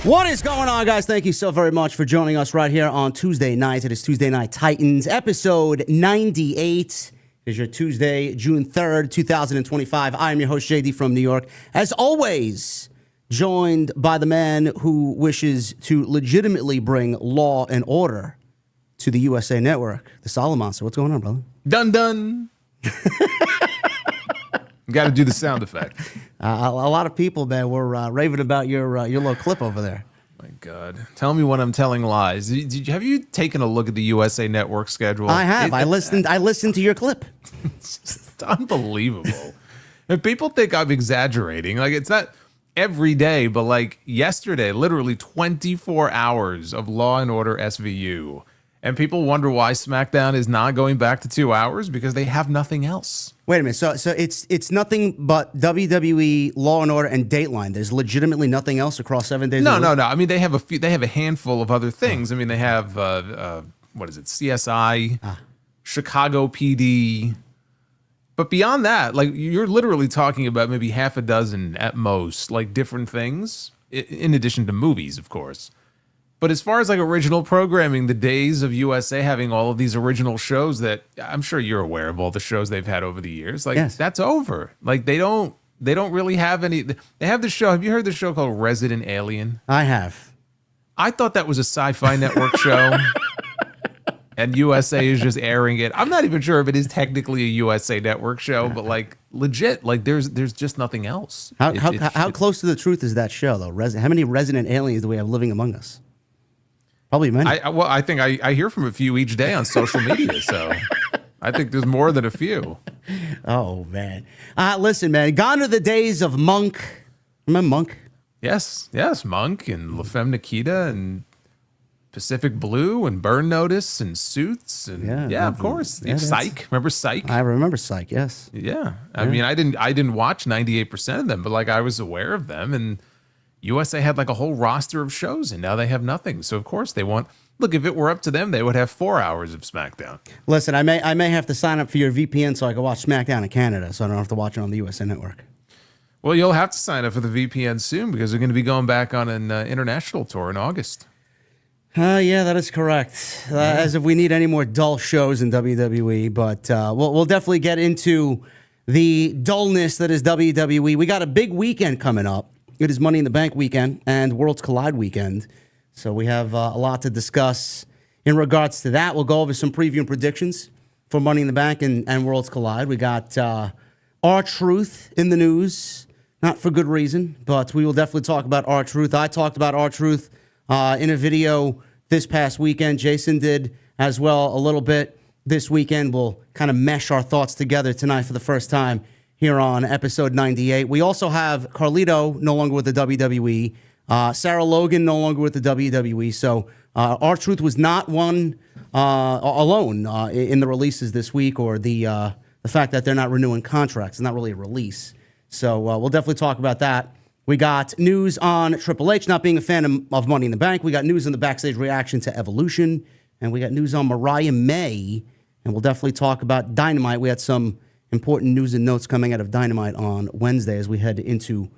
What is going on, guys? Thank you so very much for joining us right here on Tuesday night. It is Tuesday Night Titans, episode 98. It is your Tuesday, June 3rd, 2025. I am your host, JD from New York. As always, joined by the man who wishes to legitimately bring law and order to the USA Network, the Solid Monster. What's going on, brother? Dun dun. Got to do the sound effect. A lot of people, man, were raving about your little clip over there. My God. Tell me when I'm telling lies. Have you taken a look at the USA Network schedule? I have. I listened to your clip. It's unbelievable. And people think I'm exaggerating. Like, it's not every day, but like yesterday, literally 24 hours of Law and Order SVU. And people wonder why SmackDown is not going back to 2 hours because they have nothing else. Wait a minute. So it's nothing but WWE, Law and Order, and Dateline. There's legitimately nothing else across 7 days. No. I mean, they have a handful of other things. I mean, they have what is it? CSI, Chicago PD. But beyond that, like, you're literally talking about maybe half a dozen at most, like, different things, in addition to movies, of course. But as far as like original programming, the days of USA having all of these original shows that I'm sure you're aware of all the shows they've had over the years, like, yes, that's over. Like, they don't really have any. They have the show. Have you heard the show called Resident Alien? I have. I thought that was a Sci-Fi Network show. And USA is just airing it. I'm not even sure if it is technically a USA Network show, but like legit, like there's just nothing else. How close to the truth is that show, though? How many resident aliens do we have living among us? Probably many. I think I hear from a few each day on social media, so I think there's more than a few. Oh, man. Listen, man, gone are the days of Monk. Remember Monk? Yes, Monk and La Femme Nikita and Pacific Blue and Burn Notice and Suits and yeah, of course. Psych. Remember Psych? I remember Psych, yes. Yeah. I mean, I didn't watch 98% of them, but like I was aware of them, and USA had like a whole roster of shows, and now they have nothing. So of course they want. Look, if it were up to them, they would have 4 hours of SmackDown. Listen, I may have to sign up for your VPN so I can watch SmackDown in Canada, so I don't have to watch it on the USA Network. Well, you'll have to sign up for the VPN soon because they're going to be going back on an international tour in August. Yeah, that is correct. As if we need any more dull shows in WWE, but we'll definitely get into the dullness that is WWE. We got a big weekend coming up. It is Money in the Bank weekend and Worlds Collide weekend. So we have a lot to discuss in regards to that. We'll go over some preview and predictions for Money in the Bank and Worlds Collide. We got R-Truth in the news, not for good reason, but we will definitely talk about R-Truth. I talked about R-Truth in a video this past weekend. Jason did as well a little bit this weekend. We'll kind of mesh our thoughts together tonight for the first time here on episode 98. We also have Carlito no longer with the WWE. Sarah Logan no longer with the WWE. So R-Truth was not one alone in the releases this week, or the fact that they're not renewing contracts. It's not really a release. So we'll definitely talk about that. We got news on Triple H not being a fan of Money in the Bank. We got news on the backstage reaction to Evolution. And we got news on Mariah May. And we'll definitely talk about Dynamite. We had some important news and notes coming out of Dynamite on Wednesday as we head into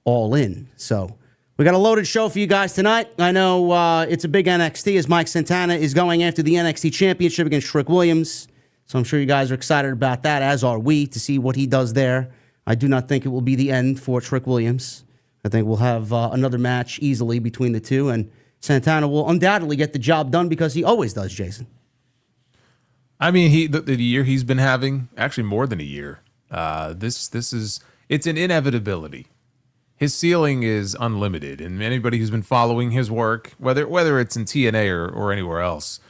All In. So we got a loaded show for you guys tonight. I know it's a big NXT as Mike Santana is going after the NXT Championship against Trick Williams. So I'm sure you guys are excited about that, as are we, to see what he does there. I do not think it will be the end for Trick Williams. I think we'll have another match easily between the two, and Santana will undoubtedly get the job done because he always does, Jason. I mean, the year he's been having, actually more than a year, it's an inevitability. His ceiling is unlimited, and anybody who's been following his work, whether it's in TNA or anywhere else,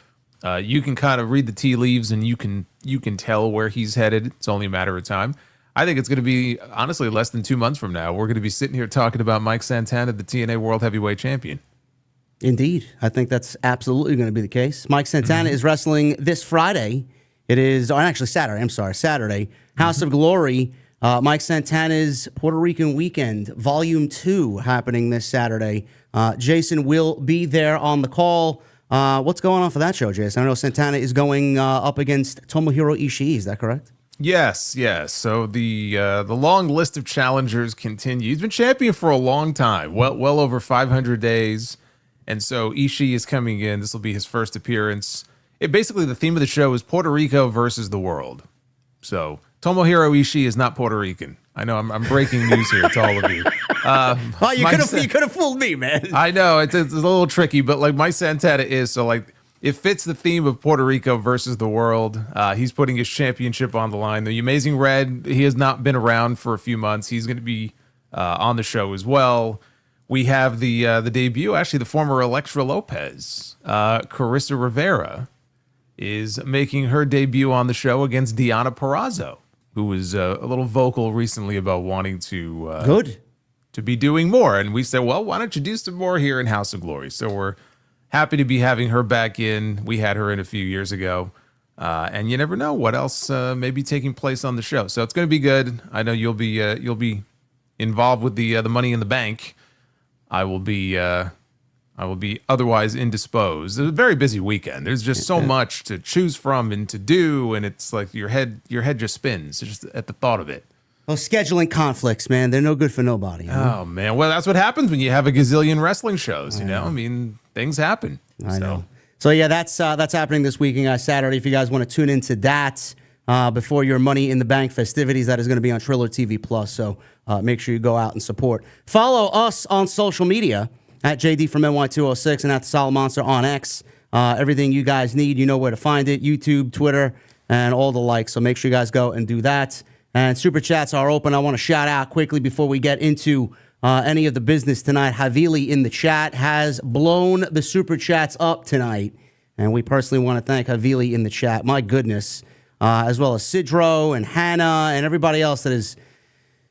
you can kind of read the tea leaves and you can tell where he's headed. It's only a matter of time. I think it's going to be, honestly, less than 2 months from now, we're going to be sitting here talking about Mike Santana, the TNA World Heavyweight Champion. Indeed. I think that's absolutely going to be the case. Mike Santana is wrestling this Friday. It is, actually Saturday. I'm sorry, Saturday. House of Glory. Mike Santana's Puerto Rican Weekend, Volume 2, happening this Saturday. Jason will be there on the call. What's going on for that show, Jason? I know Santana is going up against Tomohiro Ishii. Is that correct? Yes, yes. So the long list of challengers continue. He's been champion for a long time, well over 500 days, and so Ishii is coming in. This will be his first appearance. Basically the theme of the show is Puerto Rico versus the world. So Tomohiro Ishii is not Puerto Rican. I know I'm breaking news here to all of you. Oh, you could have fooled me, man. I know it's a little tricky, but like my Santana is so like. It fits the theme of Puerto Rico versus the world. He's putting his championship on the line. The Amazing Red, he has not been around for a few months. He's going to be on the show as well. We have the debut, actually, the former Elektra Lopez. Carissa Rivera is making her debut on the show against Deonna Purrazzo, who was a little vocal recently about wanting to be doing more. And we said, well, why don't you do some more here in House of Glory? So we're happy to be having her back in. We had her in a few years ago. And you never know what else may be taking place on the show. So it's going to be good. I know you'll be involved with the Money in the Bank. I will be otherwise indisposed. It's a very busy weekend. There's just so much to choose from and to do, and it's like your head just spins just at the thought of it. Well, scheduling conflicts, man, they're no good for nobody. You know? Oh man, well that's what happens when you have a gazillion wrestling shows. You know, I mean, things happen. I know. So yeah, that's happening this weekend, Saturday. If you guys want to tune into that before your Money in the Bank festivities, that is going to be on Triller TV Plus. So make sure you go out and support. Follow us on social media at JD from NY206 and at the Solid Monster on X. Everything you guys need, you know where to find it: YouTube, Twitter, and all the likes. So make sure you guys go and do that. And super chats are open. I want to shout out quickly before we get into any of the business tonight. Havili in the chat has blown the super chats up tonight. And we personally want to thank Havili in the chat. My goodness. As well as Sidro and Hannah and everybody else that has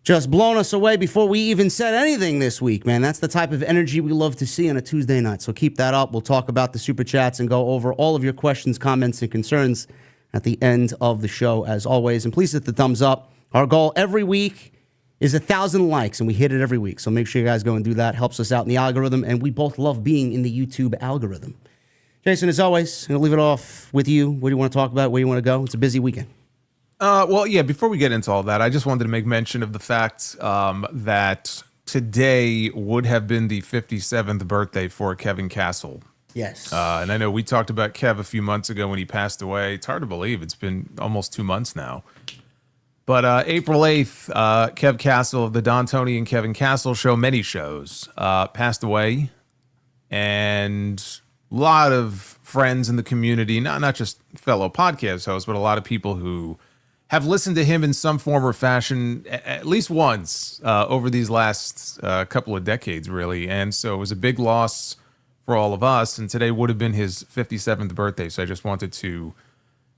just blown us away before we even said anything this week, man. That's the type of energy we love to see on a Tuesday night. So keep that up. We'll talk about the super chats and go over all of your questions, comments, and concerns at the end of the show, as always. And please hit the thumbs up. Our goal every week is 1,000 likes, and we hit it every week. So make sure you guys go and do that. Helps us out in the algorithm, and we both love being in the YouTube algorithm. Jason, as always, I'm going to leave it off with you. What do you want to talk about? Where you want to go? It's a busy weekend. Well, yeah, before we get into all that, I just wanted to make mention of the fact that today would have been the 57th birthday for Kevin Castle. Yes. And I know we talked about Kev a few months ago when he passed away. It's hard to believe. It's been almost 2 months now. But April 8th, Kev Castle of the Don Tony and Kevin Castle show, many shows, passed away. And a lot of friends in the community, not just fellow podcast hosts, but a lot of people who have listened to him in some form or fashion at least once over these last couple of decades, really. And so it was a big loss for all of us. And today would have been his 57th birthday. So I just wanted to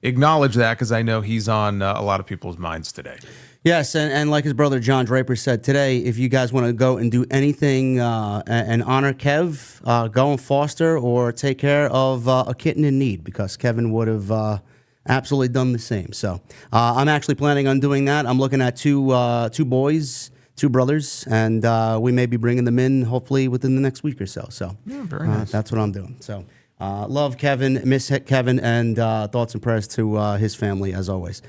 acknowledge that because I know he's on a lot of people's minds today. Yes, and like his brother John Draper said today, if you guys want to go and do anything and honor Kev, go and foster or take care of a kitten in need, because Kevin would have absolutely done the same. So I'm actually planning on doing that. I'm looking at two boys, two brothers, and we may be bringing them in hopefully within the next week or so. So yeah, very nice. That's what I'm doing. So love Kevin, miss Kevin, and thoughts and prayers to his family as always.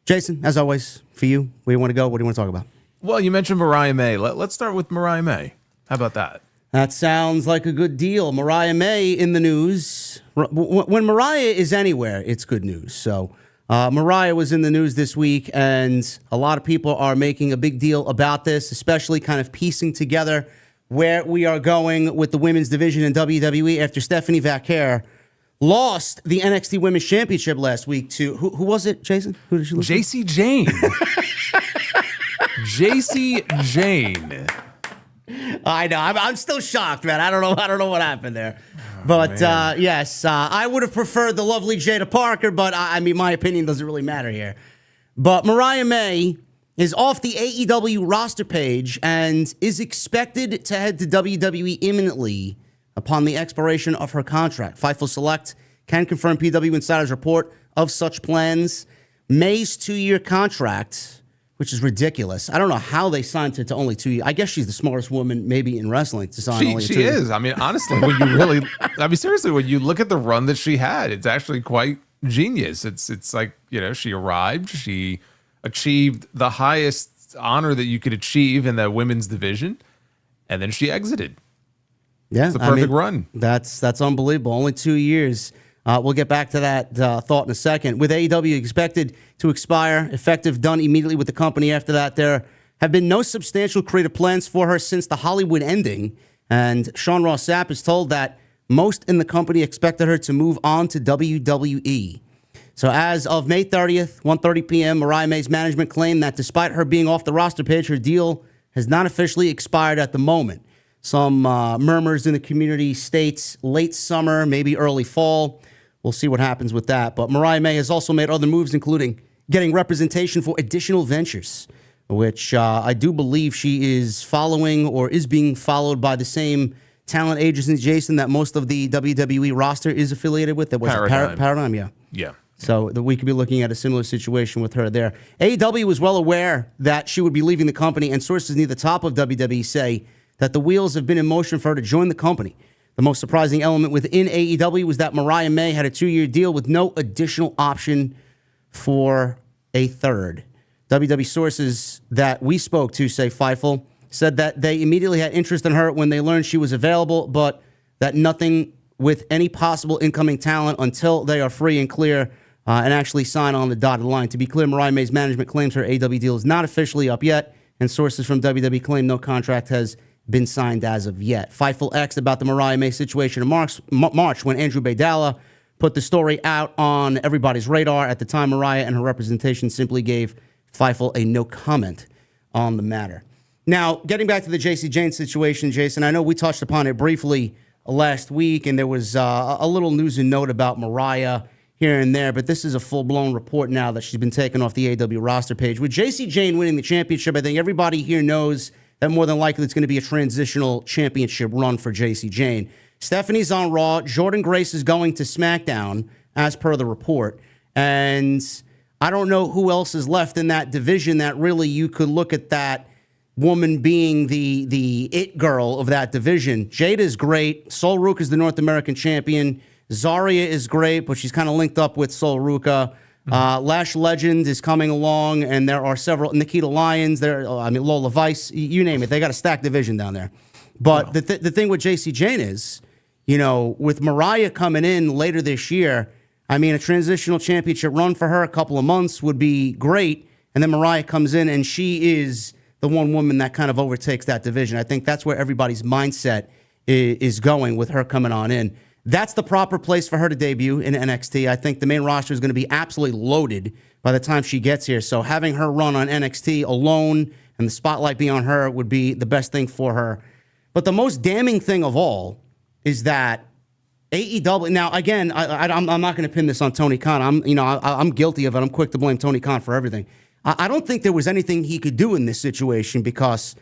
Jason, as always, for you, where you want to go? What do you want to talk about? Well, you mentioned Mariah May. Let's start with Mariah May. How about that? That sounds like a good deal. Mariah May in the news. When Mariah is anywhere, it's good news. So Mariah was in the news this week, and a lot of people are making a big deal about this, especially kind of piecing together where we are going with the women's division in WWE after Stephanie Vaquer lost the NXT Women's Championship last week to, who was it, Jason? Who did she lose to? JC Jane. JC Jane. I know. I'm still shocked, man. I don't know what happened there. But yes, I would have preferred the lovely Jada Parker, but I mean, my opinion doesn't really matter here. But Mariah May is off the AEW roster page and is expected to head to WWE imminently upon the expiration of her contract. Fightful Select can confirm PW Insider's report of such plans. May's 2-year contract, which is ridiculous. I don't know how they signed her to only 2 years. I guess she's the smartest woman maybe in wrestling to sign only 2 years. She is. I mean, honestly, seriously, when you look at the run that she had, it's actually quite genius. It's like, she arrived, she achieved the highest honor that you could achieve in the women's division, and then she exited. Yeah, it's the perfect run. That's unbelievable. Only 2 years. We'll get back to that thought in a second. With AEW expected to expire, effective done immediately with the company after that, there have been no substantial creative plans for her since the Hollywood ending. And Sean Ross Sapp is told that most in the company expected her to move on to WWE. So as of May 30th, 1:30 p.m., Mariah May's management claimed that despite her being off the roster page, her deal has not officially expired at the moment. Some murmurs in the community states late summer, maybe early fall. We'll see what happens with that. But Mariah May has also made other moves, including getting representation for additional ventures, which I do believe she is following or is being followed by the same talent agency, Jason, that most of the WWE roster is affiliated with. That was Paradigm, yeah. Yeah. So that we could be looking at a similar situation with her there. AEW was well aware that she would be leaving the company, and sources near the top of WWE say that the wheels have been in motion for her to join the company. The most surprising element within AEW was that Mariah May had a 2-year deal with no additional option for a third. WWE sources that we spoke to say Fightful said that they immediately had interest in her when they learned she was available, but that nothing with any possible incoming talent until they are free and clear and actually sign on the dotted line. To be clear, Mariah May's management claims her AEW deal is not officially up yet, and sources from WWE claim no contract has been signed as of yet. Fightful X about the Mariah May situation in March when Andrew Baydala put the story out on everybody's radar. At the time, Mariah and her representation simply gave Fightful a no comment on the matter. Now, getting back to the JC Jane situation, Jason, I know we touched upon it briefly last week, and there was a little news and note about Mariah here and there, but this is a full-blown report now that she's been taken off the AEW roster page. With JC Jane winning the championship, I think everybody here knows that more than likely it's going to be a transitional championship run for JC Jane. Stephanie's on Raw. Jordynne Grace is going to SmackDown, as per the report. And I don't know who else is left in that division that really you could look at that woman being the it girl of that division. Jada is great. Sol Ruka is the North American champion. Zarya is great, but she's kind of linked up with Sol Ruka. Lash Legend is coming along, and there are several. Nikita Lyons, Lola Vice, you name it. They got a stacked division down there. But wow. The thing with JC Jane is, with Mariah coming in later this year, a transitional championship run for her, a couple of months would be great. And then Mariah comes in, and she is the one woman that kind of overtakes that division. I think that's where everybody's mindset is going with her coming on in. That's the proper place for her to debut in NXT. I think the main roster is going to be absolutely loaded by the time she gets here. So having her run on NXT alone and the spotlight be on her would be the best thing for her. But the most damning thing of all is that AEW. Now, again, I'm not going to pin this on Tony Khan. I'm guilty of it. I'm quick to blame Tony Khan for everything. I don't think there was anything he could do in this situation, because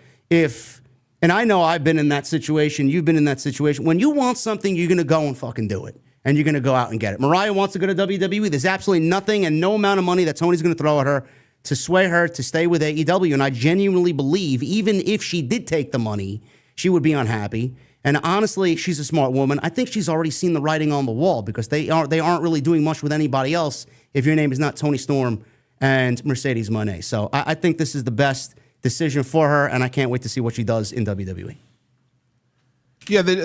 and I know I've been in that situation, you've been in that situation. When you want something, you're going to go and fucking do it. And you're going to go out and get it. Mariah wants to go to WWE. There's absolutely nothing and no amount of money that Tony's going to throw at her to sway her to stay with AEW. And I genuinely believe, even if she did take the money, she would be unhappy. And honestly, she's a smart woman. I think she's already seen the writing on the wall, because they aren't really doing much with anybody else if your name is not Tony Storm and Mercedes Moné. So I think this is the best decision for her, and I can't wait to see what she does in WWE. Yeah, the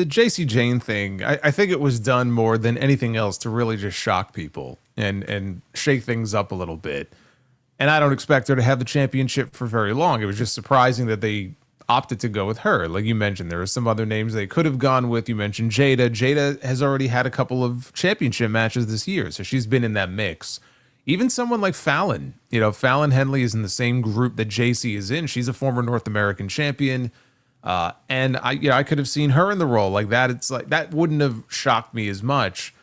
JC Jane thing, I think it was done more than anything else to really just shock people and shake things up a little bit. And I don't expect her to have the championship for very long. It was just surprising that they opted to go with her. Like you mentioned, there are some other names they could have gone with. You mentioned Jada. Jada has already had a couple of championship matches this year, so she's been in that mix. Even someone like Fallon, Fallon Henley is in the same group that JC is in. She's a former North American champion. And I could have seen her in the role like that. It's like, that wouldn't have shocked me as much.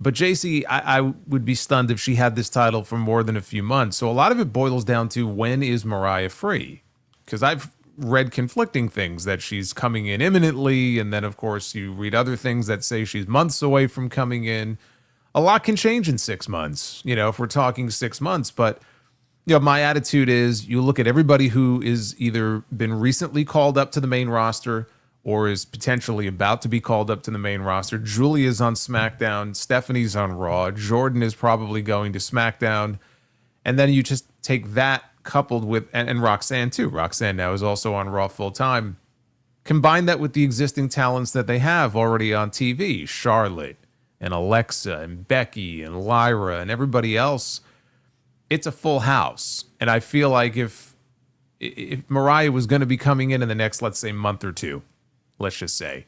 But JC, I would be stunned if she had this title for more than a few months. So a lot of it boils down to, when is Mariah free? Because I've read conflicting things, that she's coming in imminently. And then, of course, you read other things that say she's months away from coming in. A lot can change in 6 months, if we're talking 6 months. But, my attitude is, you look at everybody who is either been recently called up to the main roster or is potentially about to be called up to the main roster. Julia's on SmackDown. Stephanie's on Raw. Jordan is probably going to SmackDown. And then you just take that coupled with, and Roxanne too. Roxanne now is also on Raw full time. Combine that with the existing talents that they have already on TV, Charlotte and Alexa and Becky and Lyra and everybody else. It's a full house. And I feel like if Mariah was going to be coming in the next, let's say, month or two, let's just say,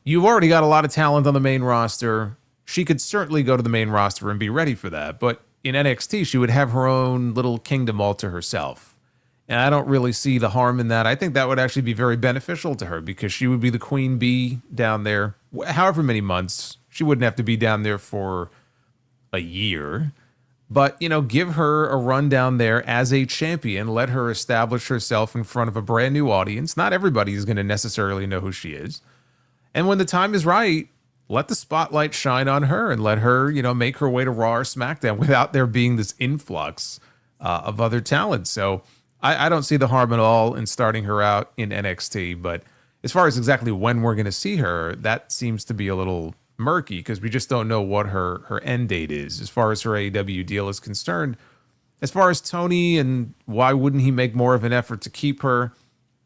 you've already got a lot of talent on the main roster. She could certainly go to the main roster and be ready for that. But in NXT, she would have her own little kingdom all to herself. And I don't really see the harm in that. I think that would actually be very beneficial to her because she would be the queen bee down there, however many months. She wouldn't have to be down there for a year. But, give her a run down there as a champion. Let her establish herself in front of a brand new audience. Not everybody is going to necessarily know who she is. And when the time is right, let the spotlight shine on her and let her, make her way to Raw or SmackDown without there being this influx of other talent. So I don't see the harm at all in starting her out in NXT. But as far as exactly when we're going to see her, that seems to be a little murky because we just don't know what her end date is as far as her AEW deal is concerned. As far as Tony and why wouldn't he make more of an effort to keep her?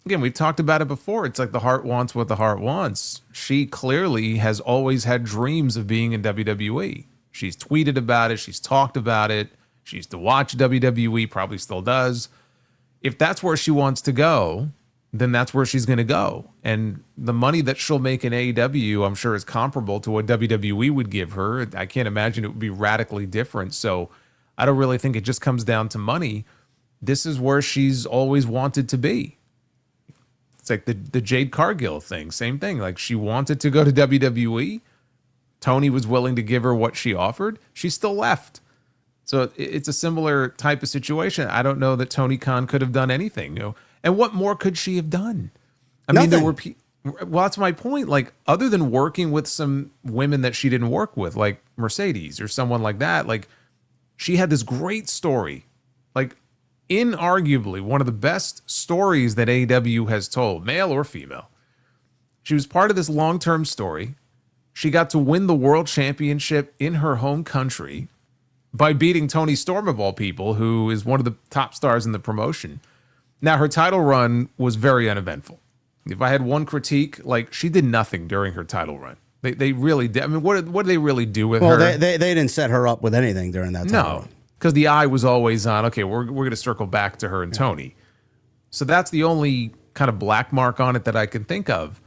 Again, we've talked about it before. It's like the heart wants what the heart wants. She clearly has always had dreams of being in WWE. She's tweeted about it. She's talked about it. She used to watch WWE, probably still does. If that's where she wants to go, then that's where she's going to go. And the money that she'll make in AEW, I'm sure, is comparable to what WWE would give her. I can't imagine it would be radically different. So I don't really think it just comes down to money. This is where she's always wanted to be. It's like the Jade Cargill thing. Same thing. Like, she wanted to go to WWE. Tony was willing to give her what she offered. She still left. So it's a similar type of situation. I don't know that Tony Khan could have done anything. And what more could she have done? I mean, there were well, that's my point. Like, other than working with some women that she didn't work with, like Mercedes or someone like that, like, she had this great story. Like, inarguably one of the best stories that AEW has told, male or female. She was part of this long-term story. She got to win the world championship in her home country by beating Toni Storm, of all people, who is one of the top stars in the promotion. Now, her title run was very uneventful. If I had one critique, like, she did nothing during her title run. They really did. I mean, what did they really do with her? Well, they didn't set her up with anything during that title run. Because the eye was always on, okay, we're going to circle back to her and Tony. So that's the only kind of black mark on it that I can think of.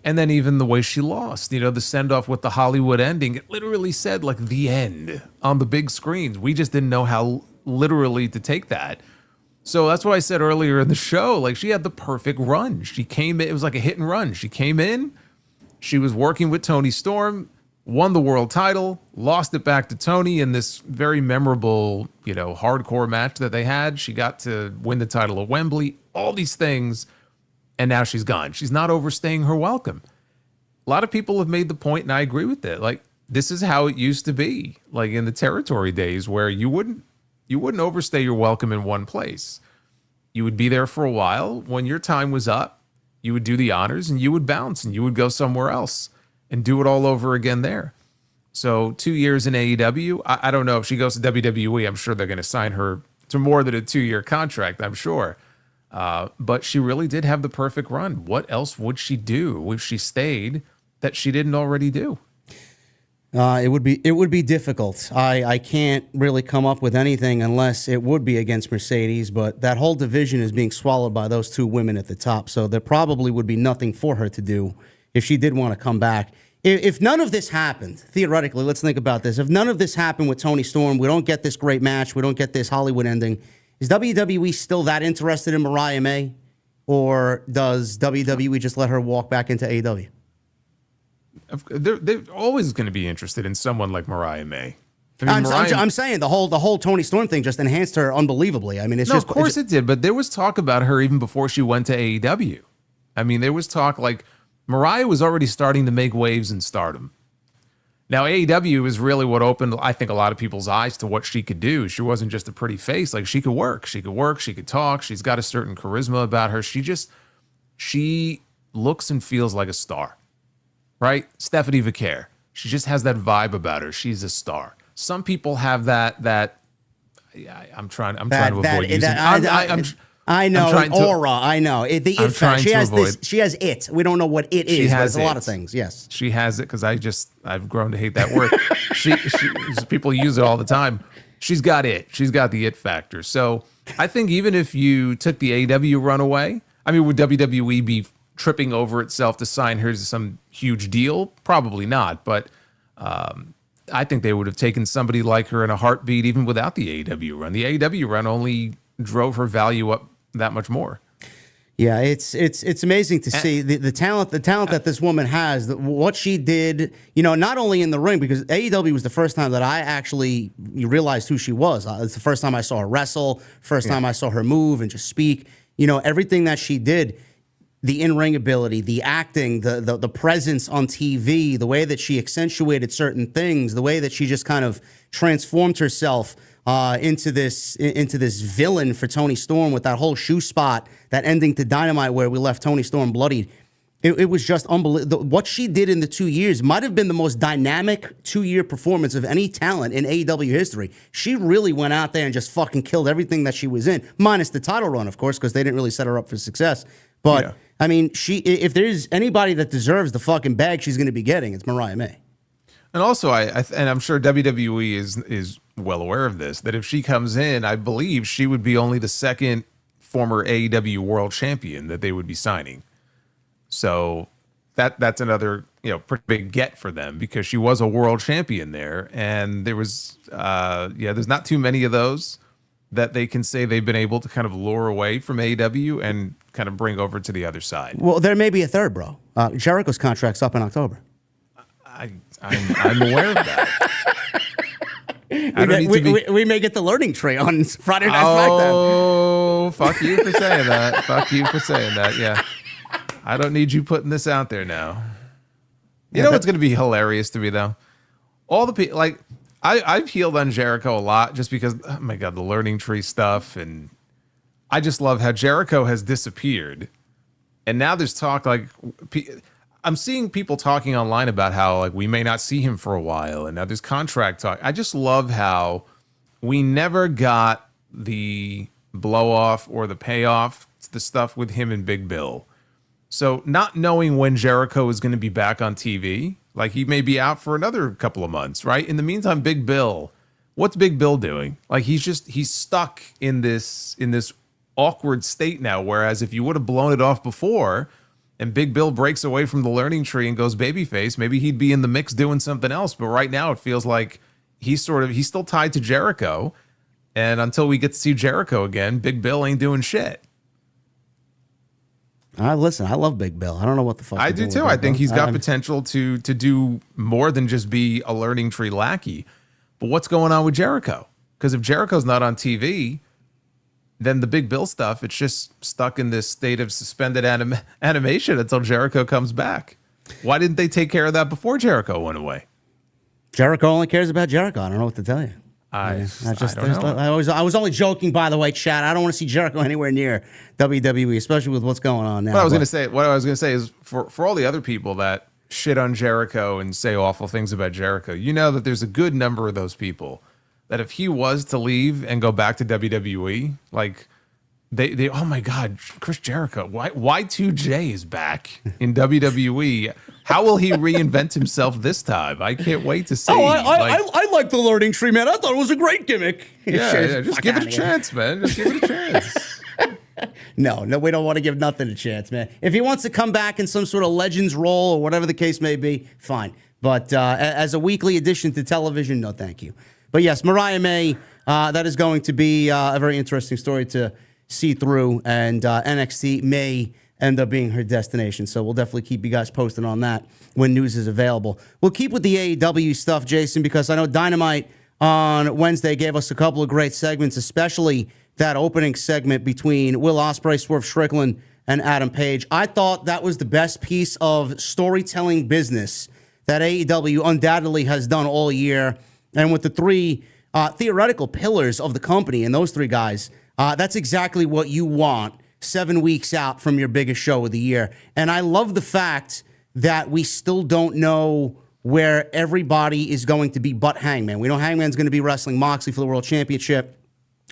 And then even the way she lost, the send-off with the Hollywood ending, it literally said, like, the end on the big screens. We just didn't know how literally to take that. So that's what I said earlier in the show. Like, she had the perfect run. She came in, it was like a hit and run. She came in, she was working with Toni Storm, won the world title, lost it back to Tony in this very memorable, hardcore match that they had. She got to win the title at Wembley, all these things, and now she's gone. She's not overstaying her welcome. A lot of people have made the point, and I agree with it. Like, this is how it used to be, like in the territory days, where you wouldn't overstay your welcome in one place. You would be there for a while. When your time was up, you would do the honors, and you would bounce, and you would go somewhere else and do it all over again there. So 2 years in AEW, I don't know if she goes to WWE. I'm sure they're going to sign her to more than a 2-year contract, I'm sure. But she really did have the perfect run. What else would she do if she stayed that she didn't already do? It would be difficult. I can't really come up with anything unless it would be against Mercedes, but that whole division is being swallowed by those two women at the top, so there probably would be nothing for her to do if she did want to come back. If none of this happened, theoretically, let's think about this. If none of this happened with Toni Storm, we don't get this great match, we don't get this Hollywood ending, is WWE still that interested in Mariah May? Or does WWE just let her walk back into AEW? They're always going to be interested in someone like Mariah May. I mean, I'm saying the whole Toni Storm thing just enhanced her unbelievably. I mean, of course it did, but there was talk about her even before she went to AEW. I mean, there was talk like Mariah was already starting to make waves in stardom. Now, AEW is really what opened, I think, a lot of people's eyes to what she could do. She wasn't just a pretty face. Like, she could work. She could talk. She's got a certain charisma about her. She looks and feels like a star, right? Stephanie Vicaire. She just has that vibe about her. She's a star. Some people have that. I'm trying to avoid using. I know an aura. I know the it factor. She has this. She has it. We don't know what it is. But it's a lot of things. Yes, she has it because I've grown to hate that word. she people use it all the time. She's got it. She's got the it factor. So I think even if you took the AEW run away, I mean, would WWE be tripping over itself to sign her to some huge deal? Probably not. But I think they would have taken somebody like her in a heartbeat, even without the AEW run. The AEW run only drove her value up that much more. Yeah, it's amazing to see the talent that this woman has, what she did, not only in the ring, because AEW was the first time that I actually realized who she was. It's the first time I saw her wrestle, first time I saw her move and just speak, everything that she did, the in-ring ability, the acting, the presence on TV, the way that she accentuated certain things, the way that she just kind of transformed herself into this villain for Tony Storm with that whole shoe spot, that ending to Dynamite where we left Tony Storm bloodied. It was just unbelievable. What she did in the 2 years might have been the most dynamic 2-year performance of any talent in AEW history. She really went out there and just fucking killed everything that she was in, minus the title run, of course, because they didn't really set her up for success. But, yeah. I mean, if there's anybody that deserves the fucking bag she's going to be getting, it's Mariah May. And also, and I'm sure WWE is well aware of this, that if she comes in, I believe she would be only the second former AEW world champion that they would be signing. So that's another pretty big get for them, because she was a world champion there, and there was there's not too many of those that they can say they've been able to kind of lure away from AEW and kind of bring over to the other side. Well, there may be a third, bro. Jericho's contract's up in October. I'm aware of that. We may get the learning tree on Friday Night SmackDown. Oh, fuck you for saying that. Fuck you for saying that. Yeah. I don't need you putting this out there now. You know what's going to be hilarious to me, though? All the people, like, I've healed on Jericho a lot just because, oh my God, the learning tree stuff. And I just love how Jericho has disappeared. And now there's talk, like, I'm seeing people talking online about how, like, we may not see him for a while. And now there's contract talk. I just love how we never got the blow off or the payoff to the stuff with him and Big Bill. So not knowing when Jericho is going to be back on TV, like he may be out for another couple of months, right? In the meantime, Big Bill, what's Big Bill doing? Like he's stuck in this awkward state now. Whereas if you would have blown it off before and Big Bill breaks away from the learning tree and goes babyface, maybe he'd be in the mix doing something else. But right now it feels like he's still tied to Jericho. And until we get to see Jericho again, Big Bill ain't doing shit. Listen, I love Big Bill. I don't know what the fuck I do too. I think he's got potential to do more than just be a learning tree lackey. But what's going on with Jericho? Because if Jericho's not on TV, then the Big Bill stuff, it's just stuck in this state of suspended animation until Jericho comes back. Why didn't they take care of that before Jericho went away? Jericho only cares about Jericho. I don't know what to tell you. I was only joking, by the way, Chad. I don't want to see Jericho anywhere near WWE, especially with what's going on now. What I was going to say is for all the other people that shit on Jericho and say awful things about Jericho, you know that there's a good number of those people that if he was to leave and go back to WWE, like they oh my God, Chris Jericho, Y2J is back in WWE. How will he reinvent himself this time? I can't wait to see. I like the learning tree, man. I thought it was a great gimmick. Yeah, just give it a chance, man. Just give it a chance. No, we don't want to give nothing a chance, man. If he wants to come back in some sort of Legends role or whatever the case may be, fine. But as a weekly addition to television, no, thank you. But yes, Mariah May, that is going to be a very interesting story to see through, and NXT may end up being her destination. So we'll definitely keep you guys posted on that when news is available. We'll keep with the AEW stuff, Jason, because I know Dynamite on Wednesday gave us a couple of great segments, especially that opening segment between Will Ospreay, Swerve Strickland, and Adam Page. I thought that was the best piece of storytelling business that AEW undoubtedly has done all year. And with the three theoretical pillars of the company and those three guys, that's exactly what you want 7 weeks out from your biggest show of the year. And I love the fact that we still don't know where everybody is going to be but Hangman. We know Hangman's going to be wrestling Moxley for the World Championship.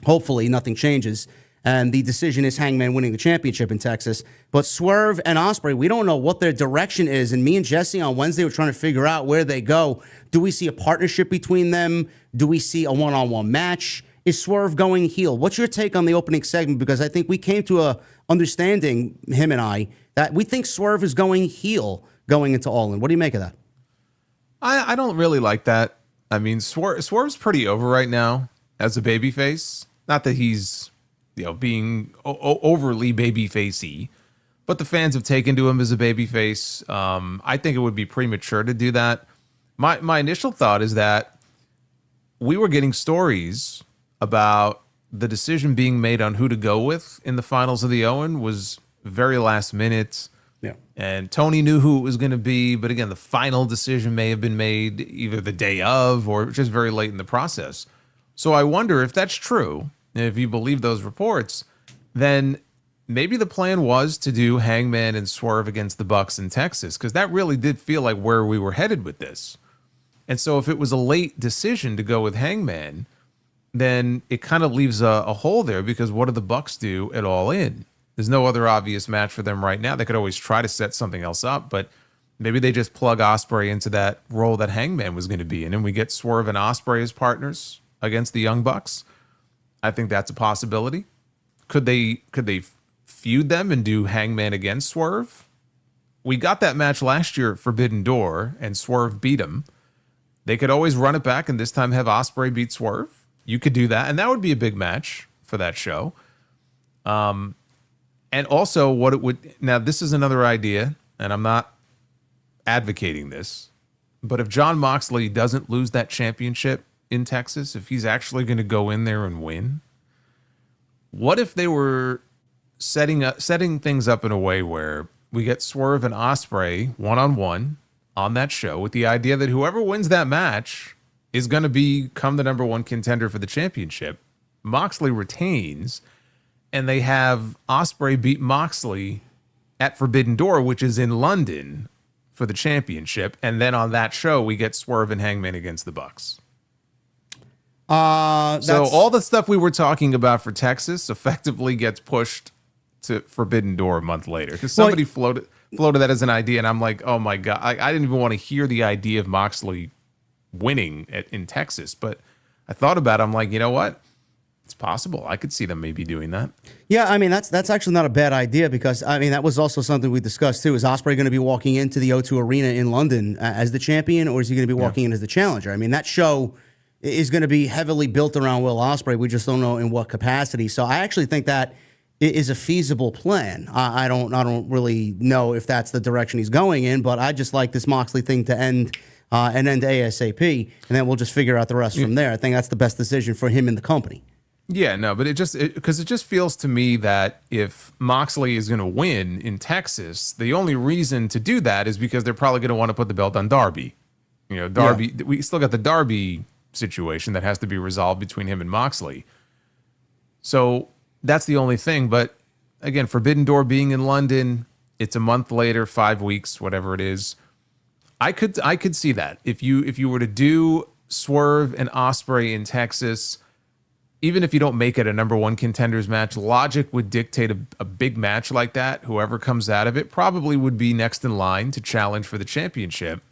Hopefully nothing changes. And the decision is Hangman winning the championship in Texas. But Swerve and Ospreay, we don't know what their direction is. And me and Jesse on Wednesday were trying to figure out where they go. Do we see a partnership between them? Do we see a one-on-one match? Is Swerve going heel? What's your take on the opening segment? Because I think we came to a understanding, him and I, that we think Swerve is going heel going into All In. What do you make of that? I don't really like that. I mean, Swerve's pretty over right now as a babyface. Not that he's, being overly babyfacey, but the fans have taken to him as a babyface. I think it would be premature to do that. My initial thought is that we were getting stories about the decision being made on who to go with in the finals of the Owen was very last minute. Yeah. And Tony knew who it was going to be, but again, the final decision may have been made either the day of or just very late in the process. So I wonder if that's true, and if you believe those reports, then maybe the plan was to do Hangman and Swerve against the Bucks in Texas, because that really did feel like where we were headed with this. And so if it was a late decision to go with Hangman, then it kind of leaves a hole there, because what do the Bucks do at All In? There's no other obvious match for them right now. They could always try to set something else up, but maybe they just plug Ospreay into that role that Hangman was going to be in, and we get Swerve and Ospreay as partners against the Young Bucks. I think that's a possibility. Could they feud them and do Hangman against Swerve? We got that match last year at Forbidden Door, and Swerve beat him. They could always run it back and this time have Ospreay beat Swerve. You could do that, and that would be a big match for that show. And also what it would, now this is another idea, and I'm not advocating this, but if Jon Moxley doesn't lose that championship in Texas, if he's actually going to go in there and win, what if they were setting things up in a way where we get Swerve and Ospreay one-on-one on that show with the idea that whoever wins that match is going to become the number one contender for the championship. Moxley retains, and they have Ospreay beat Moxley at Forbidden Door, which is in London, for the championship. And then on that show, we get Swerve and Hangman against the Bucks. So all the stuff we were talking about for Texas effectively gets pushed to Forbidden Door a month later, because somebody floated that as an idea, and I'm like, oh my God, I didn't even want to hear the idea of Moxley winning in Texas. But I thought about it, I'm like, you know what? It's possible. I could see them maybe doing that. Yeah, I mean, that's actually not a bad idea, because, I mean, that was also something we discussed, too. Is Ospreay going to be walking into the O2 Arena in London as the champion, or is he going to be walking in as the challenger? I mean, that show is going to be heavily built around Will Ospreay. We just don't know in what capacity. So I actually think that is a feasible plan. I don't really know if that's the direction he's going in, but I just like this Moxley thing to end and end ASAP, and then we'll just figure out the rest from there. I think that's the best decision for him in the company. Yeah, no, but it just feels to me that if Moxley is going to win in Texas, the only reason to do that is because they're probably going to want to put the belt on Darby. Darby. Yeah. We still got the Darby situation that has to be resolved between him and Moxley. So that's the only thing. But again, Forbidden Door being in London, it's a month later, 5 weeks, whatever it is. I could see that if you were to do Swerve and Ospreay in Texas. Even if you don't make it a number one contenders match, logic would dictate a big match like that. Whoever comes out of it probably would be next in line to challenge for the championship.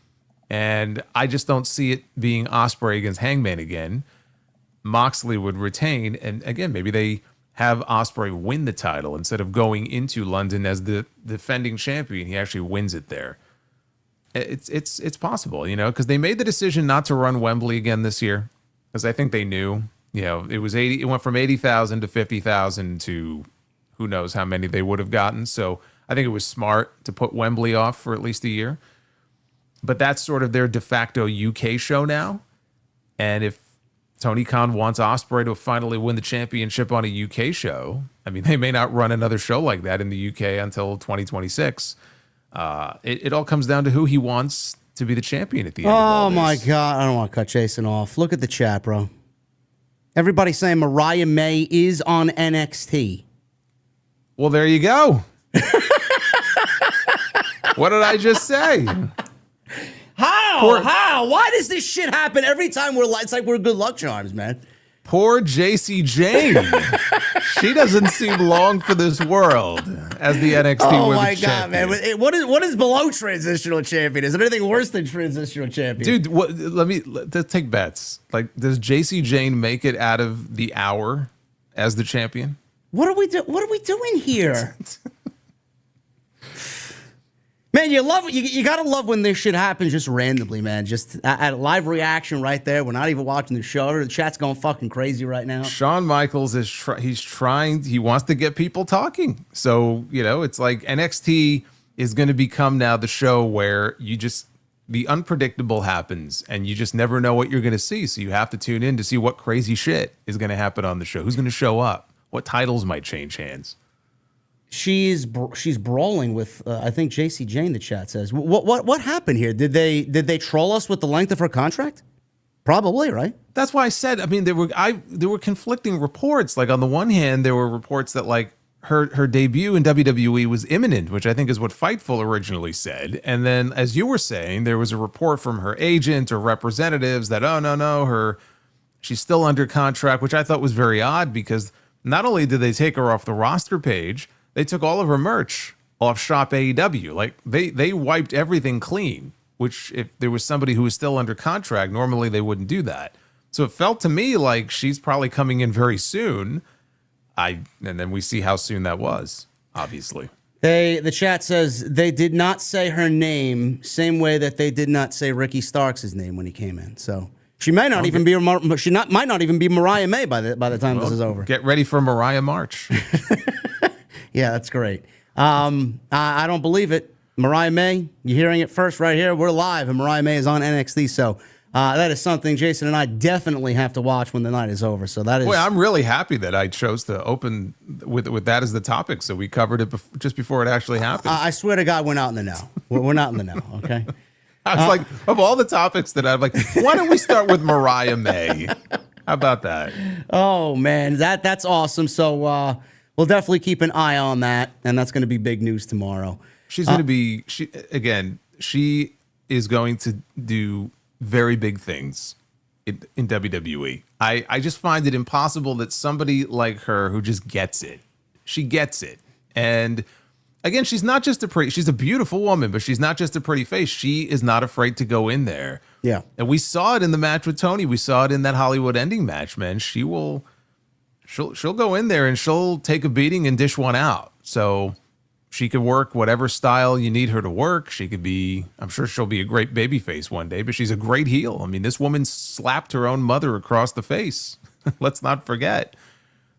And I just don't see it being Ospreay against Hangman again. Moxley would retain. And again, maybe they have Ospreay win the title instead of going into London as the defending champion. He actually wins it there. It's possible, because they made the decision not to run Wembley again this year, because I think they knew. It went from 80,000 to 50,000 to who knows how many they would have gotten. So I think it was smart to put Wembley off for at least a year. But that's sort of their de facto UK show now. And if Tony Khan wants Ospreay to finally win the championship on a UK show, I mean, they may not run another show like that in the UK until 2026. It all comes down to who he wants to be the champion at the end of all this. Oh, my God. I don't want to cut Jason off. Look at the chat, bro. Everybody's saying Mariah May is on NXT. Well, there you go. What did I just say? How? Why does this shit happen every time it's like we're good luck charms, man? Poor JC Jane. She doesn't seem long for this world as the NXT Women's Champion. Man. What is below transitional champion? Is there anything worse than transitional champion? Dude, let's take bets. Like, does JC Jane make it out of the hour as the champion? What are we doing here? Man, you gotta love when this shit happens just randomly, man. Just at a live reaction right there. We're not even watching the show. The chat's going fucking crazy right now. Shawn Michaels he wants to get people talking. So, it's like NXT is going to become now the show where the unpredictable happens and you just never know what you're going to see. So you have to tune in to see what crazy shit is going to happen on the show. Who's going to show up? What titles might change hands? She's brawling with I think JC Jane. The chat says what happened here? Did they troll us with the length of her contract? Probably, right? That's why I said. I mean, there were conflicting reports. Like on the one hand, there were reports that like her debut in WWE was imminent, which I think is what Fightful originally said. And then, as you were saying, there was a report from her agent or representatives that she's still under contract, which I thought was very odd because not only did they take her off the roster page, they took all of her merch off Shop AEW. Like they wiped everything clean, which if there was somebody who was still under contract, normally they wouldn't do that. So it felt to me like she's probably coming in very soon. And then we see how soon that was, obviously. The chat says they did not say her name, same way that they did not say Ricky Starks' name when he came in. So she might not even be might not even be Mariah May by the time this is over. Get ready for Mariah March. Yeah, that's great. I don't believe it. Mariah May, you're hearing it first right here. We're live, and Mariah May is on NXT. So that is something Jason and I definitely have to watch when the night is over. So that is. Boy, I'm really happy that I chose to open with that as the topic. So we covered it just before it actually happened. I swear to God, we're not in the know. We're not in the know. Okay. I was like, of all the topics that I'm like, why don't we start with Mariah May? How about that? Oh man, that's awesome. So. We'll definitely keep an eye on that, and that's going to be big news tomorrow. She's going to be, she is going to do very big things in WWE. I just find it impossible that somebody like her who just gets it, she gets it. And again, she's a beautiful woman, but she's not just a pretty face. She is not afraid to go in there. Yeah. And we saw it in the match with Tony. We saw it in that Hollywood ending match, man. She'll go in there and she'll take a beating and dish one out. So she could work whatever style you need her to work. I'm sure she'll be a great babyface one day, but she's a great heel. I mean, this woman slapped her own mother across the face. Let's not forget.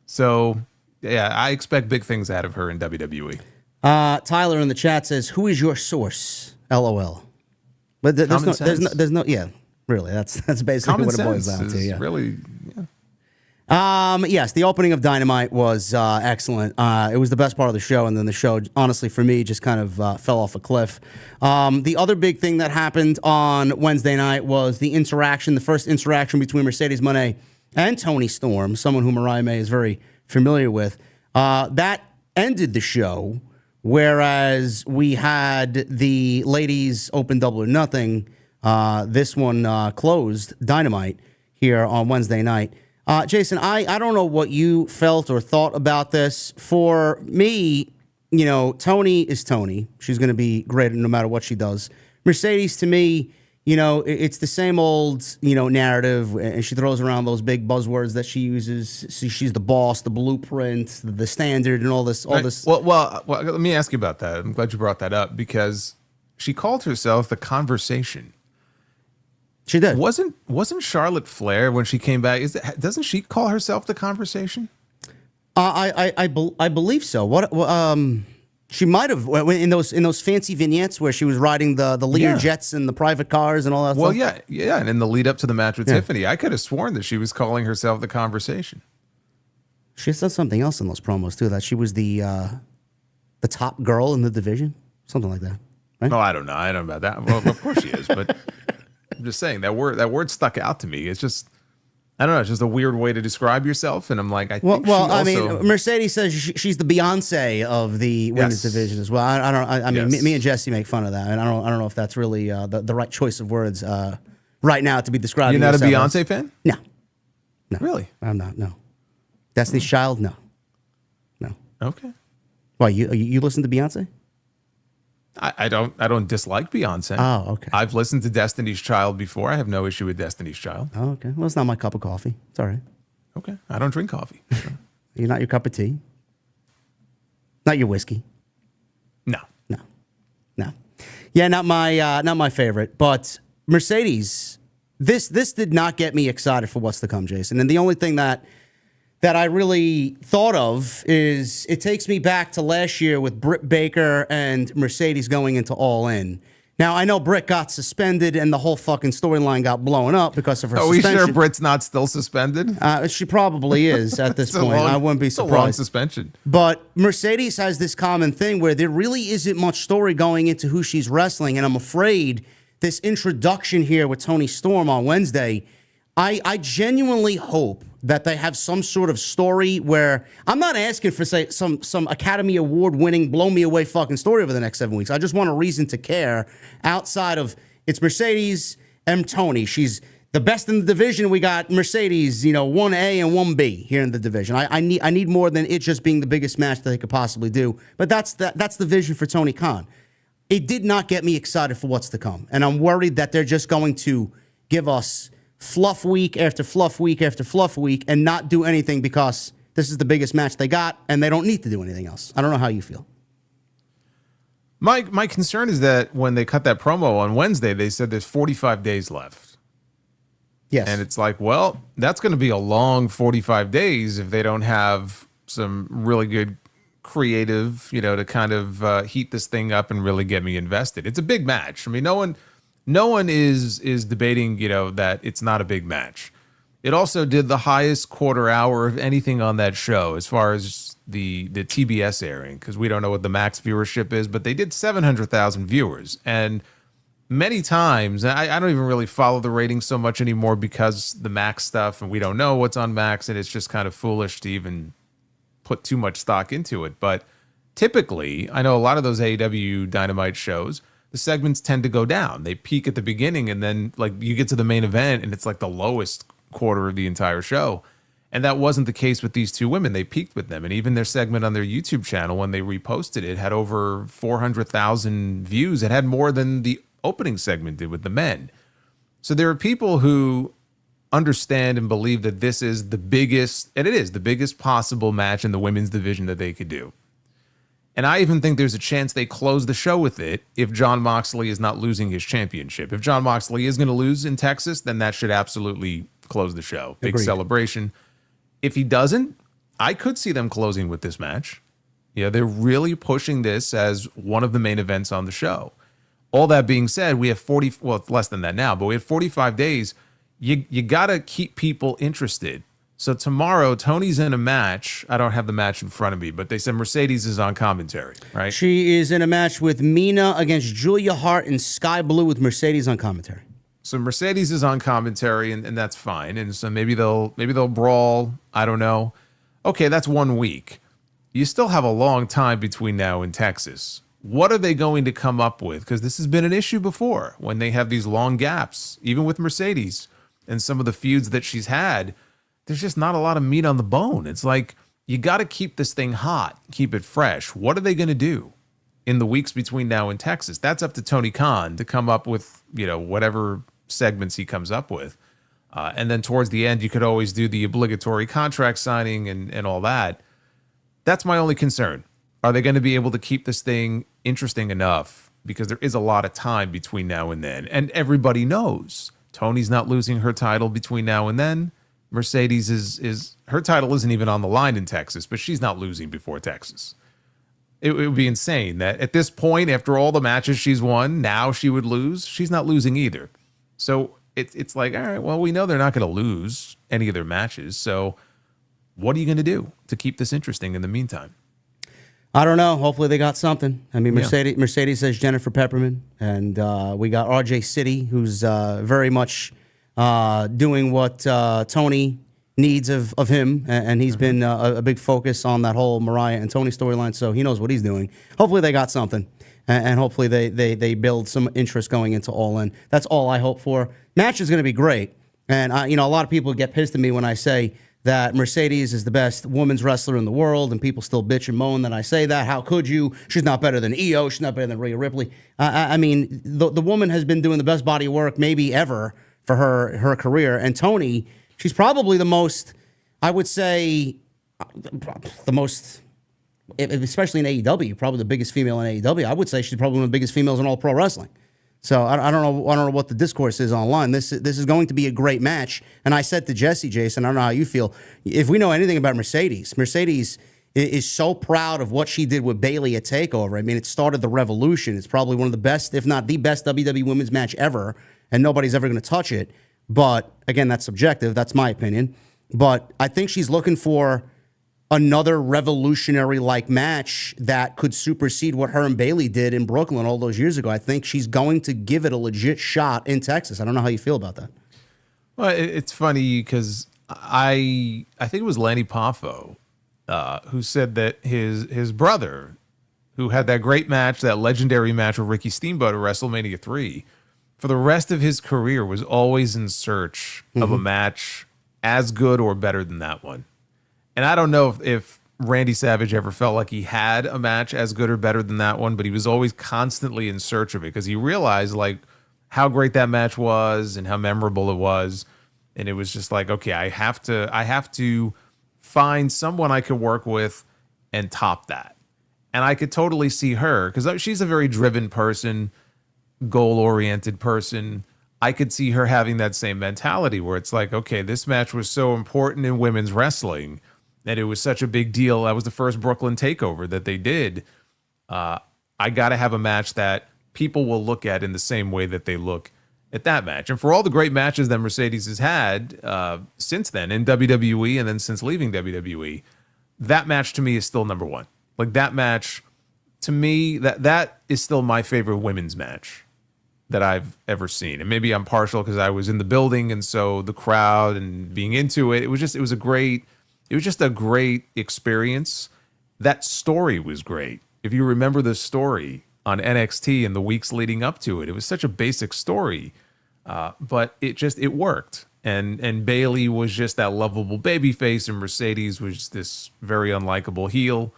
So yeah, I expect big things out of her in WWE. Tyler in the chat says, "Who is your source?" LOL. But there's no, yeah, really. That's basically Common what it boils down to. Is yeah. Really, yeah. Yes, the opening of Dynamite was excellent. It was the best part of the show, and then the show, honestly, for me, just kind of fell off a cliff. The other big thing that happened on Wednesday night was the first interaction between Mercedes Moné and Toni Storm, someone who Mariah May is very familiar with. That ended the show, whereas we had the ladies open Double or Nothing. This one closed Dynamite here on Wednesday night. Jason, I don't know what you felt or thought about this. For me, Toni is Toni. She's going to be great no matter what she does. Mercedes, to me, it's the same old, narrative, and she throws around those big buzzwords that she uses. She's the boss, the blueprint, the standard, and all this. Well, let me ask you about that. I'm glad you brought that up because she called herself the Conversation. She did. Wasn't Charlotte Flair when she came back? Doesn't she call herself the Conversation? I believe so. She might have in those fancy vignettes where she was riding the Lear jets and the private cars and all that. Well, stuff. yeah, and in the lead up to the match with Tiffany, I could have sworn that she was calling herself the Conversation. She said something else in those promos too. That she was the top girl in the division, something like that. Right? No, I don't know. I don't know about that. Well, of course she is, but I'm just saying that word stuck out to me. It's just I don't know. It's just a weird way to describe yourself. And I'm like, I think Well, she I also, mean, Mercedes says she's the Beyonce of the women's division as well. I mean, Yes. me and Jesse make fun of that, and I don't know if that's really the right choice of words right now to be describing. you're not a yourself Beyonce as. fan? No, Really? I'm not. No, Destiny's Child. No. Okay. Why you listen to Beyonce? I don't dislike Beyonce. Oh, okay. I've listened to Destiny's Child before. I have no issue with Destiny's Child. Oh, okay. Well, it's not my cup of coffee. It's all right. Okay. I don't drink coffee. You're not your cup of tea. Not your whiskey. No. No. Yeah, not my favorite. But Mercedes, this did not get me excited for what's to come, Jason. And the only thing that I really thought of is it takes me back to last year with Britt Baker and Mercedes going into All In. Now, I know Britt got suspended and the whole fucking storyline got blown up because of her Are we suspension. sure Britt's not still suspended? She probably is at this It's a point. long- I wouldn't be it's a long surprised. suspension. But Mercedes has this common thing where there really isn't much story going into who she's wrestling. And I'm afraid this introduction here with Toni Storm on Wednesday, I genuinely hope that they have some sort of story where I'm not asking for, say, some Academy Award winning, blow me away fucking story over the next 7 weeks. I just want a reason to care outside of it's Mercedes and Toni. She's the best in the division. We got Mercedes, 1A and 1B here in the division. I need more than it just being the biggest match that they could possibly do. But that's the vision for Tony Khan. It did not get me excited for what's to come. And I'm worried that they're just going to give us fluff week after fluff week after fluff week and not do anything because this is the biggest match they got and they don't need to do anything else. I don't know how you feel. My concern is that when they cut that promo on Wednesday, they said there's 45 days left. Yes. And it's like, well, that's going to be a long 45 days if they don't have some really good creative, to kind of heat this thing up and really get me invested. It's a big match. I mean, no one is debating, that it's not a big match. It also did the highest quarter hour of anything on that show as far as the TBS airing, because we don't know what the max viewership is, but they did 700,000 viewers. And many times, I don't even really follow the ratings so much anymore because the max stuff, and we don't know what's on max, and it's just kind of foolish to even put too much stock into it. But typically, I know a lot of those AEW Dynamite shows, the segments tend to go down. They peak at the beginning, and then you get to the main event, and it's like the lowest quarter of the entire show. And that wasn't the case with these two women. They peaked with them. And even their segment on their YouTube channel, when they reposted it, had over 400,000 views. It had more than the opening segment did with the men. So there are people who understand and believe that this is the biggest, and it is the biggest possible match in the women's division that they could do. And I even think there's a chance they close the show with it if Jon Moxley is not losing his championship. If Jon Moxley is going to lose in Texas, then that should absolutely close the show. Big Agreed. celebration. If he doesn't, I could see them closing with this match. They're really pushing this as one of the main events on the show. All that being said, we have less than that now, but we have 45 days. You got to keep people interested. So tomorrow, Tony's in a match. I don't have the match in front of me, but they said Mercedes is on commentary, right? She is in a match with Mina against Julia Hart in Sky Blue with Mercedes on commentary. So Mercedes is on commentary, and that's fine. And so maybe they'll brawl. I don't know. Okay, that's 1 week. You still have a long time between now and Texas. What are they going to come up with? Because this has been an issue before when they have these long gaps, even with Mercedes and some of the feuds that she's had. There's just not a lot of meat on the bone. It's like, you got to keep this thing hot, keep it fresh. What are they going to do in the weeks between now and Texas? That's up to Tony Khan to come up with, whatever segments he comes up with. And then towards the end, you could always do the obligatory contract signing and all that. That's my only concern. Are they going to be able to keep this thing interesting enough? Because there is a lot of time between now and then. And everybody knows Tony's not losing her title between now and then. Mercedes is her title isn't even on the line in Texas, but she's not losing before Texas. It would be insane that at this point, after all the matches she's won, now she would lose. She's not losing either. So it's like, all right, well, we know they're not going to lose any of their matches. So what are you going to do to keep this interesting in the meantime? I don't know. Hopefully they got something. I mean, Mercedes says Jennifer Pepperman, and we got RJ City, who's very much doing what Tony needs of him, and he's been a big focus on that whole Mariah and Tony storyline, so he knows what he's doing. Hopefully they got something, and hopefully they build some interest going into All In. That's all I hope for. Match is going to be great, and a lot of people get pissed at me when I say that Mercedes is the best women's wrestler in the world, and people still bitch and moan that I say that. How could you? She's not better than Io. She's not better than Rhea Ripley. I mean, the woman has been doing the best body work maybe ever for her career. And Tony, she's probably the most, I would say, the most, especially in AEW, probably the biggest female in AEW. I would say she's probably one of the biggest females in all pro wrestling. So I don't know what the discourse is online. This is going to be a great match. And I said to Jesse, Jason, I don't know how you feel. If we know anything about Mercedes is so proud of what she did with Bayley at TakeOver. I mean, it started the revolution. It's probably one of the best, if not the best, WWE women's match ever, and nobody's ever going to touch it. But again, that's subjective. That's my opinion. But I think she's looking for another revolutionary-like match that could supersede what her and Bayley did in Brooklyn all those years ago. I think she's going to give it a legit shot in Texas. I don't know how you feel about that. Well, it's funny because I think it was Lanny Poffo who said that his brother, who had that great match, that legendary match with Ricky Steamboat at WrestleMania 3, for the rest of his career was always in search of a match as good or better than that one. And I don't know if Randy Savage ever felt like he had a match as good or better than that one, but he was always constantly in search of it because he realized like how great that match was and how memorable it was. And it was just like, okay, I have to find someone I could work with and top that. And I could totally see her because she's a very driven person, goal-oriented person. I could see her having that same mentality where it's like, okay, this match was so important in women's wrestling and it was such a big deal. That was the first Brooklyn takeover that they did. I got to have a match that people will look at in the same way that they look at that match. And for all the great matches that Mercedes has had since then in WWE and then since leaving WWE, that match to me is still number one. Like that match, to me, that is still my favorite women's match that I've ever seen. And maybe I'm partial because I was in the building and so the crowd and being into it, it was just a great experience. That story was great. If you remember the story on NXT and the weeks leading up to it, it was such a basic story, but it worked. And Bayley was just that lovable babyface, and Mercedes was this very unlikable heel,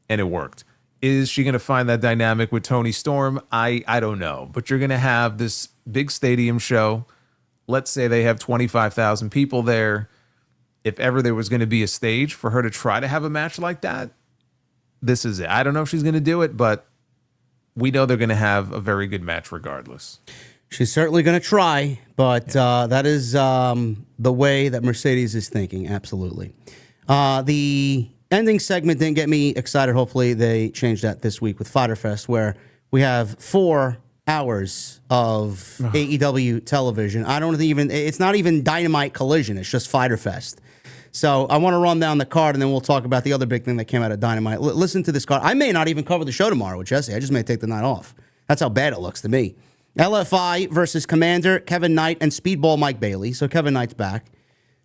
and it worked. Is she going to find that dynamic with Toni Storm? I don't know. But you're going to have this big stadium show. Let's say they have 25,000 people there. If ever there was going to be a stage for her to try to have a match like that, this is it. I don't know if she's going to do it, but we know they're going to have a very good match regardless. She's certainly going to try, but that is the way that Mercedes is thinking, absolutely. The ending segment didn't get me excited. Hopefully they change that this week with Fyter Fest, where we have 4 hours of AEW television. It's not even Dynamite Collision. It's just Fyter Fest. So I want to run down the card, and then we'll talk about the other big thing that came out of Dynamite. Listen to this card. I may not even cover the show tomorrow with Jesse. I just may take the night off. That's how bad it looks to me. LFI versus Commander, Kevin Knight, and Speedball Mike Bailey. So Kevin Knight's back.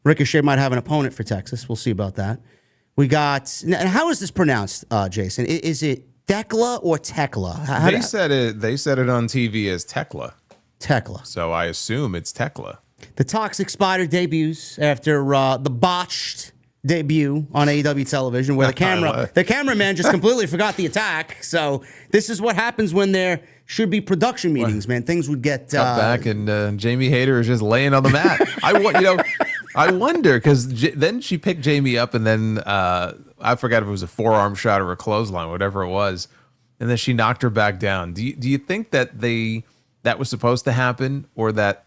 Ricochet might have an opponent for Texas. We'll see about that. We got, and how is this pronounced, Jason? Is it Tekla or Tekla? They said it on TV as Tekla. Tekla. So I assume it's Tekla. The Toxic Spider debuts after the botched debut on AEW television, where the cameraman just completely forgot the attack. So this is what happens when there should be production meetings, man. Things would get cut back, and Jamie Hayter is just laying on the mat. I wonder because then she picked Jamie up, and then I forgot if it was a forearm shot or a clothesline, whatever it was, and then she knocked her back down. Do you think that that was supposed to happen, or that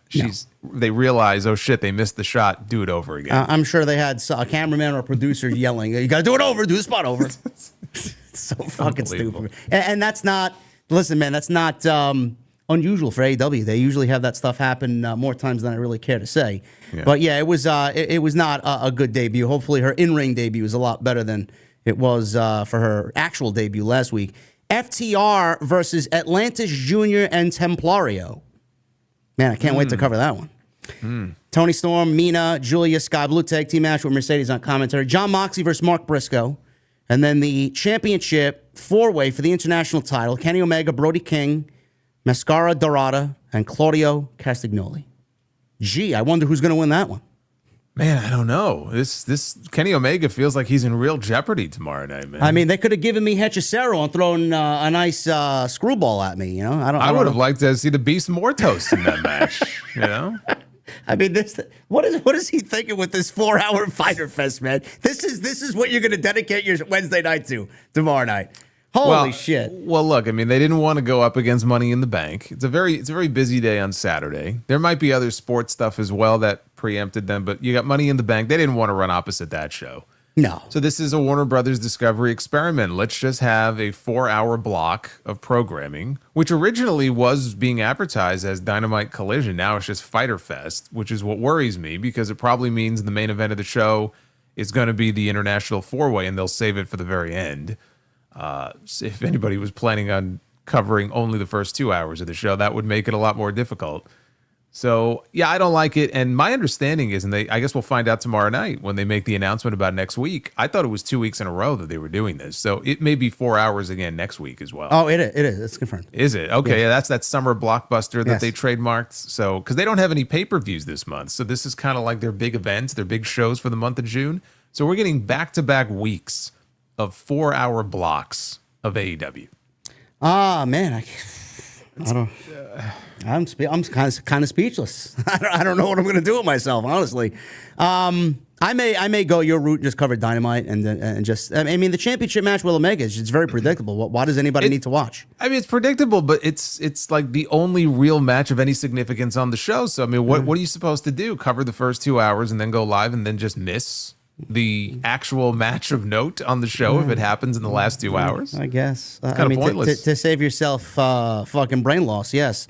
they realized, oh shit, they missed the shot, do it over again? I'm sure they had a cameraman or a producer yelling, "You got to do it over, do the spot over." It's so fucking stupid. And that's not. Listen, man, that's not unusual for AEW. They usually have that stuff happen more times than I really care to say. Yeah. But yeah, it was not a good debut. Hopefully, her in-ring debut is a lot better than it was for her actual debut last week. FTR versus Atlantis Jr. and Templario. Man, I can't wait to cover that one. Tony Storm, Mina, Julia, Sky Blue Tag Team match with Mercedes on commentary. John Moxley versus Mark Briscoe. And then the championship four-way for the international title. Kenny Omega, Brody King, Mascara Dorada, and Claudio Castagnoli. Gee, I wonder who's going to win that one. Man, I don't know. This Kenny Omega feels like he's in real jeopardy tomorrow night, man. I mean, they could have given me Hechicero and thrown a nice screwball at me. You know, I would have liked to see the Beast Mortos in that match. You know, I mean, what is he thinking with this 4-hour Fighter Fest, man? This is what you're going to dedicate your Wednesday night to tomorrow night. Holy shit. Well, look, I mean, they didn't want to go up against Money in the Bank. It's a very busy day on Saturday. There might be other sports stuff as well that preempted them, but you got Money in the Bank. They didn't want to run opposite that show. No. So this is a Warner Brothers Discovery experiment. Let's just have a 4-hour block of programming, which originally was being advertised as Dynamite Collision. Now it's just Fighter Fest, which is what worries me because it probably means the main event of the show is going to be the International Four-Way, and they'll save it for the very end. If anybody was planning on covering only the first 2 hours of the show, that would make it a lot more difficult. So, yeah, I don't like it. And my understanding is, and I guess we'll find out tomorrow night when they make the announcement about next week. I thought it was 2 weeks in a row that they were doing this. So it may be 4 hours again next week as well. Oh, it is. It's confirmed. Is it? Okay, yes. Yeah, that's that summer blockbuster that yes. they trademarked. So, because they don't have any pay-per-views this month. So this is kind of like their big events, their big shows for the month of June. So we're getting back-to-back weeks of 4-hour blocks of AEW. Ah, man, I'm kind of speechless. I don't know what I'm going to do with myself, honestly. I may go your route and just cover Dynamite and just. I mean, the championship match with Omega is very predictable. Why does anybody need to watch? I mean, it's predictable, but it's like the only real match of any significance on the show. So I mean, what are you supposed to do? Cover the first 2 hours and then go live and then just miss the actual match of note on the show if it happens in the last 2 hours? I guess. It's kind of pointless. To save yourself fucking brain loss, yes.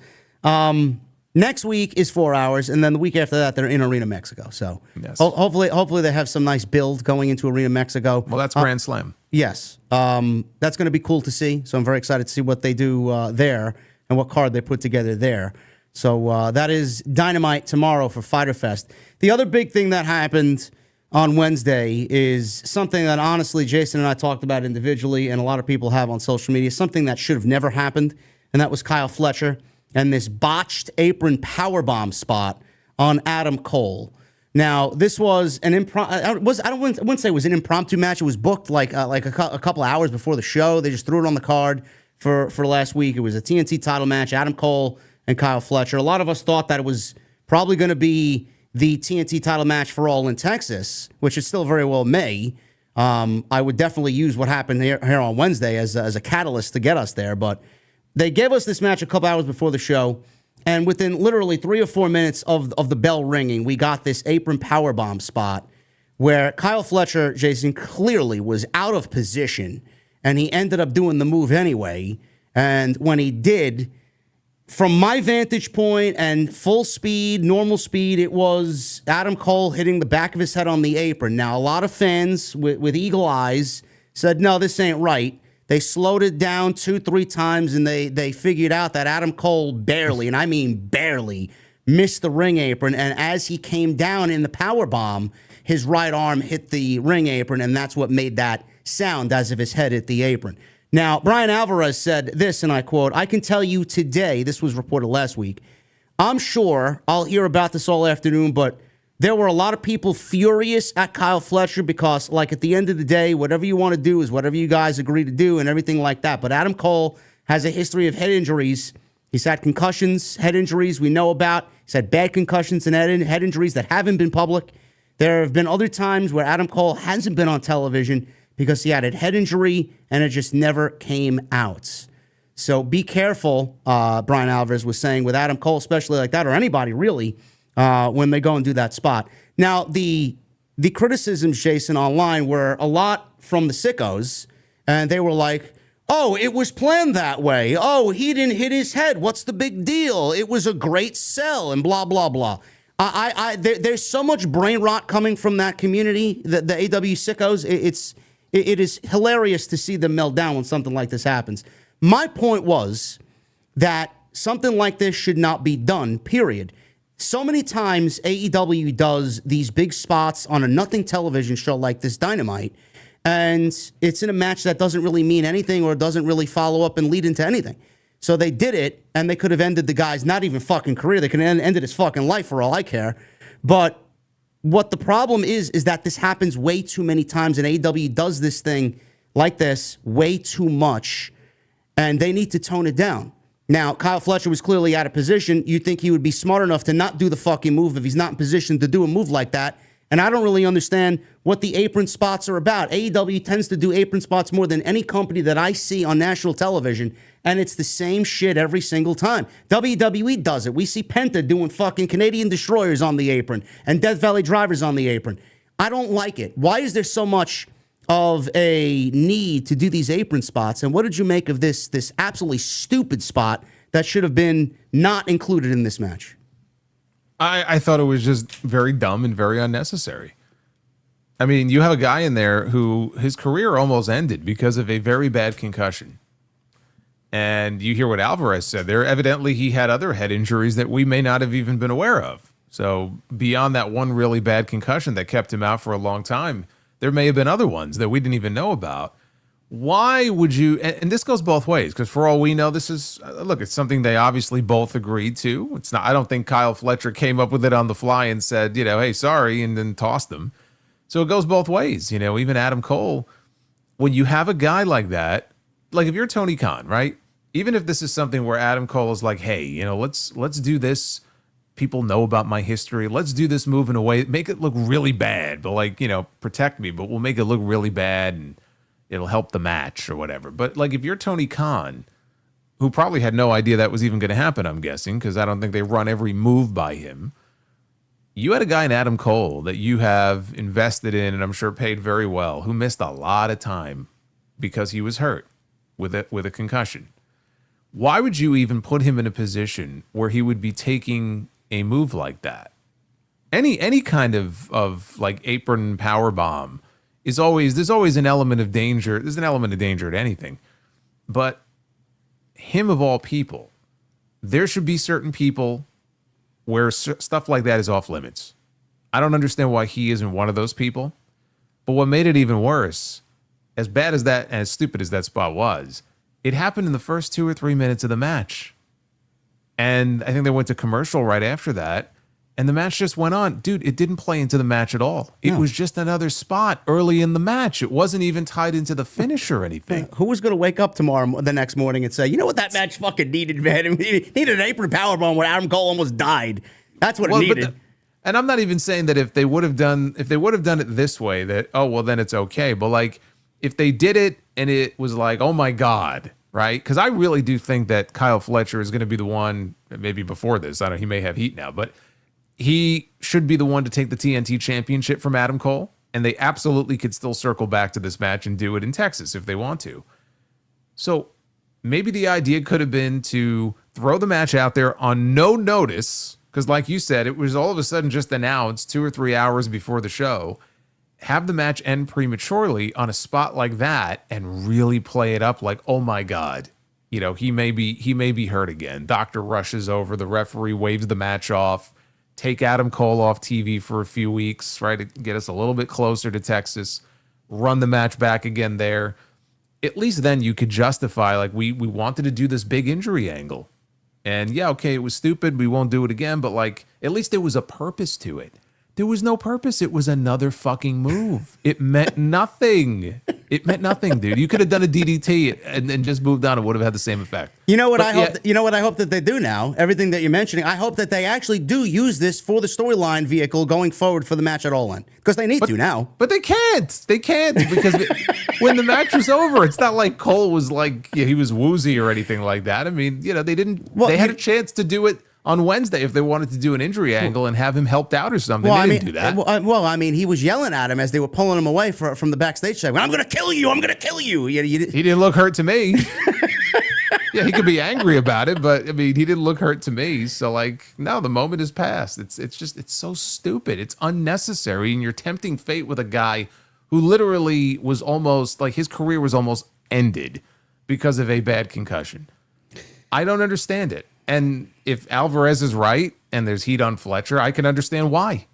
Next week is 4 hours, and then the week after that, they're in Arena Mexico. So yes. hopefully they have some nice build going into Arena Mexico. Well, that's Grand Slam. Yes. That's going to be cool to see. So I'm very excited to see what they do there and what card they put together there. So that is Dynamite tomorrow for Fyter Fest. The other big thing that happened on Wednesday is something that honestly Jason and I talked about individually and a lot of people have on social media, something that should have never happened, and that was Kyle Fletcher and this botched apron powerbomb spot on Adam Cole. Now, this was an I wouldn't say it was an impromptu match. It was booked like a couple hours before the show. They just threw it on the card for last week. It was a TNT title match, Adam Cole and Kyle Fletcher. A lot of us thought that it was probably going to be the TNT title match for All in Texas, which it still very well may. I would definitely use what happened here on Wednesday as a catalyst to get us there. But they gave us this match a couple hours before the show, and within literally 3 or 4 minutes of the bell ringing, we got this apron powerbomb spot where Kyle Fletcher, Jason, clearly was out of position, and he ended up doing the move anyway. And when he did, from my vantage point and full speed, normal speed, it was Adam Cole hitting the back of his head on the apron. Now, a lot of fans with eagle eyes said, no, this ain't right. They slowed it down 2-3 times, and they figured out that Adam Cole barely, and I mean barely, missed the ring apron. And as he came down in the powerbomb, his right arm hit the ring apron, and that's what made that sound as if his head hit the apron. Now, Brian Alvarez said this, and I quote, "I can tell you today," this was reported last week, "I'm sure I'll hear about this all afternoon, but there were a lot of people furious at Kyle Fletcher because, like, at the end of the day, whatever you want to do is whatever you guys agree to do and everything like that. But Adam Cole has a history of head injuries. He's had concussions, head injuries we know about. He's had bad concussions and head injuries that haven't been public. There have been other times where Adam Cole hasn't been on television because he had a head injury and it just never came out. So be careful," Brian Alvarez was saying, with Adam Cole, especially like that, or anybody really, when they go and do that spot. Now, the criticisms, Jason, online were a lot from the sickos, and they were like, oh, it was planned that way. Oh, he didn't hit his head. What's the big deal? It was a great sell and blah, blah, blah. There's so much brain rot coming from that community, the AW sickos. It is hilarious to see them melt down when something like this happens. My point was that something like this should not be done, period. So many times AEW does these big spots on a nothing television show like this Dynamite, and it's in a match that doesn't really mean anything or doesn't really follow up and lead into anything. So they did it, and they could have ended the guy's not even fucking career. They could have ended his fucking life for all I care. But what the problem is that this happens way too many times, and AEW does this thing like this way too much, and they need to tone it down. Now, Kyle Fletcher was clearly out of position. You'd think he would be smart enough to not do the fucking move if he's not in position to do a move like that. And I don't really understand what the apron spots are about. AEW tends to do apron spots more than any company that I see on national television, and it's the same shit every single time. WWE does it. We see Penta doing fucking Canadian Destroyers on the apron and Death Valley Drivers on the apron. I don't like it. Why is there so much of a need to do these apron spots? And what did you make of this absolutely stupid spot that should have been not included in this match? I thought it was just very dumb and very unnecessary. I mean, you have a guy in there who his career almost ended because of a very bad concussion. And you hear what Alvarez said there. Evidently, he had other head injuries that we may not have even been aware of. So beyond that one really bad concussion that kept him out for a long time, there may have been other ones that we didn't even know about. Why would you, and this goes both ways, because for all we know, this is, look, it's something they obviously both agreed to. It's not, I don't think Kyle Fletcher came up with it on the fly and said, hey, sorry, and then tossed them. So it goes both ways. Even Adam Cole, when you have a guy like that, like if you're Tony Khan, right? Even if this is something where Adam Cole is like, hey, let's do this. People know about my history. Let's do this move in a way, make it look really bad, but protect me, but we'll make it look really bad and it'll help the match or whatever. But like if you're Tony Khan, who probably had no idea that was even going to happen, I'm guessing, because I don't think they run every move by him. You had a guy in Adam Cole that you have invested in and I'm sure paid very well, who missed a lot of time because he was hurt with a concussion. Why would you even put him in a position where he would be taking a move like that? Any kind of like apron power bomb there's always an element of danger. There's an element of danger at anything. But him of all people, there should be certain people where stuff like that is off limits. I don't understand why he isn't one of those people. But what made it even worse, as bad as that, as stupid as that spot was, it happened in the first 2 or 3 minutes of the match. And I think they went to commercial right after that. And the match just went on. Dude, it didn't play into the match at all. It was just another spot early in the match. It wasn't even tied into the finish or anything. Who was going to wake up the next morning and say, you know what that match fucking needed, man? It needed an apron powerbomb when Adam Cole almost died. That's what it needed. And I'm not even saying that if they would have done it this way, that, oh, well, then it's okay. But like, if they did it and it was like, oh my God, right? Because I really do think that Kyle Fletcher is going to be the one, maybe before this, I don't know, he may have heat now, but he should be the one to take the TNT championship from Adam Cole, and they absolutely could still circle back to this match and do it in Texas if they want to. So maybe the idea could have been to throw the match out there on no notice, because like you said, it was all of a sudden just announced 2 or 3 hours before the show, have the match end prematurely on a spot like that and really play it up like, oh my God, he may be hurt again. Doctor rushes over, the referee waves the match off, take Adam Cole off TV for a few weeks, right, to get us a little bit closer to Texas, run the match back again there. At least then you could justify, like, we wanted to do this big injury angle. And yeah, okay, it was stupid. We won't do it again. But like, at least there was a purpose to it. There was no purpose. It was another fucking move. It meant nothing. It meant nothing, dude. You could have done a DDT and then just moved on. It would have had the same effect. You know what I hope that they do now? Everything that you're mentioning, I hope that they actually do use this for the storyline vehicle going forward for the match at All In. Because they need to now. But they can't. They can't because when the match was over, it's not like Cole was like, he was woozy or anything like that. I mean, they didn't. Well, they had a chance to do it on Wednesday if they wanted to do an injury angle and have him helped out or something. They didn't do that. Well, I mean, he was yelling at him as they were pulling him away from the backstage segment. I'm going to kill you. I'm going to kill you. He didn't look hurt to me. Yeah, he could be angry about it, but I mean, he didn't look hurt to me. So like, no, the moment is past. It's so stupid. It's unnecessary. And you're tempting fate with a guy who literally was almost like his career was almost ended because of a bad concussion. I don't understand it. And if Alvarez is right, and there's heat on Fletcher, I can understand why.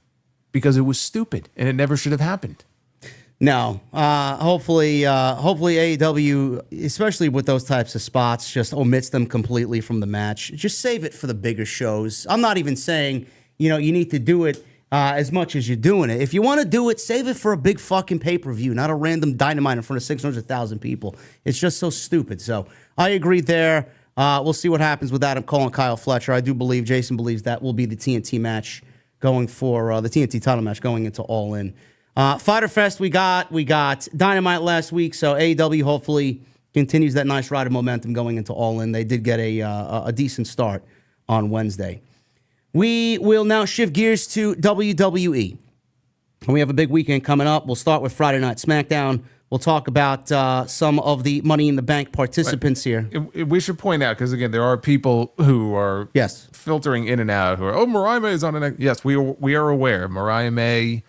Because it was stupid and it never should have happened. No, hopefully AEW, especially with those types of spots, just omits them completely from the match. Just save it for the bigger shows. I'm not even saying, you need to do it as much as you're doing it. If you want to do it, save it for a big fucking pay-per-view, not a random Dynamite in front of 600,000 people. It's just so stupid. So I agree there. We'll see what happens with Adam Cole and Kyle Fletcher. I do believe, Jason believes that will be the TNT match going for the TNT title match going into All In. Fyter Fest, we got Dynamite last week, so AEW hopefully continues that nice ride of momentum going into All In. They did get a decent start on Wednesday. We will now shift gears to WWE. And we have a big weekend coming up. We'll start with Friday Night SmackDown. We'll talk about some of the Money in the Bank participants here. We should point out, because again, there are people who are filtering in and out who are, Mariah May is on an. Yes, we are aware. Mariah May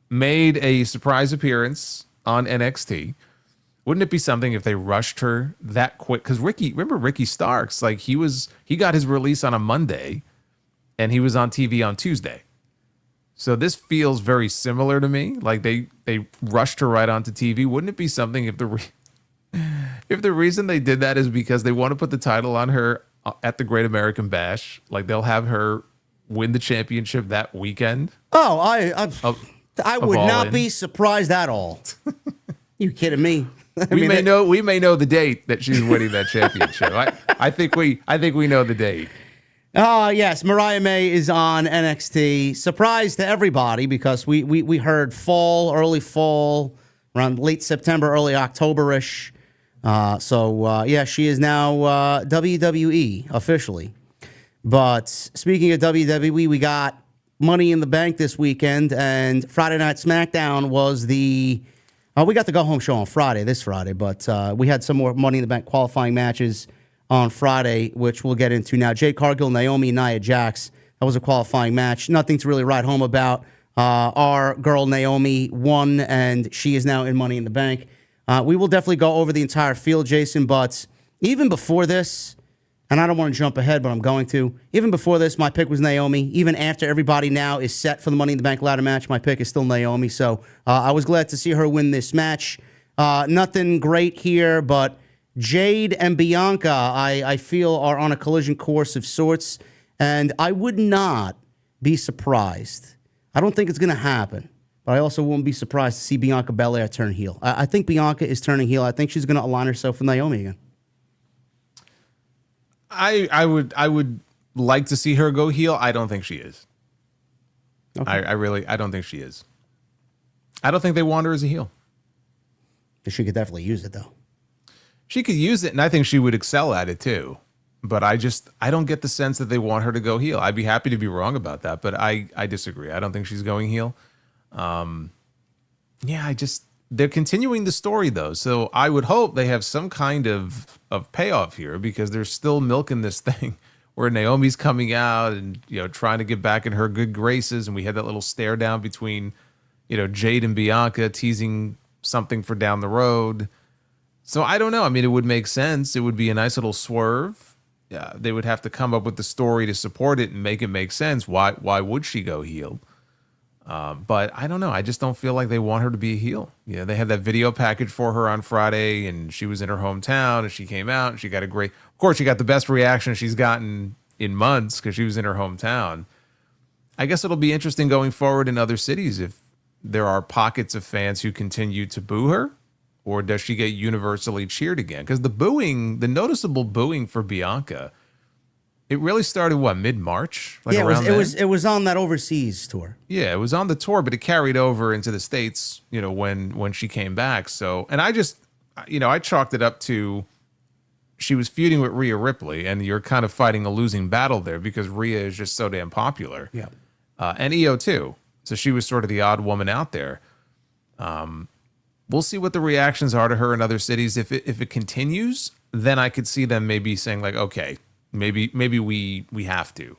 made a surprise appearance on NXT. Wouldn't it be something if they rushed her that quick? Because remember Ricky Starks, like he got his release on a Monday, and he was on TV on Tuesday. So this feels very similar to me. Like they rushed her right onto TV. Wouldn't it be something if the reason they did that is because they want to put the title on her at the Great American Bash? Like they'll have her win the championship that weekend. Oh, I would not be surprised at all. You kidding me? We may know the date that she's winning that championship. I think we know the date. Yes, Mariah May is on NXT. Surprise to everybody because we heard early fall, around late September, early October-ish. She is now WWE officially. But speaking of WWE, we got Money in the Bank this weekend, and Friday Night SmackDown was we got the go-home show on this Friday, but we had some more Money in the Bank qualifying matches on Friday, which we'll get into now. Jade Cargill, Naomi, Nia Jax. That was a qualifying match. Nothing to really write home about. Our girl Naomi won, and she is now in Money in the Bank. We will definitely go over the entire field, Jason, but even before this, and I don't want to jump ahead, but I'm going to. Even before this, my pick was Naomi. Even after everybody now is set for the Money in the Bank ladder match, my pick is still Naomi. So I was glad to see her win this match. Nothing great here, but Jade and Bianca, I feel, are on a collision course of sorts, and I would not be surprised. I don't think it's going to happen, but I also won't be surprised to see Bianca Belair turn heel. I think Bianca is turning heel. I think she's going to align herself with Naomi again. I would like to see her go heel. I don't think she is. Okay. I don't think she is. I don't think they want her as a heel. She could definitely use it, though. She could use it, and I think she would excel at it too. But I don't get the sense that they want her to go heel. I'd be happy to be wrong about that, but I disagree. I don't think she's going heel. They're continuing the story though, so I would hope they have some kind of payoff here, because they're still milking this thing where Naomi's coming out and trying to get back in her good graces, and we had that little stare down between Jade and Bianca teasing something for down the road. So I don't know. I mean, it would make sense. It would be a nice little swerve. Yeah, they would have to come up with the story to support it and make it make sense. Why would she go heel? But I don't know. I just don't feel like they want her to be a heel. They had that video package for her on Friday, and she was in her hometown, and she came out, and she got of course, she got the best reaction she's gotten in months because she was in her hometown. I guess it'll be interesting going forward in other cities if there are pockets of fans who continue to boo her. Or does she get universally cheered again? Because the noticeable booing for Bianca, it really started, mid-March? It was on that overseas tour. Yeah, it was on the tour, but it carried over into the States, when she came back. So, and I just, I chalked it up to she was feuding with Rhea Ripley, and you're kind of fighting a losing battle there because Rhea is just so damn popular. Yeah. And Io too. So she was sort of the odd woman out there. We'll see what the reactions are to her in other cities. If it continues, then I could see them maybe saying like, okay, maybe we have to.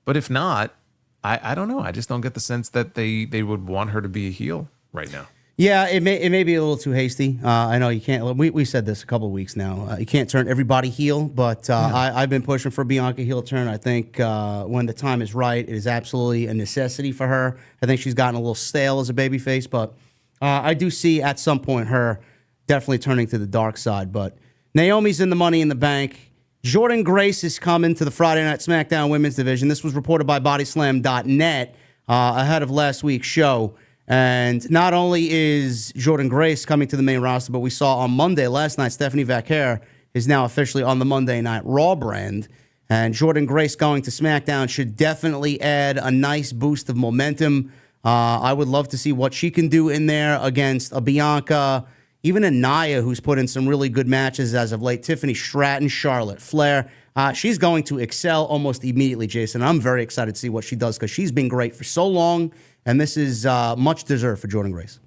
But if not, I don't know. I just don't get the sense that they would want her to be a heel right now. Yeah, it may be a little too hasty. I know you can't. We said this a couple of weeks now. You can't turn everybody heel, but I've been pushing for Bianca heel turn. I think when the time is right, it is absolutely a necessity for her. I think she's gotten a little stale as a babyface, but I do see at some point her definitely turning to the dark side. But Naomi's in the Money in the Bank. Jordan Grace is coming to the Friday Night SmackDown Women's Division. This was reported by Bodyslam.net ahead of last week's show. And not only is Jordan Grace coming to the main roster, but we saw on Monday, last night, Stephanie Vaquer is now officially on the Monday Night Raw brand. And Jordan Grace going to SmackDown should definitely add a nice boost of momentum. I would love to see what she can do in there against a Bianca, even a Nia, who's put in some really good matches as of late. Tiffany Stratton, Charlotte Flair. She's going to excel almost immediately, Jason. I'm very excited to see what she does because she's been great for so long. And this is much deserved for Jordan Grace.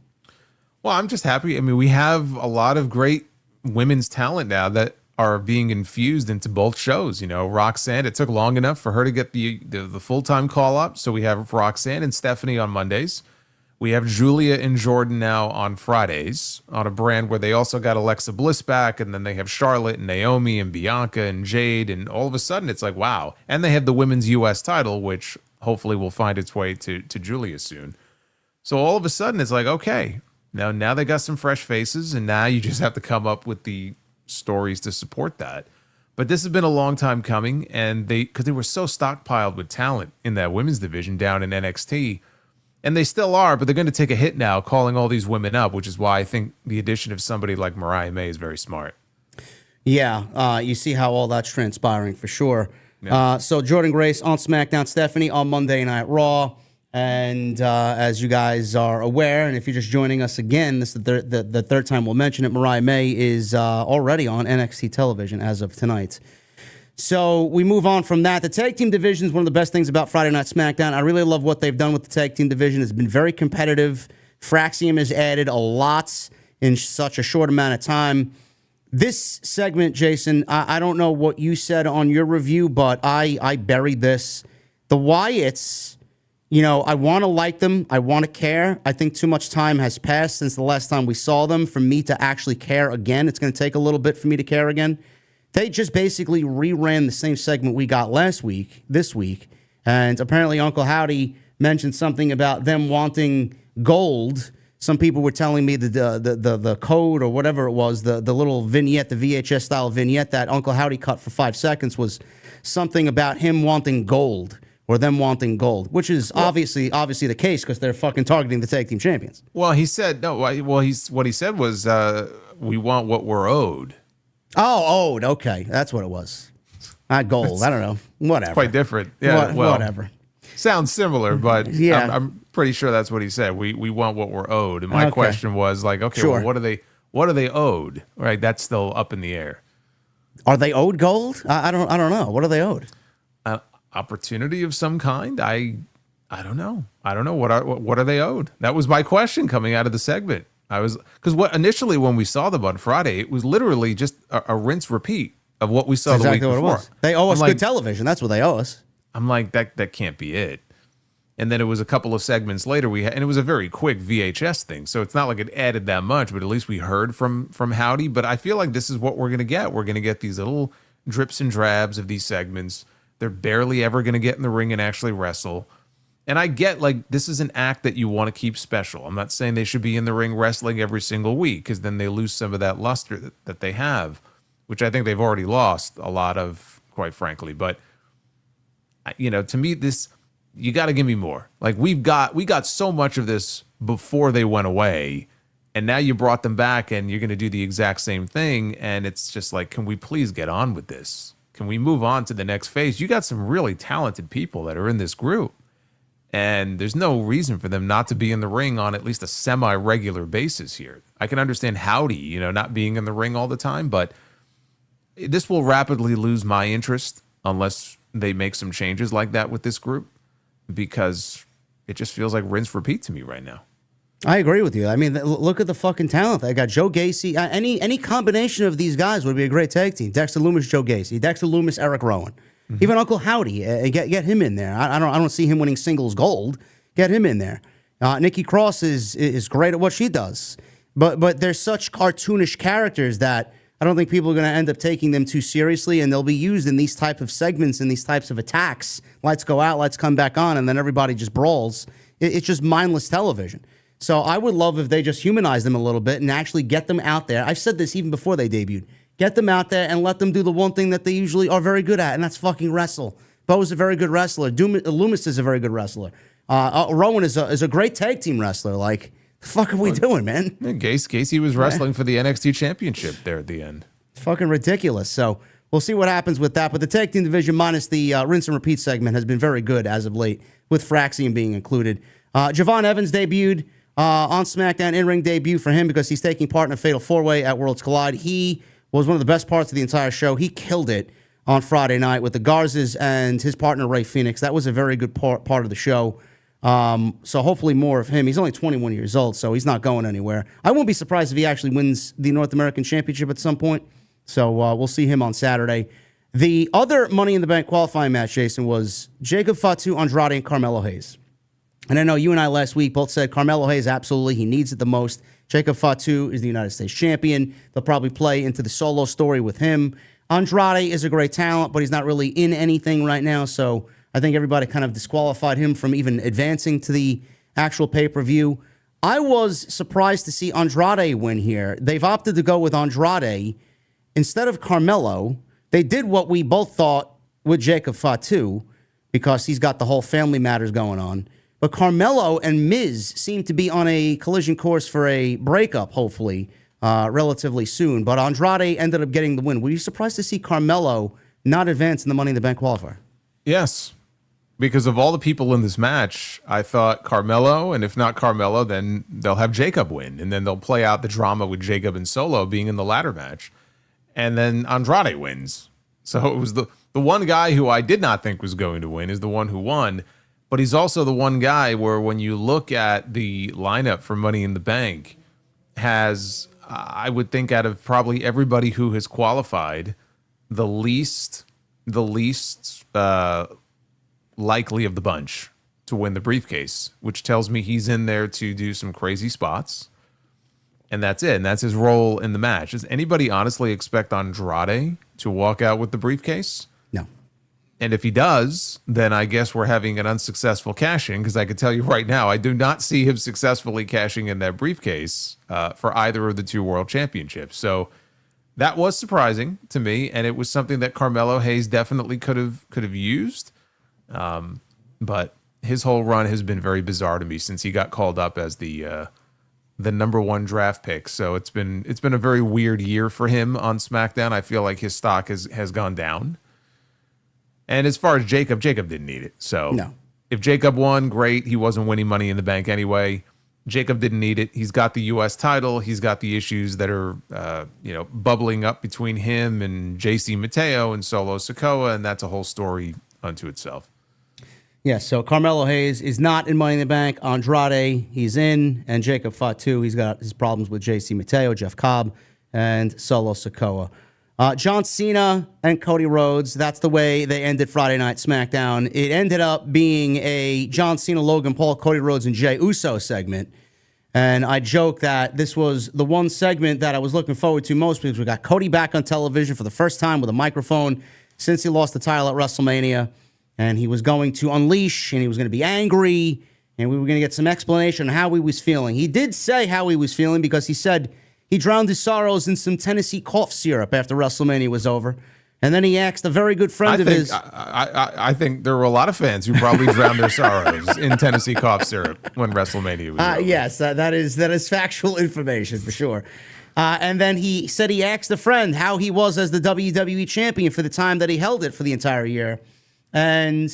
Well, I'm just happy. I mean, we have a lot of great women's talent now that are being infused into both shows. You know, Roxanne, it took long enough for her to get the full-time call-up. So we have Roxanne and Stephanie on Mondays. We have Julia and Jordan now on Fridays on a brand where they also got Alexa Bliss back. And then they have Charlotte and Naomi and Bianca and Jade. And all of a sudden, it's like, wow. And they have the women's U.S. title, which hopefully will find its way to Julia soon. So all of a sudden, it's like, okay, now they got some fresh faces, and now you just have to come up with the stories to support that. But this has been a long time coming, and because they were so stockpiled with talent in that women's division down in NXT, and they still are, but they're going to take a hit now calling all these women up, which is why I think the addition of somebody like Mariah May is very smart. Yeah, you see how all that's transpiring for sure. Yeah. So Jordan Grace on SmackDown, Stephanie on Monday Night Raw. And as you guys are aware, and if you're just joining us again, this is the third time we'll mention it, Mariah May is already on NXT television as of tonight. So we move on from that. The tag team division is one of the best things about Friday Night SmackDown. I really love what they've done with the tag team division. It's been very competitive. Fraxium has added a lot in such a short amount of time. This segment, Jason, I don't know what you said on your review, but I buried this. The Wyatts, you know, I want to like them. I want to care. I think too much time has passed since the last time we saw them for me to actually care again. It's going to take a little bit for me to care again. They just basically reran the same segment we got this week. And apparently Uncle Howdy mentioned something about them wanting gold. Some people were telling me the code or whatever it was, the little vignette, the VHS style vignette that Uncle Howdy cut for 5 seconds was something about him wanting gold or them wanting gold, which is obviously the case because they're fucking targeting the tag team champions. Well, he said no. Well, what he said was we want what we're owed. Oh, owed. Okay, that's what it was. Not gold. I don't know. Whatever. Quite different. Yeah. Whatever. Sounds similar, but yeah. I'm pretty sure that's what he said. We want what we're owed. And my question was like, okay, sure. well, what are they owed? Right, that's still up in the air. Are they owed gold? I don't know. What are they owed? Opportunity of some kind. I don't know. I don't know what are they owed. That was my question coming out of the segment. Because initially when we saw them on Friday, it was literally just a rinse repeat of what we saw the week before. What it was. They owe us good television. That's what they owe us. I'm like, that can't be it. And then it was a couple of segments later and it was a very quick VHS thing. So it's not like it added that much, but at least we heard from Howdy. But I feel like this is what we're going to get. We're going to get these little drips and drabs of these segments. They're barely ever going to get in the ring and actually wrestle. And I get, like, this is an act that you want to keep special. I'm not saying they should be in the ring wrestling every single week because then they lose some of that luster that they have, which I think they've already lost a lot of, quite frankly. But, you know, to me, you got to give me more. Like, we got so much of this before they went away, and now you brought them back and you're going to do the exact same thing. And it's just like, can we please get on with this? Can we move on to the next phase? You got some really talented people that are in this group. And there's no reason for them not to be in the ring on at least a semi-regular basis here. I can understand Howdy, you know, not being in the ring all the time, but this will rapidly lose my interest unless they make some changes like that with this group, because it just feels like rinse repeat to me right now. I agree with you. I mean, look at the fucking talent. I got Joe Gacy. Any combination of these guys would be a great tag team. Dexter Lumis, Joe Gacy. Dexter Lumis, Eric Rowan. Even Uncle Howdy, get him in there. I don't see him winning singles gold. Get him in there. Nikki Cross is great at what she does. But they're such cartoonish characters that I don't think people are going to end up taking them too seriously, and they'll be used in these type of segments and these types of attacks. Lights go out, lights come back on, and then everybody just brawls. It's just mindless television. So I would love if they just humanize them a little bit and actually get them out there. I've said this even before they debuted. Get them out there and let them do the one thing that they usually are very good at, and that's fucking wrestle. Bo's a very good wrestler. Loomis is a very good wrestler. Rowan is a great tag team wrestler. Like, the fuck are we doing, man? Yeah, Casey was wrestling for the NXT Championship there at the end. It's fucking ridiculous. So we'll see what happens with that. But the tag team division minus the rinse and repeat segment has been very good as of late, with Fraxian being included. Javon Evans debuted on SmackDown, in-ring debut for him because he's taking part in a Fatal 4-Way at Worlds Collide. He was one of the best parts of the entire show. He killed it on Friday night with the Garzas and his partner, Ray Phoenix. That was a very good part of the show. So hopefully more of him. He's only 21 years old, so he's not going anywhere. I won't be surprised if he actually wins the North American Championship at some point. So we'll see him on Saturday. The other Money in the Bank qualifying match, Jason, was Jacob Fatu, Andrade, and Carmelo Hayes. And I know you and I last week both said Carmelo Hayes, absolutely, he needs it the most. Jacob Fatu is the United States champion. They'll probably play into the solo story with him. Andrade is a great talent, but he's not really in anything right now, so I think everybody kind of disqualified him from even advancing to the actual pay-per-view. I was surprised to see Andrade win here. They've opted to go with Andrade instead of Carmelo. They did what we both thought with Jacob Fatu because he's got the whole family matters going on. But Carmelo and Miz seem to be on a collision course for a breakup, hopefully, relatively soon. But Andrade ended up getting the win. Were you surprised to see Carmelo not advance in the Money in the Bank qualifier? Yes. Because of all the people in this match, I thought Carmelo, and if not Carmelo, then they'll have Jacob win. And then they'll play out the drama with Jacob and Solo being in the ladder match. And then Andrade wins. So it was the one guy who I did not think was going to win is the one who won. But he's also the one guy where when you look at the lineup for Money in the Bank, has, I would think out of probably everybody who has qualified, the least likely of the bunch to win the briefcase, which tells me he's in there to do some crazy spots. And that's it. And that's his role in the match. Does anybody honestly expect Andrade to walk out with the briefcase? No. And if he does, then I guess we're having an unsuccessful cash-in, because I can tell you right now, I do not see him successfully cashing in that briefcase for either of the two world championships. So that was surprising to me, and it was something that Carmelo Hayes definitely could have used. But his whole run has been very bizarre to me since he got called up as the number one draft pick. So it's been a very weird year for him on SmackDown. I feel like his stock has gone down. And as far as Jacob didn't need it. So no. If Jacob won, great. He wasn't winning Money in the Bank anyway. Jacob didn't need it. He's got the U.S. title. He's got the issues that are, bubbling up between him and JC Mateo and Solo Sikoa, and that's a whole story unto itself. Yeah, so Carmelo Hayes is not in Money in the Bank. Andrade, he's in. And Jacob Fatu, he's got his problems with JC Mateo, Jeff Cobb, and Solo Sikoa. John Cena and Cody Rhodes, that's the way they ended Friday Night SmackDown. It ended up being a John Cena, Logan Paul, Cody Rhodes, and Jey Uso segment. And I joke that this was the one segment that I was looking forward to most because we got Cody back on television for the first time with a microphone since he lost the title at WrestleMania. And he was going to unleash, and he was going to be angry, and we were going to get some explanation on how he was feeling. He did say how he was feeling because he said he drowned his sorrows in some Tennessee cough syrup after WrestleMania was over. And then he asked a very good friend of his. I think there were a lot of fans who probably drowned their sorrows in Tennessee cough syrup when WrestleMania was over. Yes, that is factual information for sure. And then he said he asked a friend how he was as the WWE champion for the time that he held it for the entire year. And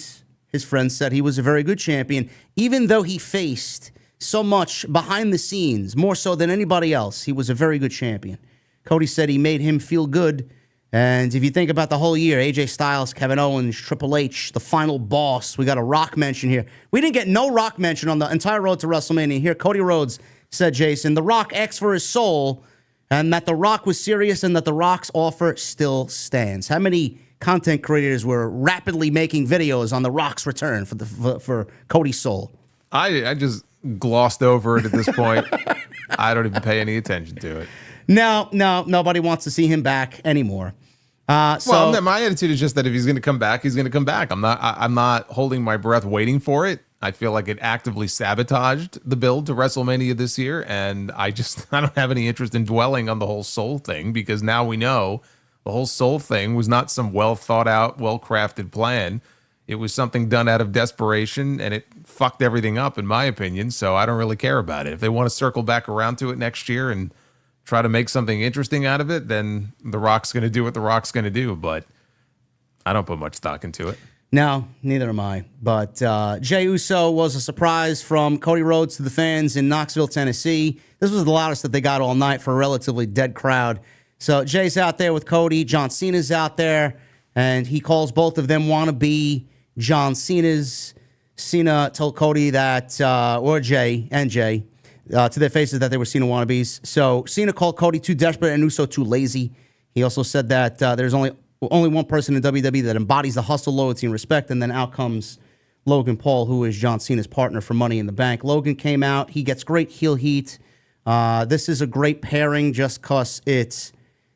his friend said he was a very good champion, even though he faced so much behind the scenes, more so than anybody else. He was a very good champion. Cody said he made him feel good. And if you think about the whole year, AJ Styles, Kevin Owens, Triple H, the final boss, we got a Rock mention here. We didn't get no Rock mention on the entire road to WrestleMania. Here, Cody Rhodes said, Jason, the Rock asked for his soul, and that the Rock was serious, and that the Rock's offer still stands. How many content creators were rapidly making videos on the Rock's return for Cody's soul? I just glossed over it at this point. I don't even pay any attention to it. No, nobody wants to see him back anymore. Well, my attitude is just that if he's going to come back, he's going to come back. I'm not holding my breath waiting for it. I feel like it actively sabotaged the build to WrestleMania this year, and I don't have any interest in dwelling on the whole soul thing, because now we know the whole soul thing was not some well thought out, well crafted plan. It was something done out of desperation, and it fucked everything up, in my opinion. So I don't really care about it. If they want to circle back around to it next year and try to make something interesting out of it, then The Rock's going to do what The Rock's going to do. But I don't put much stock into it. No, neither am I. But Jey Uso was a surprise from Cody Rhodes to the fans in Knoxville, Tennessee. This was the loudest that they got all night for a relatively dead crowd. So Jay's out there with Cody. John Cena's out there, and he calls both of them wannabe John Cena's. Cena told Cody that, or Jay and Jay, to their faces that they were Cena wannabes. So Cena called Cody too desperate and Uso too lazy. He also said that there's only one person in WWE that embodies the hustle, loyalty, and respect, and then out comes Logan Paul, who is John Cena's partner for Money in the Bank. Logan came out. He gets great heel heat. This is a great pairing just because it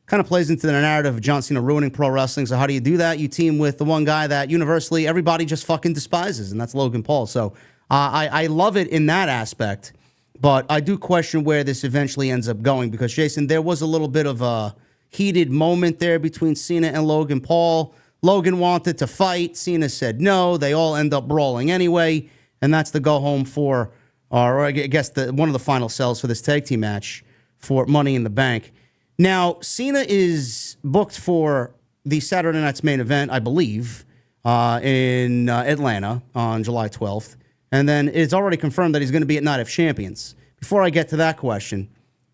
kind of plays into the narrative of John Cena ruining pro wrestling. So how do you do that? You team with the one guy that universally everybody just fucking despises, and that's Logan Paul. So I love it in that aspect, but I do question where this eventually ends up going, because, Jason, there was a little bit of a heated moment there between Cena and Logan Paul. Logan wanted to fight. Cena said no. They all end up brawling anyway, and that's the go home for, or I guess one of the final sells for this tag team match for Money in the Bank. Now, Cena is booked for the Saturday night's main event, I believe, in Atlanta on July 12th, and then it's already confirmed that he's going to be at Night of Champions. Before I get to that question,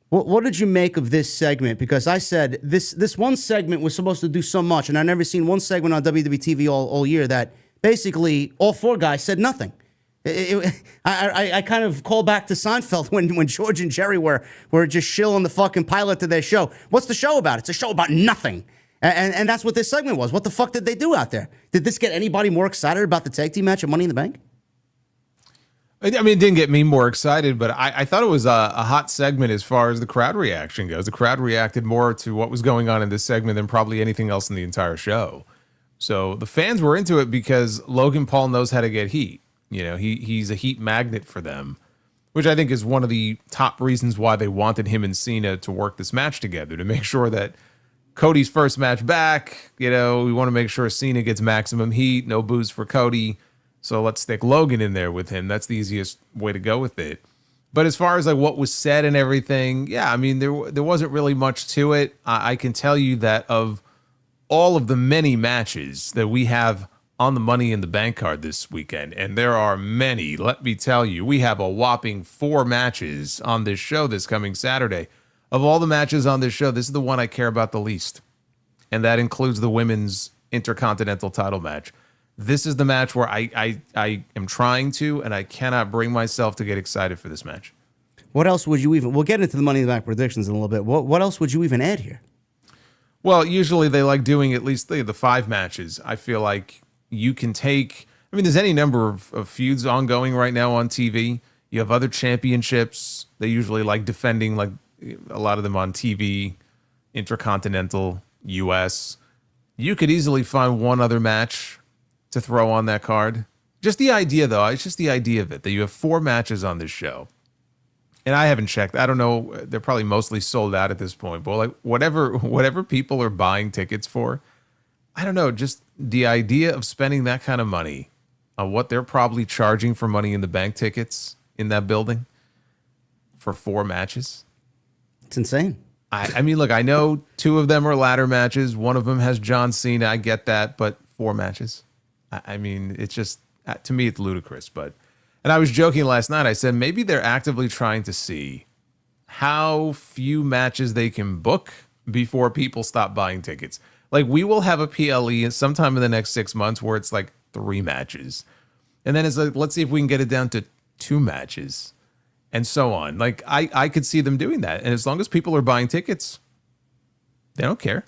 what did you make of this segment? Because I said this one segment was supposed to do so much, and I've never seen one segment on WWE TV all year that basically all four guys said nothing. I kind of call back to Seinfeld when George and Jerry were just shilling the fucking pilot to their show. What's the show about? It's a show about nothing. And that's what this segment was. What the fuck did they do out there? Did this get anybody more excited about the tag team match at Money in the Bank? I mean, it didn't get me more excited, but I thought it was a hot segment as far as the crowd reaction goes. The crowd reacted more to what was going on in this segment than probably anything else in the entire show. So the fans were into it because Logan Paul knows how to get heat. You know, he's a heat magnet for them, which I think is one of the top reasons why they wanted him and Cena to work this match together, to make sure that Cody's first match back, we want to make sure Cena gets maximum heat, no booze for Cody. So let's stick Logan in there with him. That's the easiest way to go with it. But as far as like what was said and everything, yeah, I mean, there wasn't really much to it. I can tell you that of all of the many matches that we have on the Money in the Bank card this weekend, and there are many, let me tell you, we have a whopping 4 matches on this show this coming Saturday. Of all the matches on this show, this is the one I care about the least. And that includes the women's Intercontinental title match. This is the match where I am trying to, and I cannot bring myself to get excited for this match. What else would you even... We'll get into the Money in the Bank predictions in a little bit. What else would you even add here? Well, usually they like doing at least the 5 matches. I feel like you can take... I mean, there's any number of feuds ongoing right now on TV. You have other championships. They usually like defending, like a lot of them on TV, Intercontinental, US. You could easily find one other match to throw on that card. Just the idea, though, it's just the idea of it, that you have 4 matches on this show. And I haven't checked. I don't know. They're probably mostly sold out at this point. But like whatever people are buying tickets for, I don't know. Just the idea of spending that kind of money on what they're probably charging for Money in the Bank tickets in that building for 4 matches. It's insane. I mean, look, I know 2 of them are ladder matches. One of them has John Cena. I get that. But 4 matches? I mean, it's just, to me, it's ludicrous. And I was joking last night. I said maybe they're actively trying to see how few matches they can book before people stop buying tickets. Like, we will have a PLE sometime in the next 6 months where it's like 3 matches. And then it's like, let's see if we can get it down to 2 matches and so on. Like, I could see them doing that. And as long as people are buying tickets, they don't care.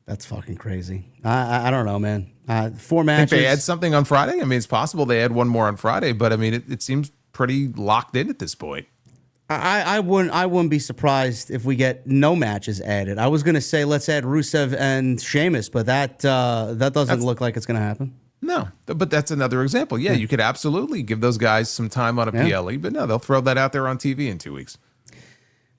That's fucking crazy. I don't know, man. 4 matches. Think they add something on Friday? I mean, it's possible they add one more on Friday, but I mean, it seems pretty locked in at this point. I wouldn't be surprised if we get no matches added. I was gonna say let's add Rusev and Sheamus, but that doesn't look like it's gonna happen. No, but that's another example. Yeah, you could absolutely give those guys some time on a PLE, but no, they'll throw that out there on TV in 2 weeks.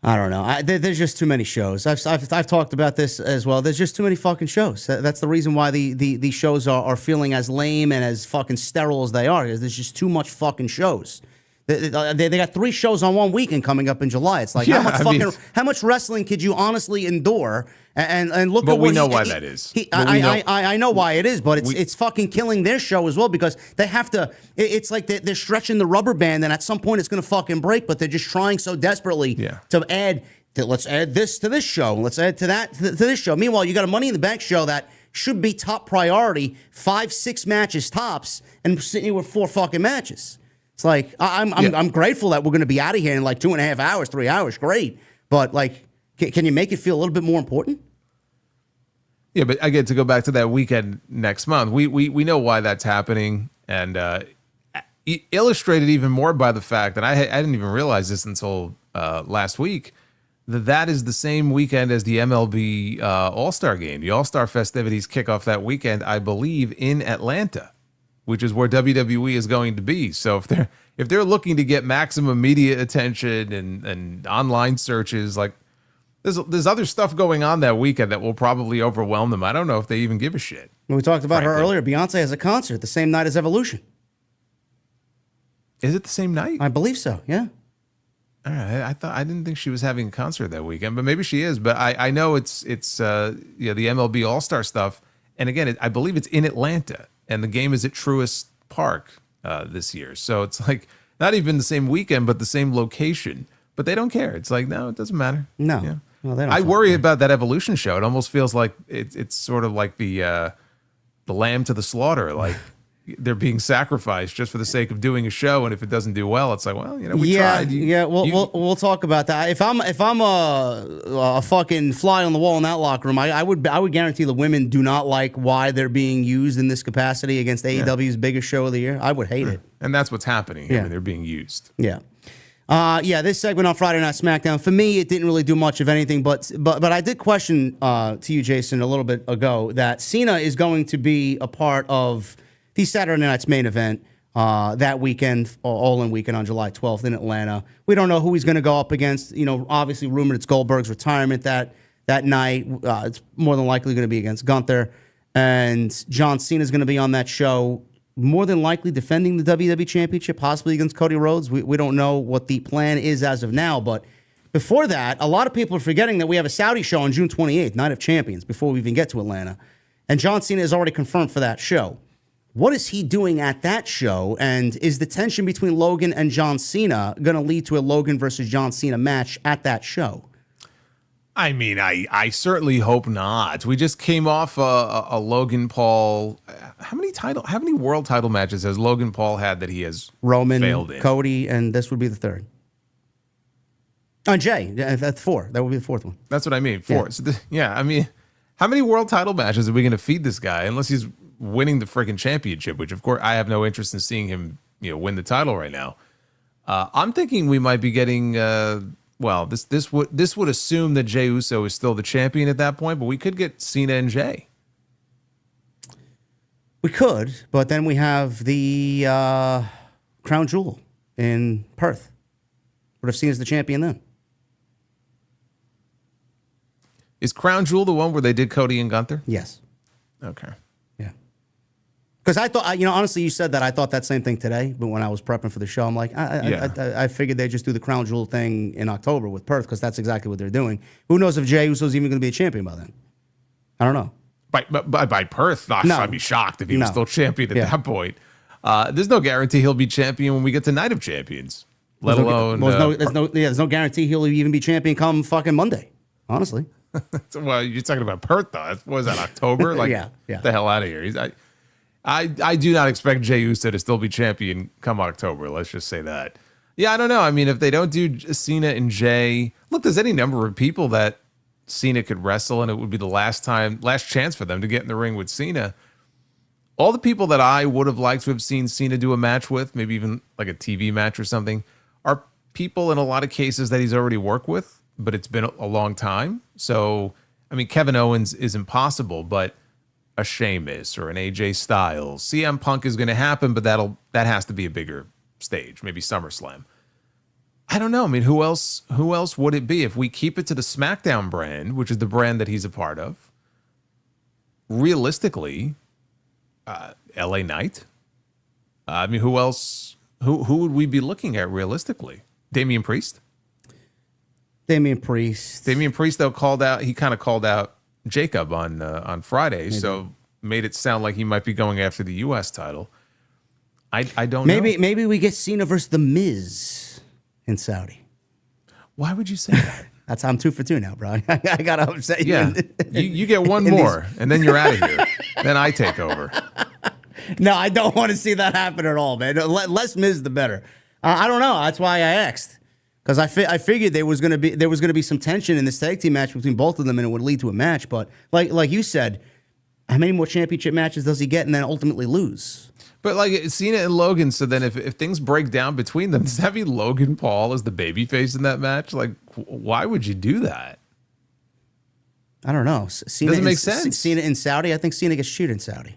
I don't know. There's just too many shows. I've talked about this as well. There's just too many fucking shows. That's the reason why the shows are feeling as lame and as fucking sterile as they are. Is there's just too much fucking shows. They got 3 shows on one weekend coming up in July. It's like how much wrestling could you honestly endure? And look. But at we know why that is. I know why it is, but it's fucking killing their show as well because they have to. It's like they're stretching the rubber band, and at some point it's gonna fucking break. But they're just trying so desperately to add. Let's add this to this show. Let's add to that to this show. Meanwhile, you got a Money in the Bank show that should be top priority, 5-6 matches tops, and sitting here with 4 fucking matches. It's like I'm grateful that we're going to be out of here in like 2.5 hours, 3 hours. Great, but like, can you make it feel a little bit more important? Yeah, but again, to go back to that weekend next month, we know why that's happening, and illustrated even more by the fact that I didn't even realize this until last week that is the same weekend as the MLB All-Star game. The All-Star festivities kick off that weekend, I believe, in Atlanta, which is where WWE is going to be. So if they're looking to get maximum media attention and online searches, like there's other stuff going on that weekend that will probably overwhelm them. I don't know if they even give a shit. We talked about her earlier. Beyonce has a concert the same night as Evolution. Is it the same night? I believe so. Yeah. All right. I didn't think she was having a concert that weekend, but maybe she is. But I know it's the MLB All-Star stuff, and again, I believe it's in Atlanta. And the game is at Truist Park this year. So it's like not even the same weekend, but the same location. But they don't care. It's like, no, it doesn't matter. No. Yeah. Well, they don't I worry about that Evolution show. It almost feels like it's sort of like the lamb to the slaughter. Like they're being sacrificed just for the sake of doing a show. And if it doesn't do well, it's like, well, we tried. We'll talk about that. If I'm a fucking fly on the wall in that locker room, I would guarantee the women do not like why they're being used in this capacity against AEW's biggest show of the year. I would hate it. And that's what's happening. I mean, they're being used. Yeah. This segment on Friday Night SmackDown, for me, it didn't really do much of anything, but I did question to you, Jason, a little bit ago that Cena is going to be a part of the Saturday Night's main event that weekend, All-In weekend on July 12th in Atlanta. We don't know who he's going to go up against. Obviously rumored it's Goldberg's retirement that night. It's more than likely going to be against Gunther. And John Cena is going to be on that show, more than likely defending the WWE Championship, possibly against Cody Rhodes. We don't know what the plan is as of now, but before that, a lot of people are forgetting that we have a Saudi show on June 28th, Night of Champions, before we even get to Atlanta. And John Cena is already confirmed for that show. What is he doing at that show? And is the tension between Logan and John Cena going to lead to a Logan versus John Cena match at that show? I mean, I certainly hope not. We just came off a Logan Paul. How many world title matches has Logan Paul had that he has Roman, failed in? Cody, and this would be the third. Jay, that's 4. That would be the 4th one. That's what I mean. 4. Yeah. So I mean, how many world title matches are we going to feed this guy unless he's winning the freaking championship, which of course I have no interest in seeing him, win the title right now. I'm thinking we might be getting, this would assume that Jey Uso is still the champion at that point, but we could get Cena and Jey. We could, but then we have the Crown Jewel in Perth. What if Cena's the champion then? Is Crown Jewel the one where they did Cody and Gunther? Yes. Okay. Because I thought, honestly, you said that. I thought that same thing today, but when I was prepping for the show, I'm like, I figured they'd just do the Crown Jewel thing in October with Perth, because that's exactly what they're doing. Who knows if Jey Uso's even going to be a champion by then? I don't know. By Perth, I'd be shocked if he was still champion at that point. There's no guarantee he'll be champion when we get to Night of Champions, let alone. There's no guarantee he'll even be champion come fucking Monday, honestly. Well, you're talking about Perth, though. What was that, October? Like, Get the hell out of here. I do not expect Jey Uso to still be champion come October. Let's just say that. Yeah, I don't know. I mean, if they don't do Cena and Jey, look, there's any number of people that Cena could wrestle, and it would be the last chance for them to get in the ring with Cena. all the people that I would have liked to have seen Cena do a match with, maybe even like a TV match or something, are people in a lot of cases that he's already worked with, but it's been a long time. So, I mean, Kevin Owens is impossible, but a Sheamus or an AJ Styles, CM Punk is going to happen, but that has to be a bigger stage, maybe SummerSlam. I don't know. I mean, who else would it be if we keep it to the SmackDown brand, which is the brand that he's a part of? Realistically, LA Knight. I mean, who else? Who would we be looking at realistically? Damian Priest. Damian Priest, though, called out. He kind of called out Jacob on Friday, maybe. So made it sound like he might be going after the U.S. title. I don't know. Maybe we get Cena versus The Miz in Saudi. Why would you say that? That's I'm 2 for 2 now, bro. I gotta upset you. Yeah, you get one more, and then you're out of here. Then I take over. No, I don't want to see that happen at all, man. Less Miz, the better. I don't know. That's why I asked, because I figured there was gonna be some tension in this tag team match between both of them, and it would lead to a match. But like you said, how many more championship matches does he get, and then ultimately lose? But like Cena and Logan, so then if things break down between them, does that mean Logan Paul is the babyface in that match? Like, why would you do that? I don't know. Cena doesn't make sense. Cena in Saudi? I think Cena gets shoot in Saudi.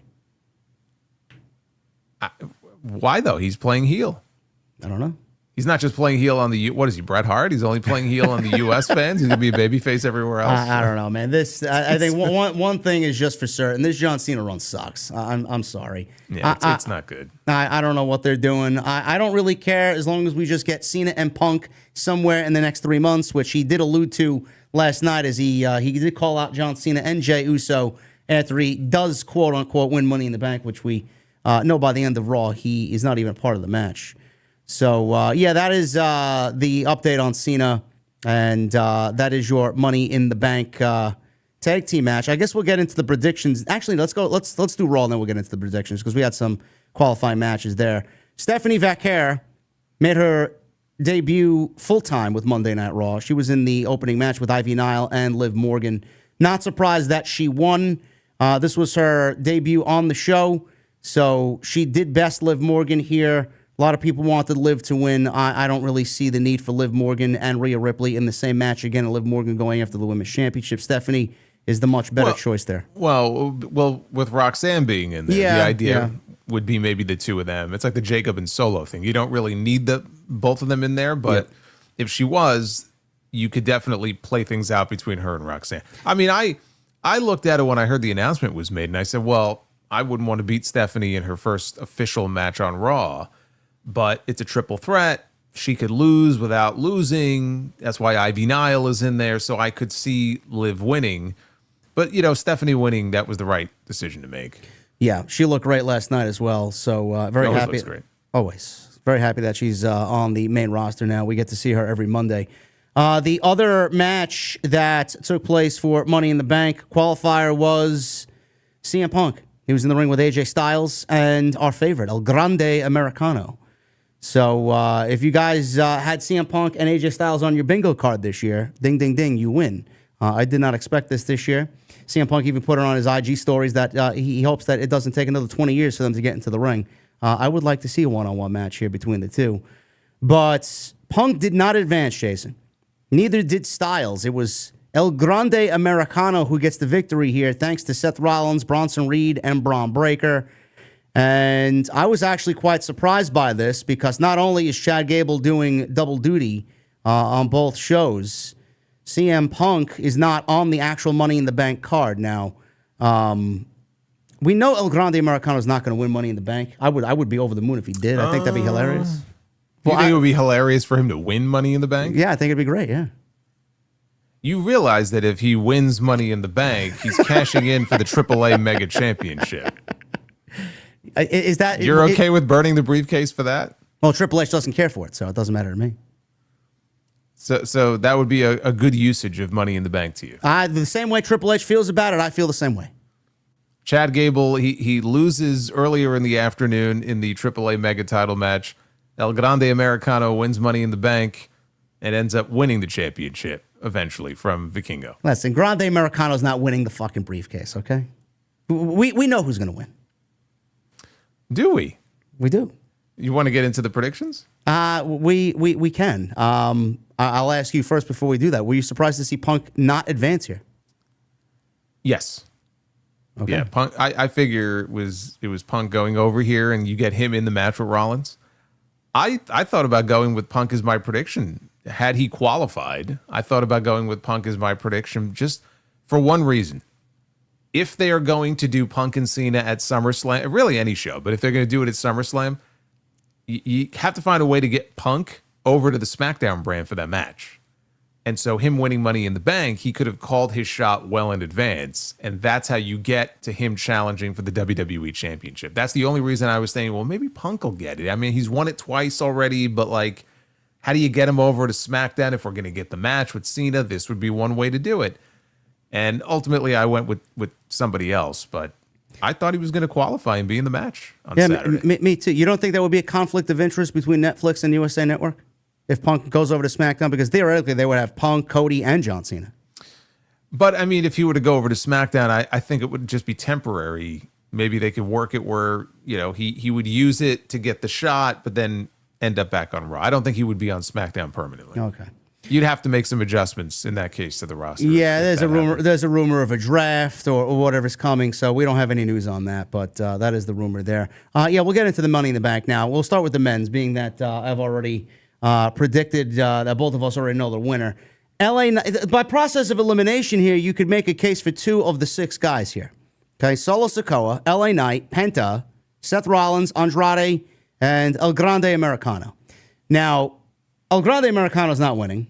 Why though? He's playing heel. I don't know. He's not just playing heel on the what is he, Bret Hart? He's only playing heel on the U.S. fans. He's gonna be a babyface everywhere else. I don't know, man. I think one thing is just for certain. This John Cena run sucks. I'm sorry. Yeah, it's not good. I don't know what they're doing. I don't really care as long as we just get Cena and Punk somewhere in the next 3 months, which he did allude to last night, as he did call out John Cena and Jey Uso after he does quote unquote win Money in the Bank, which we know by the end of Raw he is not even a part of the match. So, yeah, that is the update on Cena, and that is your Money in the Bank tag team match. I guess we'll get into the predictions. Actually, let's do Raw, and then we'll get into the predictions, because we had some qualifying matches there. Stephanie Vaquer made her debut full-time with Monday Night Raw. She was in the opening match with Ivy Nile and Liv Morgan. Not surprised that she won. This was her debut on the show, so she did best Liv Morgan here. A lot of people wanted Liv to win. I don't really see the need for Liv Morgan and Rhea Ripley in the same match again, and Liv Morgan going after the Women's Championship. Stephanie is the much better choice there. Well, with Roxanne being in there, the idea would be maybe the two of them. It's like the Jacob and Solo thing. You don't really need both of them in there, but if she was, you could definitely play things out between her and Roxanne. I mean, I looked at it when I heard the announcement was made, and I said, well, I wouldn't want to beat Stephanie in her first official match on Raw. But it's a triple threat. She could lose without losing. That's why Ivy Nile is in there. So I could see Liv winning. But, Stephanie winning, that was the right decision to make. Yeah, she looked great last night as well. So very happy. Looks great. Always. Very happy that she's on the main roster now. We get to see her every Monday. The other match that took place for Money in the Bank qualifier was CM Punk. He was in the ring with AJ Styles and our favorite, El Grande Americano. So if you guys had CM Punk and AJ Styles on your bingo card this year, ding, ding, ding, you win. I did not expect this year. CM Punk even put it on his IG stories that he hopes that it doesn't take another 20 years for them to get into the ring. I would like to see a one-on-one match here between the two. But Punk did not advance, Jason. Neither did Styles. It was El Grande Americano who gets the victory here, thanks to Seth Rollins, Bronson Reed, and Braun Breaker. And I was actually quite surprised by this, because not only is Chad Gable doing double duty on both shows, CM Punk is not on the actual Money in the Bank card. Now, we know El Grande Americano is not going to win Money in the Bank. I would be over the moon if he did. I think that'd be hilarious. You think it would be hilarious for him to win Money in the Bank? Yeah, I think it'd be great, yeah. You realize that if he wins Money in the Bank, he's cashing in for the AAA Mega Championship. Is that you're okay with burning the briefcase for that? Well, Triple H doesn't care for it, so it doesn't matter to me. So that would be a good usage of Money in the Bank to you. The same way Triple H feels about it, I feel the same way. Chad Gable, he loses earlier in the afternoon in the AAA Mega title match. El Grande Americano wins Money in the Bank and ends up winning the championship eventually from Vikingo. Listen, Grande Americano's not winning the fucking briefcase, okay? We know who's going to win. Do we? We do. You want to get into the predictions? We can. I'll ask you first before we do that. Were you surprised to see Punk not advance here? Yes. Okay. Yeah, Punk. I figure it was Punk going over here, and you get him in the match with Rollins. I thought about going with Punk as my prediction. Had he qualified, I thought about going with Punk as my prediction just for one reason. If they are going to do Punk and Cena at SummerSlam, really any show, but if they're going to do it at SummerSlam, you have to find a way to get Punk over to the SmackDown brand for that match. And so him winning Money in the Bank, he could have called his shot well in advance. And that's how you get to him challenging for the WWE Championship. That's the only reason I was saying, well, maybe Punk will get it. I mean, he's won it twice already, but like, how do you get him over to SmackDown? If we're going to get the match with Cena, this would be one way to do it. And ultimately, I went with somebody else, but I thought he was going to qualify and be in the match on Saturday. Me too. You don't think there would be a conflict of interest between Netflix and USA Network if Punk goes over to SmackDown? Because theoretically, they would have Punk, Cody, and John Cena. But, I mean, if he were to go over to SmackDown, I think it would just be temporary. Maybe they could work it where, he would use it to get the shot, but then end up back on Raw. I don't think he would be on SmackDown permanently. Okay. You'd have to make some adjustments in that case to the roster. Yeah, there's a rumor. There's a rumor of a draft or whatever's coming. So we don't have any news on that, but that is the rumor there. We'll get into the Money in the Bank now. We'll start with the men's, being that I've already predicted that both of us already know the winner. By process of elimination here, you could make a case for 2 of the 6 guys here. Okay, Solo Sikoa, LA Knight, Penta, Seth Rollins, Andrade, and El Grande Americano. Now, El Grande Americano's not winning.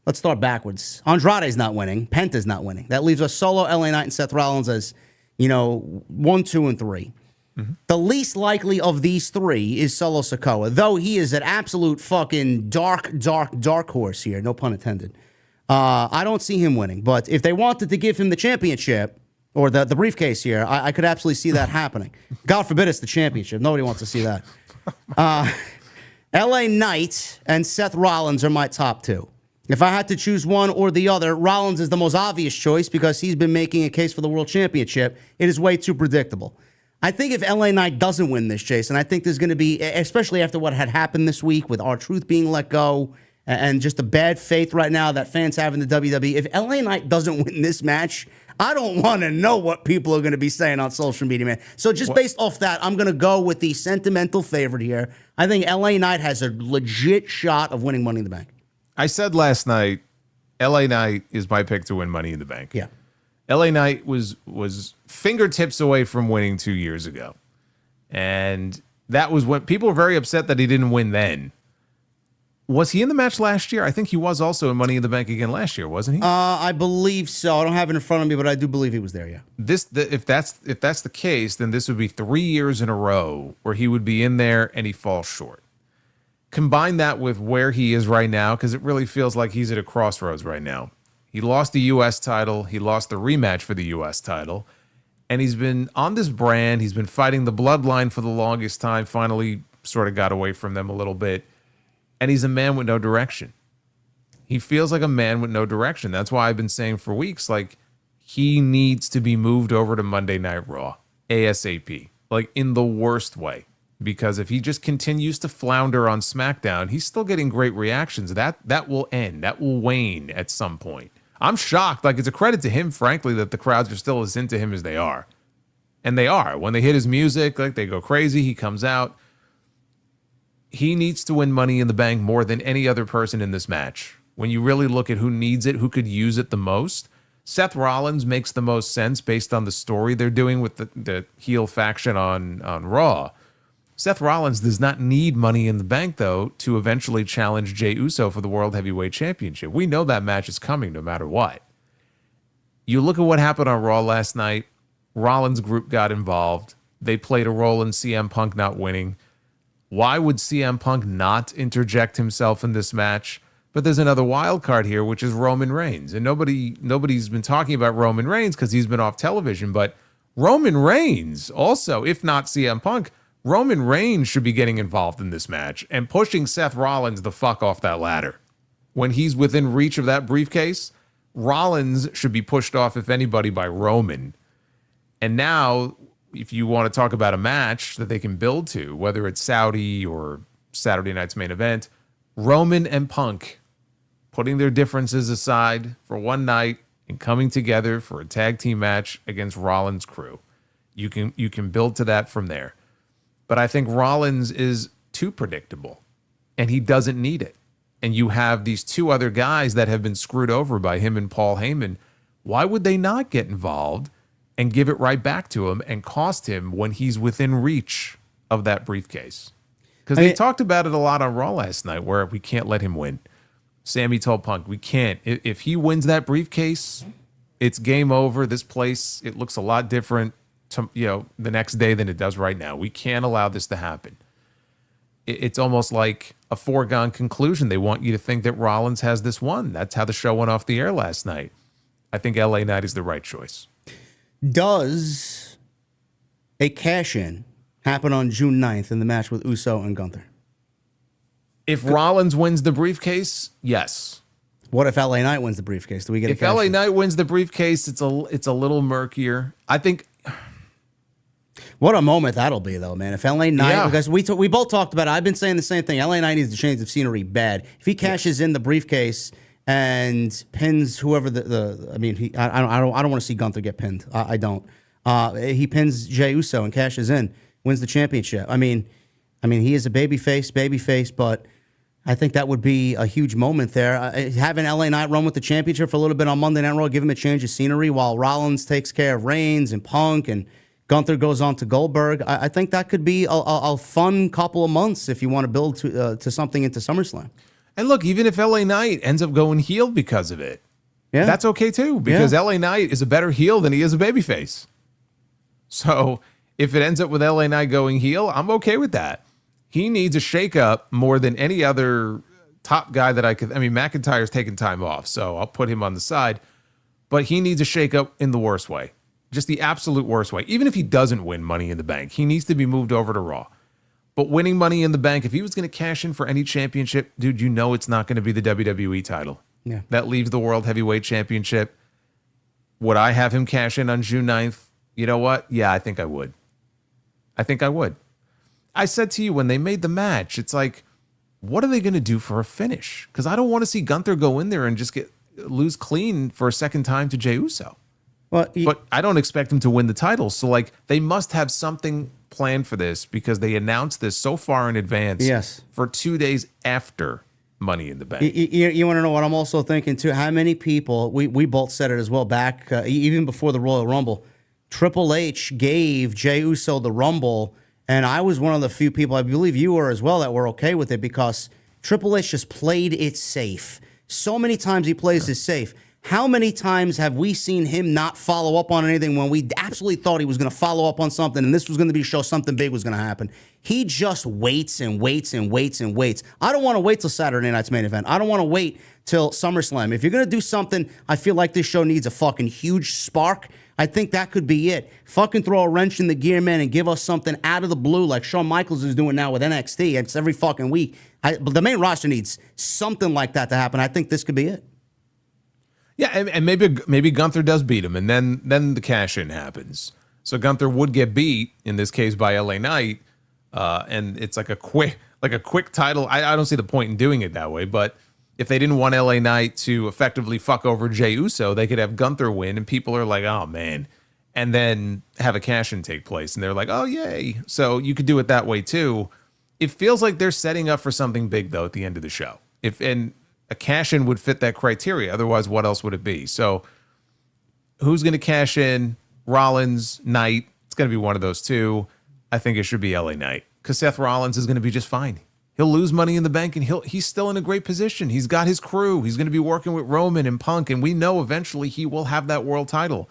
Let's start backwards. Andrade's not winning. Penta's not winning. That leaves us Solo, LA Knight, and Seth Rollins as, 1, 2, and 3. Mm-hmm. The least likely of these 3 is Solo Sikoa, though he is an absolute fucking dark horse here. No pun intended. I don't see him winning. But if they wanted to give him the championship or the briefcase here, I could absolutely see that happening. God forbid it's the championship. Nobody wants to see that. LA Knight and Seth Rollins are my top 2. If I had to choose one or the other, Rollins is the most obvious choice because he's been making a case for the World Championship. It is way too predictable. I think if LA Knight doesn't win this, Jason, I think there's going to be, especially after what had happened this week with R-Truth being let go and just the bad faith right now that fans have in the WWE, if LA Knight doesn't win this match, I don't want to know what people are going to be saying on social media, man. So just based off that, I'm going to go with the sentimental favorite here. I think LA Knight has a legit shot of winning Money in the Bank. I said last night, LA Knight is my pick to win Money in the Bank. Yeah. LA Knight was fingertips away from winning 2 years ago. And that was when people were very upset that he didn't win then. Was he in the match last year? I think he was also in Money in the Bank again last year, wasn't he? I believe so. I don't have it in front of me, but I do believe he was there, yeah. If that's the case, then this would be 3 years in a row where he would be in there and he falls short. Combine that with where he is right now, because it really feels like he's at a crossroads right now. He lost the U.S. title. He lost the rematch for the U.S. title. And he's been on this brand. He's been fighting the bloodline for the longest time. Finally sort of got away from them a little bit. And he's a man with no direction. He feels like a man with no direction. That's why I've been saying for weeks, like, he needs to be moved over to Monday Night Raw ASAP, like in the worst way. Because if he just continues to flounder on SmackDown, he's still getting great reactions. That will end. That will wane at some point. I'm shocked. Like, it's a credit to him, frankly, that the crowds are still as into him as they are. And they are. When they hit his music, like, they go crazy. He comes out. He needs to win Money in the Bank more than any other person in this match. When you really look at who needs it, who could use it the most, Seth Rollins makes the most sense based on the story they're doing with the heel faction on Raw. Seth Rollins does not need Money in the Bank, though, to eventually challenge Jey Uso for the World Heavyweight Championship. We know that match is coming no matter what. You look at what happened on Raw last night. Rollins' group got involved. They played a role in CM Punk not winning. Why would CM Punk not interject himself in this match? But there's another wild card here, which is Roman Reigns. And nobody's been talking about Roman Reigns because he's been off television. But Roman Reigns also, if not CM Punk, Roman Reigns should be getting involved in this match and pushing Seth Rollins the fuck off that ladder. When he's within reach of that briefcase, Rollins should be pushed off, if anybody, by Roman. And now if you want to talk about a match that they can build to, whether it's Saudi or Saturday night's main event, Roman and Punk putting their differences aside for one night and coming together for a tag team match against Rollins' crew. You can build to that from there. But I think Rollins is too predictable, and he doesn't need it. And you have these two other guys that have been screwed over by him and Paul Heyman. Why would they not get involved and give it right back to him and cost him when he's within reach of that briefcase? Because they talked about it a lot on Raw last night, where we can't let him win. Sammy told Punk, we can't. If he wins that briefcase, it's game over. This place, it looks a lot different the next day than it does right now. We can't allow this to happen. It's almost like a foregone conclusion. They want you to think that Rollins has this one. That's how the show went off the air last night. I think LA Knight is the right choice. Does a cash-in happen on June 9th in the match with Uso and Gunther? If Rollins wins the briefcase, yes. What if LA Knight wins the briefcase? Do we get a If LA cash-in? Knight wins the briefcase, it's a little murkier. I think. What a moment that'll be, though, man. If LA Knight, Yeah. because we both talked about it. I've been saying the same thing. LA Knight needs to change the scenery bad. If he cashes in the briefcase and pins whoever I don't want to see Gunther get pinned. I don't. He pins Jey Uso and cashes in, wins the championship. I mean, he is a babyface, but I think that would be a huge moment there. Having LA Knight run with the championship for a little bit on Monday Night Raw, give him a change of scenery while Rollins takes care of Reigns and Punk and Gunther goes on to Goldberg. I think that could be a fun couple of months if you want to build to something into SummerSlam. And look, even if LA Knight ends up going heel because of it, Yeah, that's okay too, because LA Knight is a better heel than he is a babyface. So if it ends up with LA Knight going heel, I'm okay with that. He needs a shakeup more than any other top guy that I could. I mean, McIntyre's taking time off, so I'll put him on the side. But he needs a shakeup in the worst way, just the absolute worst way. Even if he doesn't win Money in the Bank, he needs to be moved over to Raw. But winning Money in the Bank, if he was going to cash in for any championship, dude, you know it's not going to be the WWE title. Yeah. That leaves the World Heavyweight Championship. Would I have him cash in on June 9th? You know what? Yeah, I think I would. I said to you when they made the match, it's like, what are they going to do for a finish? Because I don't want to see Gunther go in there and just lose clean for a second time to Jey Uso. Well, But I don't expect him to win the title. So, like, they must have something planned for this because they announced this so far in advance. Yes. For 2 days after Money in the Bank. You want to know what I'm also thinking too? How many people, we both said it as well back, even before the Royal Rumble, Triple H gave Jey Uso the Rumble, and I was one of the few people, I believe you were as well, that were okay with it because Triple H just played it safe. So many times he plays it safe. How many times have we seen him not follow up on anything when we absolutely thought he was going to follow up on something and this was going to be a show, something big was going to happen? He just waits and waits and waits and waits. I don't want to wait till Saturday night's main event. I don't want to wait till SummerSlam. If you're going to do something, I feel like this show needs a fucking huge spark. I think that could be it. Fucking throw a wrench in the gear, man, and give us something out of the blue like Shawn Michaels is doing now with NXT. It's every fucking week. But the main roster needs something like that to happen. I think this could be it. Yeah, and maybe Gunther does beat him, and then the cash-in happens. So Gunther would get beat, in this case by LA Knight, and it's like a quick title. I don't see the point in doing it that way, but if they didn't want LA Knight to effectively fuck over Jey Uso, they could have Gunther win, and people are like, oh man, and then have a cash-in take place, and they're like, oh yay. So you could do it that way too. It feels like they're setting up for something big though at the end of the show. And a cash-in would fit that criteria. Otherwise, what else would it be? So who's going to cash in? Rollins, Knight. It's going to be one of those two. I think it should be LA Knight because Seth Rollins is going to be just fine. He'll lose Money in the Bank and he's still in a great position. He's got his crew. He's going to be working with Roman and Punk, and we know eventually he will have that world title.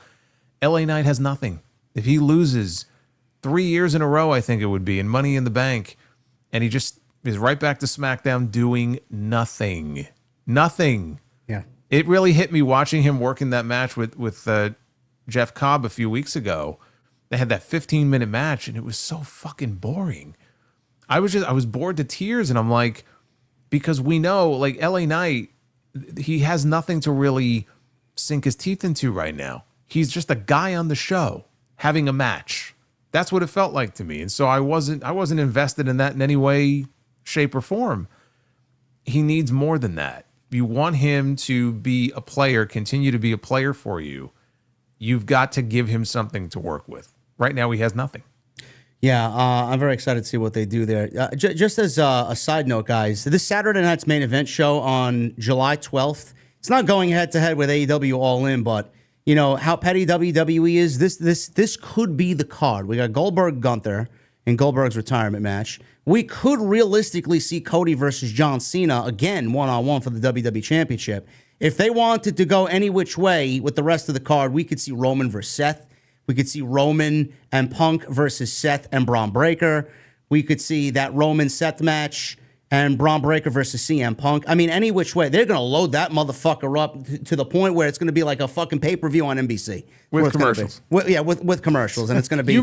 LA Knight has nothing. If he loses 3 years in a row, I think it would be, in Money in the Bank, and he just is right back to SmackDown doing nothing. Nothing. Yeah. It really hit me watching him work in that match with Jeff Cobb a few weeks ago. They had that 15-minute match, and it was so fucking boring. I was bored to tears, and I'm like, because we know, like, LA Knight, he has nothing to really sink his teeth into right now. He's just a guy on the show having a match. That's what it felt like to me. And so I wasn't invested in that in any way, shape, or form. He needs more than that. You want him to be a player, continue to be a player for you. You've got to give him something to work with. Right now, he has nothing. Yeah, I'm very excited to see what they do there. Just as a side note, guys, this Saturday night's main event show on July 12th, it's not going head-to-head with AEW All In, but you know how petty WWE is. This could be the card. We got Goldberg Gunther in Goldberg's retirement match. We could realistically see Cody versus John Cena again, one-on-one for the WWE Championship. If they wanted to go any which way with the rest of the card, we could see Roman versus Seth. We could see Roman and Punk versus Seth and Braun Breaker. We could see that Roman-Seth match and Braun Breaker versus CM Punk. I mean, any which way. They're going to load that motherfucker up to the point where it's going to be like a fucking pay-per-view on NBC. With commercials. With commercials. And it's going to be...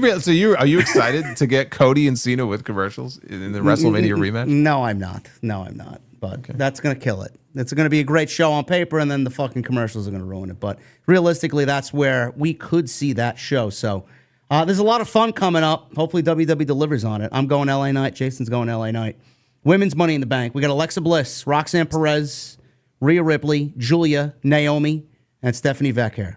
Are you excited to get Cody and Cena with commercials in the WrestleMania rematch? No, I'm not. But that's going to kill it. It's going to be a great show on paper, and then the fucking commercials are going to ruin it. But realistically, that's where we could see that show. So there's a lot of fun coming up. Hopefully WWE delivers on it. I'm going LA Knight. Jason's going LA Knight. Women's Money in the Bank. We got Alexa Bliss, Roxanne Perez, Rhea Ripley, Julia, Naomi, and Stephanie Vacquer.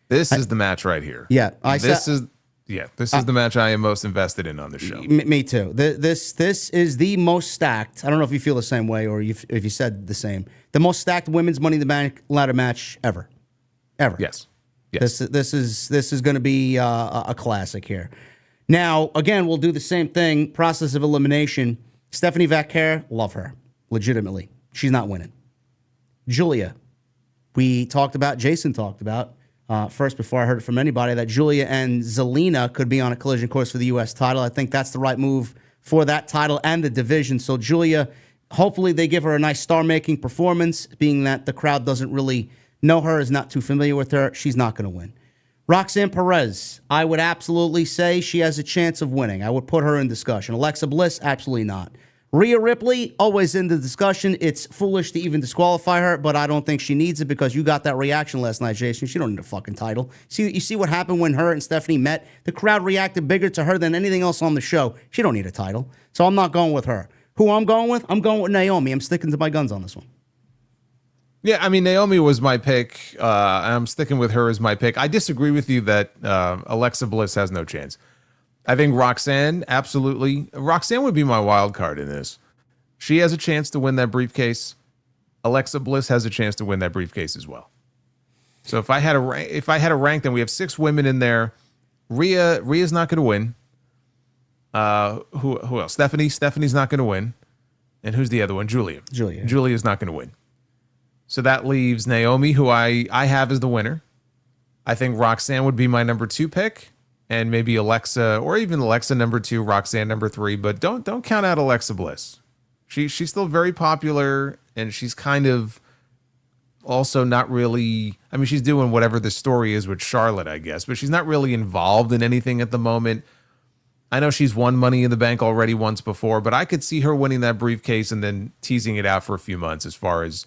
This is the match right here. Yeah. This is the match I am most invested in on the show. Me too. This is the most stacked. I don't know if you feel the same way or if you said the same. The most stacked women's Money in the Bank ladder match ever. Yes. This is going to be a classic here. Now, again, we'll do the same thing. Process of elimination. Stephanie Vacquer, love her. Legitimately. She's not winning. Julia. Jason talked about, first before I heard it from anybody, that Julia and Zelina could be on a collision course for the U.S. title. I think that's the right move for that title and the division. So Julia, hopefully they give her a nice star-making performance, being that the crowd doesn't really know her, is not too familiar with her. She's not going to win. Roxanne Perez, I would absolutely say she has a chance of winning. I would put her in discussion. Alexa Bliss, absolutely not. Rhea Ripley, always in the discussion. It's foolish to even disqualify her, but I don't think she needs it because you got that reaction last night, Jason. She don't need a fucking title. You see what happened when her and Stephanie met? The crowd reacted bigger to her than anything else on the show. She don't need a title. So I'm not going with her. Who I'm going with? I'm going with Naomi. I'm sticking to my guns on this one. Yeah, I mean, Naomi was my pick. I'm sticking with her as my pick. I disagree with you that Alexa Bliss has no chance. I think Roxanne, absolutely. Roxanne would be my wild card in this. She has a chance to win that briefcase. Alexa Bliss has a chance to win that briefcase as well. So if I had a rank, then we have 6 women in there. Rhea's not going to win. Who else? Stephanie's not going to win. And who's the other one? Julia's not going to win. So that leaves Naomi, who I have as the winner. I think Roxanne would be my number 2 pick, and maybe Alexa, or even Alexa number 2, Roxanne number 3. But don't count out Alexa Bliss. She's still very popular, and she's kind of also not really. I mean, she's doing whatever the story is with Charlotte, I guess, but she's not really involved in anything at the moment. I know she's won Money in the Bank already once before, but I could see her winning that briefcase and then teasing it out for a few months as far as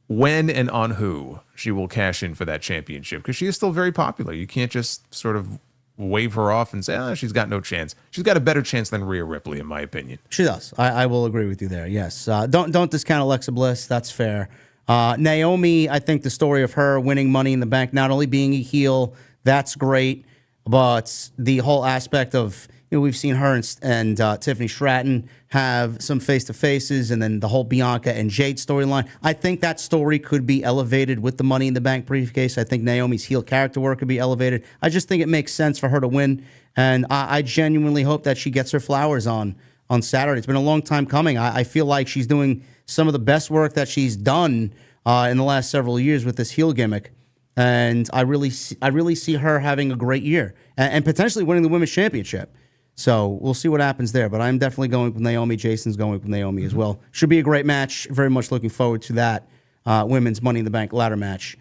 when and on who she will cash in for that championship, because she is still very popular. You can't just sort of wave her off and say, she's got no chance. She's got a better chance than Rhea Ripley, in my opinion. She does. I will agree with you there. Yes. Don't discount Alexa Bliss. That's fair. Naomi, I think the story of her winning Money in the Bank, not only being a heel, that's great, but the whole aspect of, we've seen her and Tiffany Stratton have some face-to-faces, and then the whole Bianca and Jade storyline. I think that story could be elevated with the Money in the Bank briefcase. I think Naomi's heel character work could be elevated. I just think it makes sense for her to win, and I genuinely hope that she gets her flowers on Saturday. It's been a long time coming. I feel like she's doing some of the best work that she's done in the last several years with this heel gimmick, and I really see her having a great year and potentially winning the Women's Championship. So we'll see what happens there. But I'm definitely going with Naomi. Jason's going with Naomi as well. Should be a great match. Very much looking forward to that women's Money in the Bank ladder match.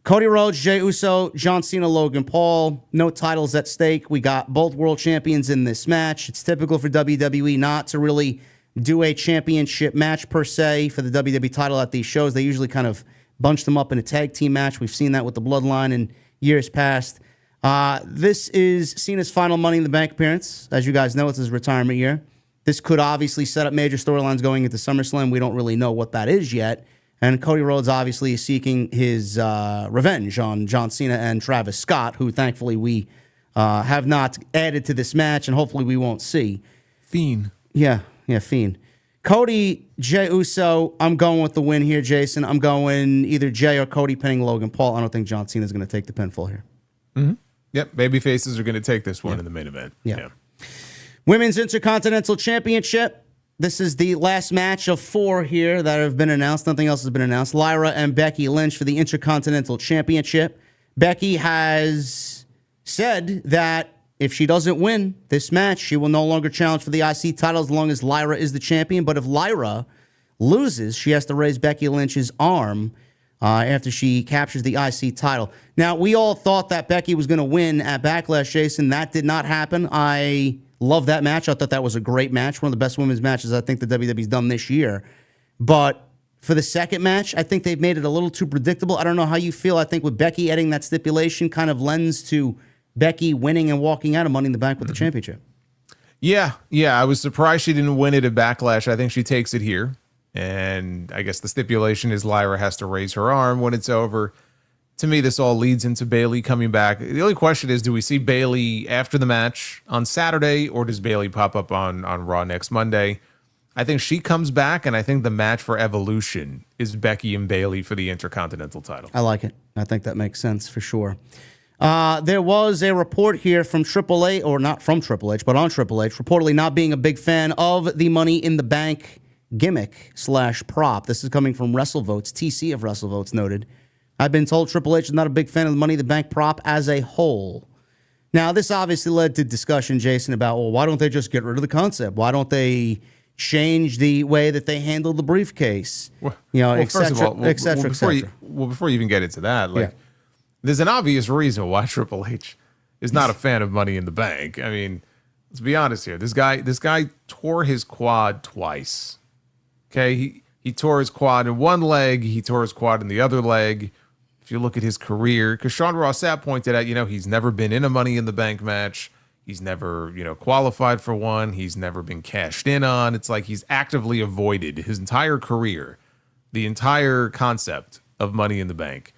Cody Rhodes, Jey Uso, John Cena, Logan Paul. No titles at stake. We got both world champions in this match. It's typical for WWE not to really do a championship match per se for the WWE title at these shows. They usually kind of bunch them up in a tag team match. We've seen that with the Bloodline in years past. This is Cena's final Money in the Bank appearance. As you guys know, it's his retirement year. This could obviously set up major storylines going into SummerSlam. We don't really know what that is yet. And Cody Rhodes obviously is seeking his revenge on John Cena and Travis Scott, who thankfully we have not added to this match, and hopefully we won't see. Fiend. Yeah, Fiend. Cody, Jey Uso, I'm going with the win here, Jason. I'm going either Jey or Cody pinning Logan Paul. I don't think John Cena is going to take the pinfall here. Mm-hmm. Yep, baby faces are going to take this one in the main event. Yeah. Women's Intercontinental Championship. This is the last match of 4 here that have been announced. Nothing else has been announced. Lyra and Becky Lynch for the Intercontinental Championship. Becky has said that if she doesn't win this match, she will no longer challenge for the IC title as long as Lyra is the champion. But if Lyra loses, she has to raise Becky Lynch's arm after she captures the IC title. Now, we all thought that Becky was going to win at Backlash, Jason. That did not happen. I love that match. I thought that was a great match. One of the best women's matches I think the WWE's done this year. But for the second match, I think they've made it a little too predictable. I don't know how you feel. I think with Becky adding that stipulation kind of lends to Becky winning and walking out of Money in the Bank with the championship. Yeah. I was surprised she didn't win it at Backlash. I think she takes it here. And I guess the stipulation is Lyra has to raise her arm when it's over. To me, this all leads into Bayley coming back. The only question is, do we see Bayley after the match on Saturday, or does Bayley pop up on Raw next Monday? I think she comes back, and I think the match for Evolution is Becky and Bayley for the Intercontinental title. I like it. I think that makes sense for sure. There was a report here from Triple H, or not from Triple H, but on Triple H, reportedly not being a big fan of the Money in the Bank gimmick / prop. This is coming from WrestleVotes. TC of WrestleVotes noted, I've been told Triple H is not a big fan of the Money in the Bank prop as a whole. Now, this obviously led to discussion, Jason, about, well, why don't they just get rid of the concept? Why don't they change the way that they handle the briefcase? Et cetera, et cetera, et cetera. Before you even get into that, there's an obvious reason why Triple H is not a fan of Money in the Bank. I mean, let's be honest here. This guy tore his quad twice. Okay, he tore his quad in one leg. He tore his quad in the other leg. If you look at his career, because Sean Ross Sapp pointed out, he's never been in a Money in the Bank match. He's never, qualified for one. He's never been cashed in on. It's like he's actively avoided his entire career, the entire concept of Money in the Bank.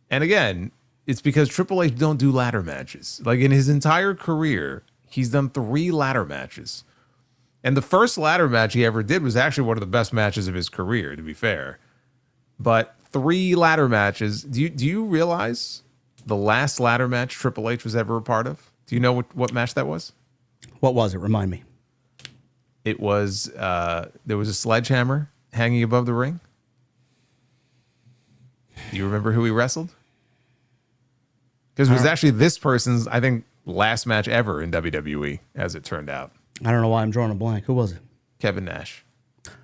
And again, it's because Triple H don't do ladder matches. Like in his entire career, he's done 3 ladder matches. And the first ladder match he ever did was actually one of the best matches of his career, to be fair. But 3 ladder matches. Do you realize the last ladder match Triple H was ever a part of? Do you know what match that was? What was it? Remind me. It was, there was a sledgehammer hanging above the ring. Do you remember who he wrestled? Because it was actually this person's, I think, last match ever in WWE, as it turned out. I don't know why I'm drawing a blank. Who was it? Kevin Nash. That's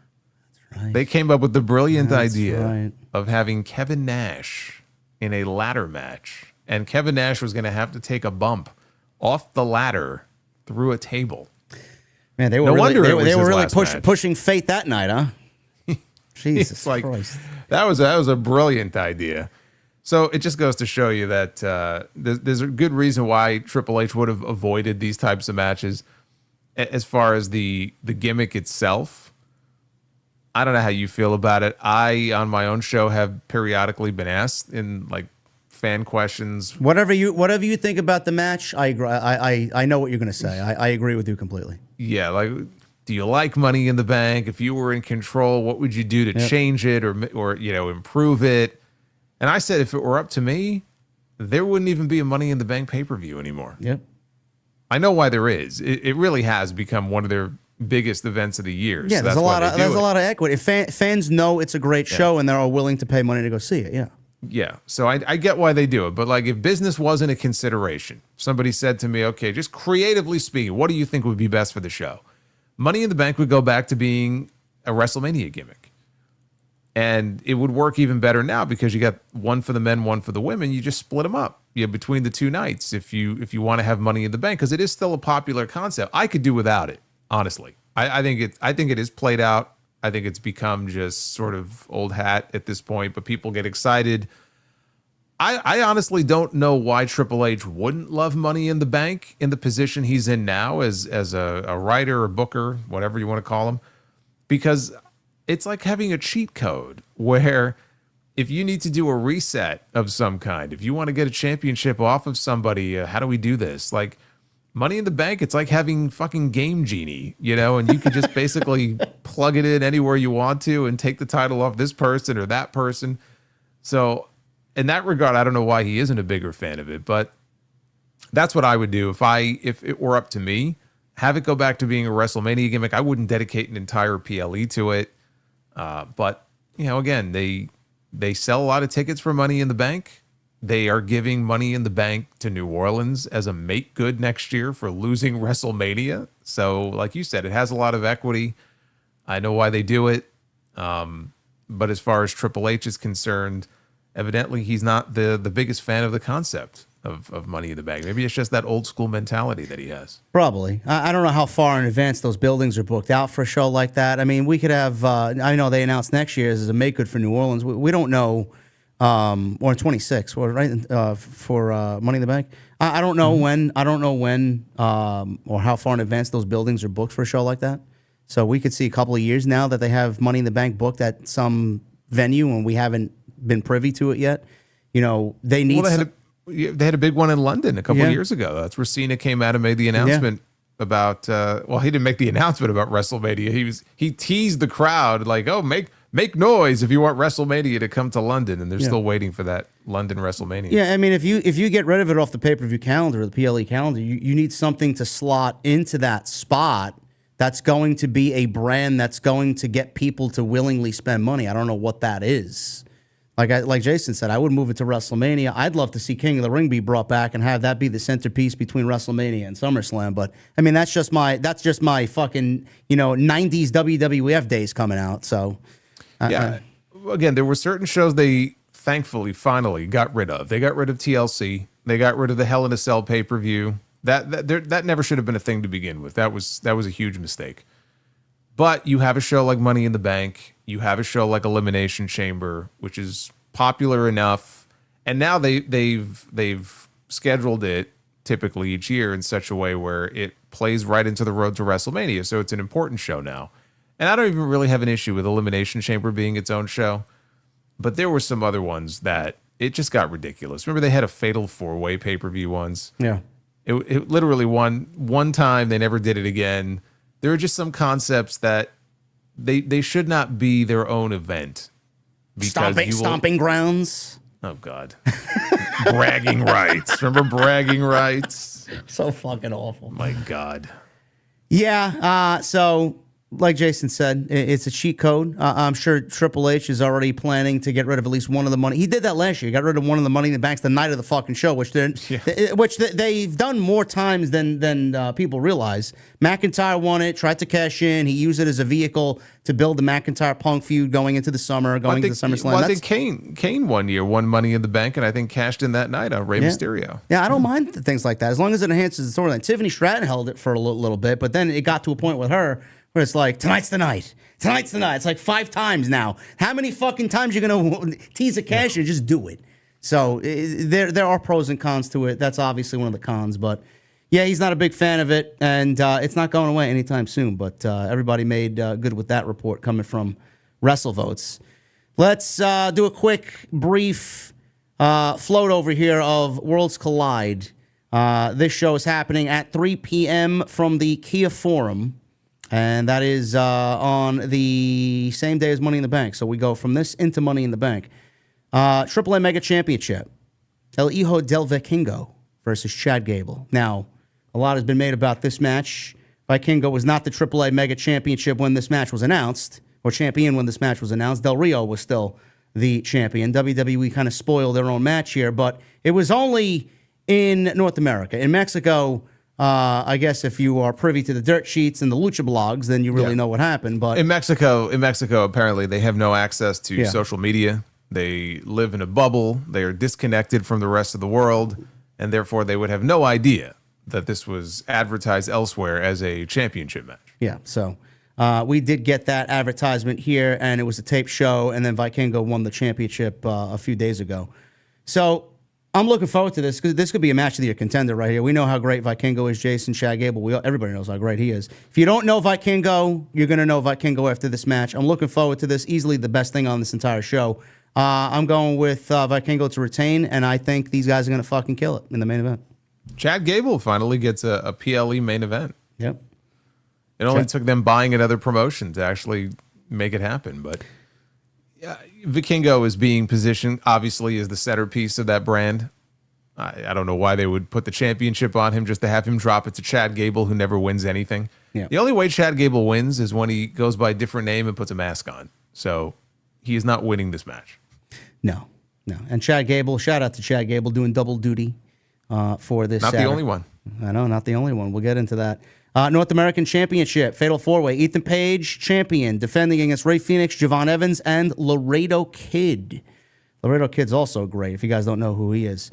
right. They came up with the brilliant idea of having Kevin Nash in a ladder match. And Kevin Nash was going to have to take a bump off the ladder through a table. Man, they were really pushing fate that night, huh? Jesus Christ. That was a brilliant idea. So it just goes to show you that there's a good reason why Triple H would have avoided these types of matches. As far as the gimmick itself, I don't know how you feel about it. I, on my own show, have periodically been asked in fan questions. Whatever you think about the match, I agree. I know what you're going to say. I agree with you completely. Yeah, do you like Money in the Bank? If you were in control, what would you do to change it or improve it? And I said, if it were up to me, there wouldn't even be a Money in the Bank pay-per-view anymore. Yep. I know why there is. It really has become one of their biggest events of the year. Yeah, so there's a lot of equity. If fans know it's a great show and they're willing to pay money to go see it. Yeah. Yeah. So I get why they do it. But if business wasn't a consideration, somebody said to me, okay, just creatively speaking, what do you think would be best for the show? Money in the Bank would go back to being a WrestleMania gimmick. And it would work even better now because you got one for the men, one for the women. You just split them up between the 2 nights if you want to have Money in the Bank, because it is still a popular concept. I could do without it, honestly. I think it is played out. I think it's become just sort of old hat at this point, but people get excited. I honestly don't know why Triple H wouldn't love Money in the Bank in the position he's in now as a writer or booker, whatever you want to call him, because it's like having a cheat code where if you need to do a reset of some kind, if you want to get a championship off of somebody, how do we do this? Like Money in the Bank, it's like having fucking Game Genie, and you can just basically plug it in anywhere you want to and take the title off this person or that person. So in that regard, I don't know why he isn't a bigger fan of it, but that's what I would do if it were up to me. Have it go back to being a WrestleMania gimmick. I wouldn't dedicate an entire PLE to it. But again, they sell a lot of tickets for Money in the Bank. They are giving Money in the Bank to New Orleans as a make good next year for losing WrestleMania. So, like you said, it has a lot of equity. I know why they do it. But as far as Triple H is concerned, evidently he's not the biggest fan of the concept of Money in the Bank. Maybe it's just that old school mentality that he has. Probably. I don't know how far in advance those buildings are booked out for a show like that. I mean, we could have, I know they announced next year as a make good for New Orleans. We don't know, or in 26, right, for Money in the Bank. I don't know when, or how far in advance those buildings are booked for a show like that. So we could see a couple of years now that they have Money in the Bank booked at some venue and we haven't been privy to it yet. They need. Well, they had a big one in London a couple of years ago. That's where Cena came out and made the announcement about. Well, he didn't make the announcement about WrestleMania. He teased the crowd like, "Oh, make noise if you want WrestleMania to come to London," and they're still waiting for that London WrestleMania. Yeah, I mean, if you get rid of it off the pay-per-view calendar or the PLE calendar, you need something to slot into that spot. That's going to be a brand that's going to get people to willingly spend money. I don't know what that is. Like Jason said, I would move it to WrestleMania. I'd love to see King of the Ring be brought back and have that be the centerpiece between WrestleMania and SummerSlam. But I mean, that's just my fucking 90s WWF days coming out. So again, there were certain shows they thankfully finally got rid of. They got rid of TLC. They got rid of the Hell in a Cell pay-per-view. That never should have been a thing to begin with. That was a huge mistake. But you have a show like Money in the Bank. You have a show like Elimination Chamber, which is popular enough, and now they've scheduled it typically each year in such a way where it plays right into the road to WrestleMania. So it's an important show now. And I don't even really have an issue with Elimination Chamber being its own show, but there were some other ones that it just got ridiculous. Remember they had a Fatal 4-Way pay-per-view once? Yeah. It literally one time, they never did it again. There are just some concepts that they should not be their own event. Stomping grounds. Oh, God. Bragging rights. Remember bragging rights? So fucking awful. My God. Yeah, so like Jason said, it's a cheat code. I'm sure Triple H is already planning to get rid of at least one of the money. He did that last year. He got rid of one of the Money in the Banks the night of the fucking show, which they've done more times than people realize. McIntyre won it, tried to cash in. He used it as a vehicle to build the McIntyre-Punk feud going into the summer, into SummerSlam. Well, I think Kane one year won Money in the Bank, and I think cashed in that night on Rey Mysterio. Yeah, I don't mind things like that as long as it enhances the storyline. Tiffany Stratton held it for a little bit, but then it got to a point with her where it's like, tonight's the night. Tonight's the night. It's like 5 times now. How many fucking times you going to tease a cash and just do it? So there are pros and cons to it. That's obviously one of the cons. But, yeah, he's not a big fan of it, and it's not going away anytime soon. But everybody made good with that report coming from WrestleVotes. Let's do a quick, brief float over here of Worlds Collide. This show is happening at 3 p.m. from the Kia Forum. And that is on the same day as Money in the Bank. So we go from this into Money in the Bank. AAA Mega Championship. El Hijo del Vikingo versus Chad Gable. Now, a lot has been made about this match. Vikingo was not the AAA Mega Championship when this match was announced, or champion when this match was announced. Del Rio was still the champion. WWE kind of spoiled their own match here, but it was only in North America. In Mexico, I guess if you are privy to the dirt sheets and the lucha blogs, then you really know what happened. But in Mexico, apparently they have no access to social media. They live in a bubble. They are disconnected from the rest of the world, and therefore they would have no idea that this was advertised elsewhere as a championship match. Yeah, so we did get that advertisement here, and it was a tape show, and then Vikingo won the championship a few days ago. So I'm looking forward to this because this could be a match of the year contender right here. We know how great Vikingo is, Jason, Chad Gable. Everybody knows how great he is. If you don't know Vikingo, you're going to know Vikingo after this match. I'm looking forward to this. Easily the best thing on this entire show. I'm going with Vikingo to retain, and I think these guys are going to fucking kill it in the main event. Chad Gable finally gets a PLE main event. Yep. It only took them buying another promotion to actually make it happen, but Vikingo is being positioned, obviously, as the centerpiece of that brand. I don't know why they would put the championship on him just to have him drop it to Chad Gable, who never wins anything. Yeah. The only way Chad Gable wins is when he goes by a different name and puts a mask on. So he is not winning this match. No. And Chad Gable, shout out to Chad Gable doing double duty for this. Not Saturday. the only one. I know, not the only one. We'll get into that. North American Championship, Fatal 4-Way. Ethan Page, champion, defending against Ray Phoenix, Javon Evans, and Laredo Kid. Laredo Kid's also great, if you guys don't know who he is.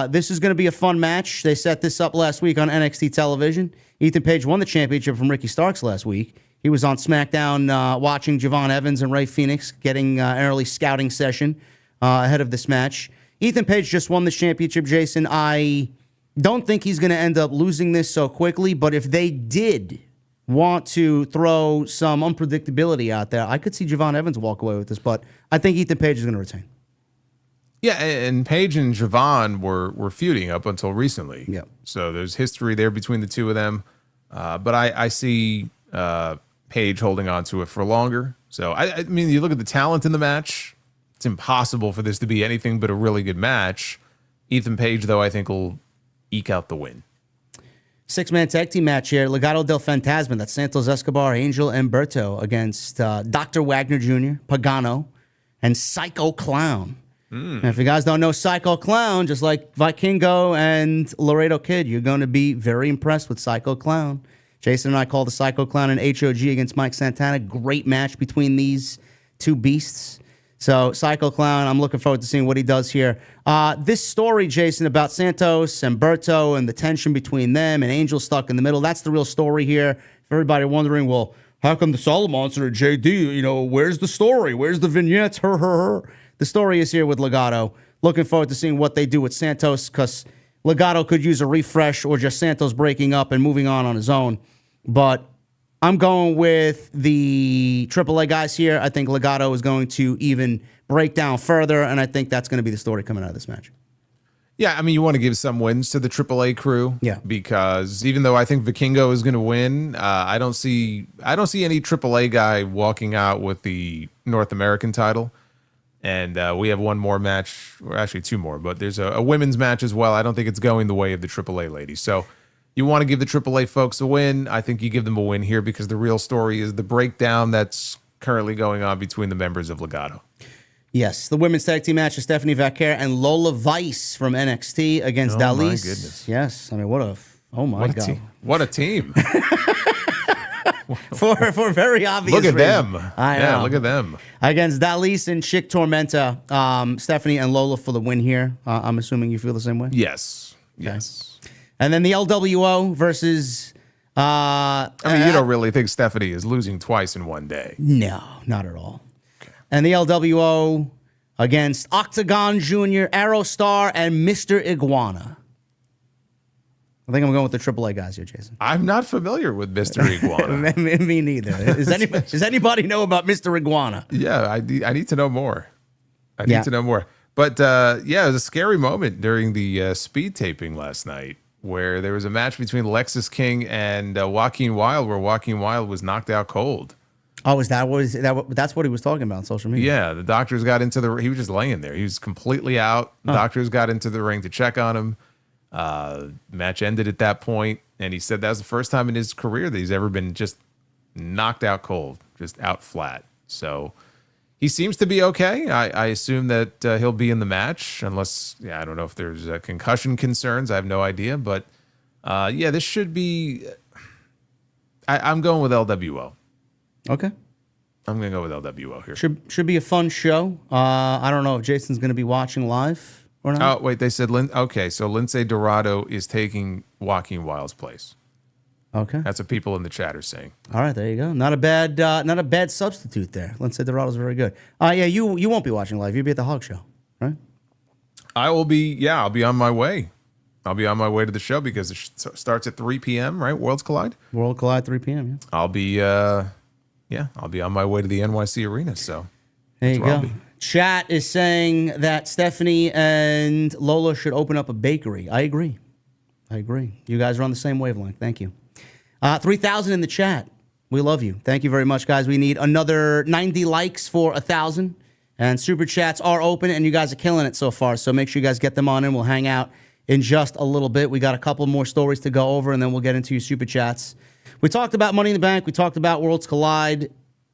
This is going to be a fun match. They set this up last week on NXT television. Ethan Page won the championship from Ricky Starks last week. He was on SmackDown watching Javon Evans and Ray Phoenix, getting an early scouting session ahead of this match. Ethan Page just won the championship, Jason. I don't think he's going to end up losing this so quickly, but if they did want to throw some unpredictability out there, I could see Javon Evans walk away with this, but I think Ethan Page is going to retain. Yeah, and Paige and Javon were feuding up until recently. Yeah. So there's history there between the two of them. But I see Paige holding on to it for longer. So, I mean, you look at the talent in the match, it's impossible for this to be anything but a really good match. Ethan Page, though, I think will eke out the win. 6-man tag team match here. Legado del Fantasma. That's Santos Escobar, Angel Humberto against Dr. Wagner Jr., Pagano, and Psycho Clown. And if you guys don't know Psycho Clown, just like Vikingo and Laredo Kid, you're going to be very impressed with Psycho Clown. Jason and I called the Psycho Clown an HOG against Mike Santana. Great match between these two beasts. So Psycho Clown, I'm looking forward to seeing what he does here. This story, Jason, about Santos and Berto and the tension between them and Angel stuck in the middle, that's the real story here. If everybody wondering, well, how come the Solomons are JD? You know, where's the story? Where's the vignettes? Her. The story is here with Legado. Looking forward to seeing what they do with Santos because Legado could use a refresh or just Santos breaking up and moving on his own. But I'm going with the AAA guys here. I think Legado is going to even break down further, and I think that's going to be the story coming out of this match. Yeah, I mean, you want to give some wins to the AAA crew. Yeah. Because even though I think Vikingo is going to win, I don't see any AAA guy walking out with the North American title. And we have one more match, or actually two more, but there's a women's match as well. I don't think it's going the way of the AAA ladies. So you want to give the AAA folks a win. I think you give them a win here because the real story is the breakdown that's currently going on between the members of Legado. Yes, the women's tag team match is Stephanie Vaquer and Lola Vice from NXT against Dalise. My goodness. Yes, I mean, what a God. What a team. for very obvious Look at reason. them. I know. Look at them. Against Dalise and Chick Tormenta, Stephanie and Lola for the win here. I'm assuming you feel the same way? Yes. Yes. And then the LWO versus... I mean, you don't really think Stephanie is losing twice in one day. No, not at all. Okay. And the LWO against Octagon Jr., Aerostar, and Mr. Iguana. I think I'm going with the AAA guys here, Jason. I'm not familiar with Mr. Iguana. Me neither. Does anybody know about Mr. Iguana? Yeah, I need to know more. I need to know more. But yeah, it was a scary moment during the speed taping last night where there was a match between Lexus King and Joaquin Wilde where Joaquin Wilde was knocked out cold. Oh, that's what he was talking about on social media? Yeah, the doctors got into he was just laying there. He was completely out. The doctors got into the ring to check on him. Match ended at that point, and he said that was the first time in his career that he's ever been just knocked out cold, just out flat. So he seems to be okay. I assume that he'll be in the match, unless I don't know if there's concussion concerns. I have no idea, but yeah, this should be. I'm going with LWO. Okay, I'm gonna go with LWO here. Should be a fun show. I don't know if Jason's going to be watching live. Or not? Oh, wait, they said, okay, so Lindsay Dorado is taking Joaquin Wilde's place. Okay. That's what people in the chat are saying. All right, there you go. Not a bad substitute there. Lindsay Dorado's very good. Yeah, you won't be watching live. You'll be at the Hog Show, right? I'll be on my way. I'll be on my way to the show because it starts at 3 p.m., right? Worlds Collide? World Collide, 3 p.m., yeah. I'll be on my way to the NYC Arena, so there you that's where I'll go. be. Chat is saying that Stephanie and Lola should open up a bakery. I agree. You guys are on the same wavelength. Thank you. 3,000 in the chat. We love you. Thank you very much, guys. We need another 90 likes for 1,000. And super chats are open, and you guys are killing it so far. So make sure you guys get them on in. We'll hang out in just a little bit. We got a couple more stories to go over, and then we'll get into your super chats. We talked about Money in the Bank. We talked about Worlds Collide.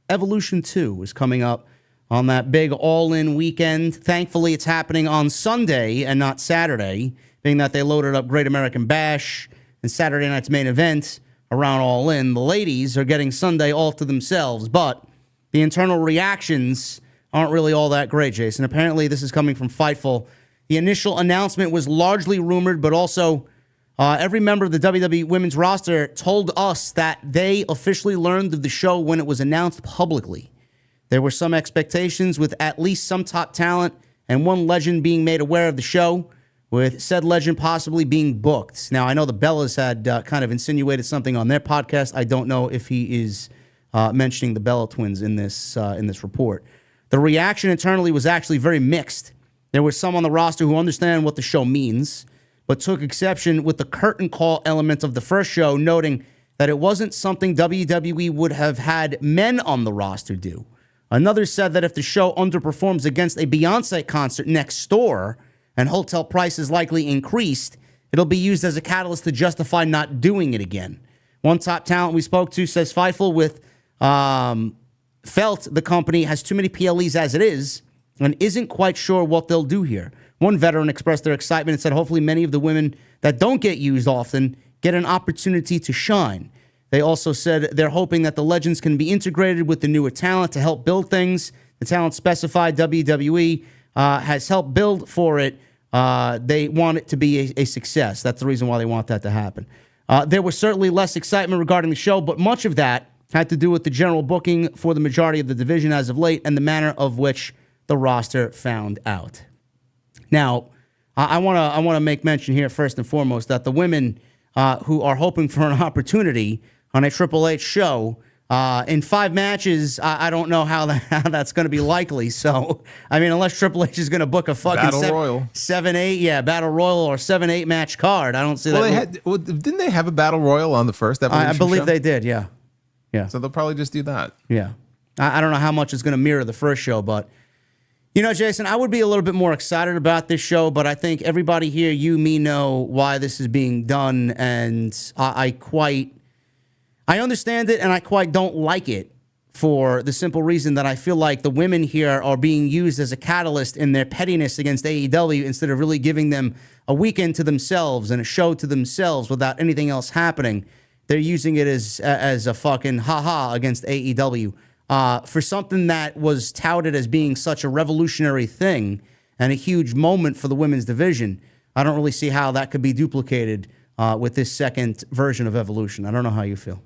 Evolution 2 is coming up on that big all-in weekend. Thankfully, it's happening on Sunday and not Saturday, being that they loaded up Great American Bash and Saturday night's main event around All In. The ladies are getting Sunday all to themselves, but the internal reactions aren't really all that great, Jason. Apparently, this is coming from Fightful. The initial announcement was largely rumored, but also every member of the WWE women's roster told us that they officially learned of the show when it was announced publicly. There were some expectations with at least some top talent and one legend being made aware of the show, with said legend possibly being booked. Now, I know the Bellas had kind of insinuated something on their podcast. I don't know if he is mentioning the Bella twins in this report. The reaction internally was actually very mixed. There were some on the roster who understand what the show means, but took exception with the curtain call element of the first show, noting that it wasn't something WWE would have had men on the roster do. Another said that if the show underperforms against a Beyonce concert next door and hotel prices likely increased, it'll be used as a catalyst to justify not doing it again. One top talent we spoke to says Fightful felt the company has too many PLEs as it is and isn't quite sure what they'll do here. One veteran expressed their excitement and said hopefully many of the women that don't get used often get an opportunity to shine. They also said they're hoping that the legends can be integrated with the newer talent to help build things. The talent specified WWE has helped build for it. They want it to be a success. That's the reason why they want that to happen. There was certainly less excitement regarding the show, but much of that had to do with the general booking for the majority of the division as of late and the manner of which the roster found out. Now, I want to make mention here first and foremost that the women who are hoping for an opportunity on a Triple H show in 5 matches, I don't know how that's going to be likely. So, I mean, unless Triple H is going to book a fucking Battle Royal. 7-8, Battle Royal or 7-8 match card, I don't see that. Didn't they have a Battle Royal on the first Evolution I believe show? they did, yeah. So they'll probably just do that. Yeah. I don't know how much is going to mirror the first show, but, you know, Jason, I would be a little bit more excited about this show, but I think everybody here, you, me, know why this is being done, and I understand it, and I quite don't like it for the simple reason that I feel like the women here are being used as a catalyst in their pettiness against AEW instead of really giving them a weekend to themselves and a show to themselves without anything else happening. They're using it as a fucking ha-ha against AEW for something that was touted as being such a revolutionary thing and a huge moment for the women's division. I don't really see how that could be duplicated with this second version of Evolution. I don't know how you feel.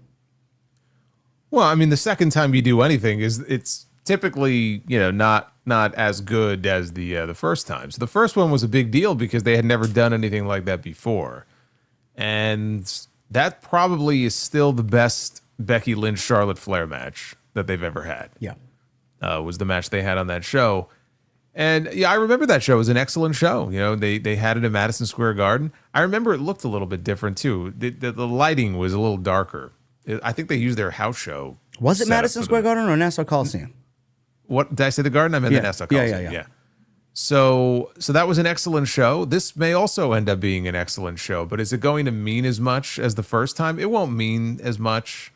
Well, I mean, the second time you do anything it's typically, not as good as the first time. So the first one was a big deal because they had never done anything like that before. And that probably is still the best Becky Lynch Charlotte Flair match that they've ever had. Yeah. Was the match they had on that show. And yeah, I remember that show. It was an excellent show. They had it in Madison Square Garden. I remember it looked a little bit different too. The lighting was a little darker. I think they used their house show. Was it Madison Square Garden or Nassau Coliseum? What did I say? The Garden? I meant the Nassau Coliseum. Yeah. So that was an excellent show. This may also end up being an excellent show, but is it going to mean as much as the first time? It won't mean as much.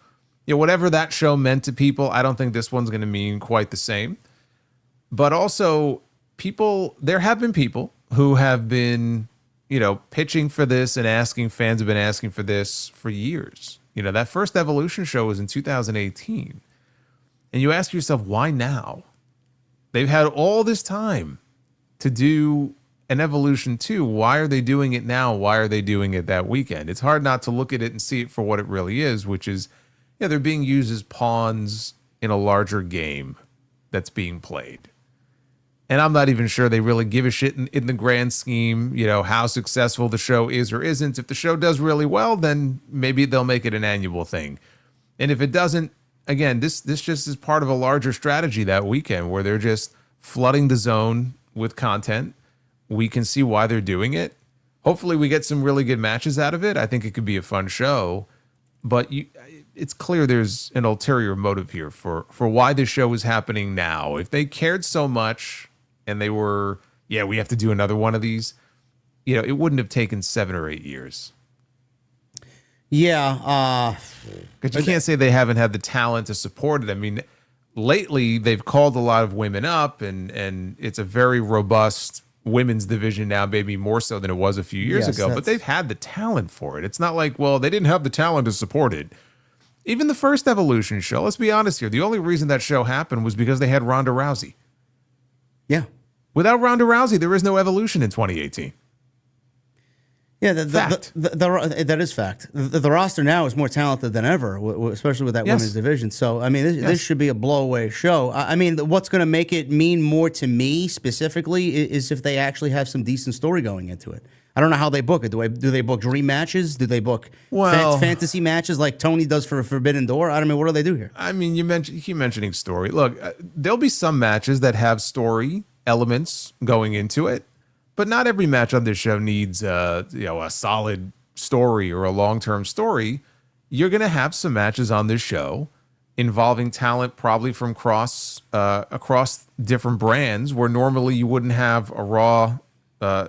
Whatever that show meant to people, I don't think this one's going to mean quite the same. But also, there have been people who have been, pitching for this and fans have been asking for this for years. That first Evolution show was in 2018. And you ask yourself, why now? They've had all this time to do an Evolution 2. Why are they doing it now? Why are they doing it that weekend? It's hard not to look at it and see it for what it really is, which is, they're being used as pawns in a larger game that's being played. And I'm not even sure they really give a shit in the grand scheme, how successful the show is or isn't. If the show does really well, then maybe they'll make it an annual thing. And if it doesn't, again, this just is part of a larger strategy that weekend where they're just flooding the zone with content. We can see why they're doing it. Hopefully we get some really good matches out of it. I think it could be a fun show. But it's clear there's an ulterior motive here for why this show is happening now. If they cared so much and they were, we have to do another one of these, it wouldn't have taken 7 or 8 years. Yeah. Because you can't say they haven't had the talent to support it. I mean, lately they've called a lot of women up and it's a very robust women's division now, maybe more so than it was a few years ago, but they've had the talent for it. It's not like, they didn't have the talent to support it. Even the first Evolution show, let's be honest here, the only reason that show happened was because they had Ronda Rousey. Yeah. Without Ronda Rousey, there is no Evolution in 2018. Yeah, that is fact. The roster now is more talented than ever, especially with that women's division. So, I mean, this should be a blowaway show. I mean, what's going to make it mean more to me specifically is if they actually have some decent story going into it. I don't know how they book it. Do they book dream matches? Do they book fantasy matches like Tony does for Forbidden Door? I don't mean, what do they do here? I mean, you keep mentioning story. Look, there'll be some matches that have story elements going into it. But not every match on this show needs a solid story or a long-term story. You're going to have some matches on this show involving talent probably from across different brands where normally you wouldn't have a Raw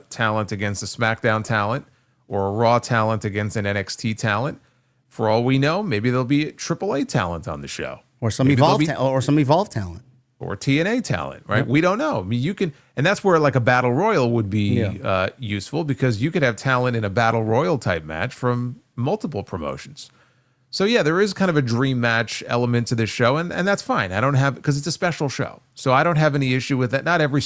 talent against a SmackDown talent or a Raw talent against an NXT talent. For all we know, maybe there'll be AAA talent on the show. Or some Evolve talent. Or TNA talent, right? Yep. We don't know. I mean, you can, and that's where like a battle royal would be useful because you could have talent in a battle royal type match from multiple promotions. So yeah, there is kind of a dream match element to this show, and that's fine. I don't have, because it's a special show, so I don't have any issue with that. Not every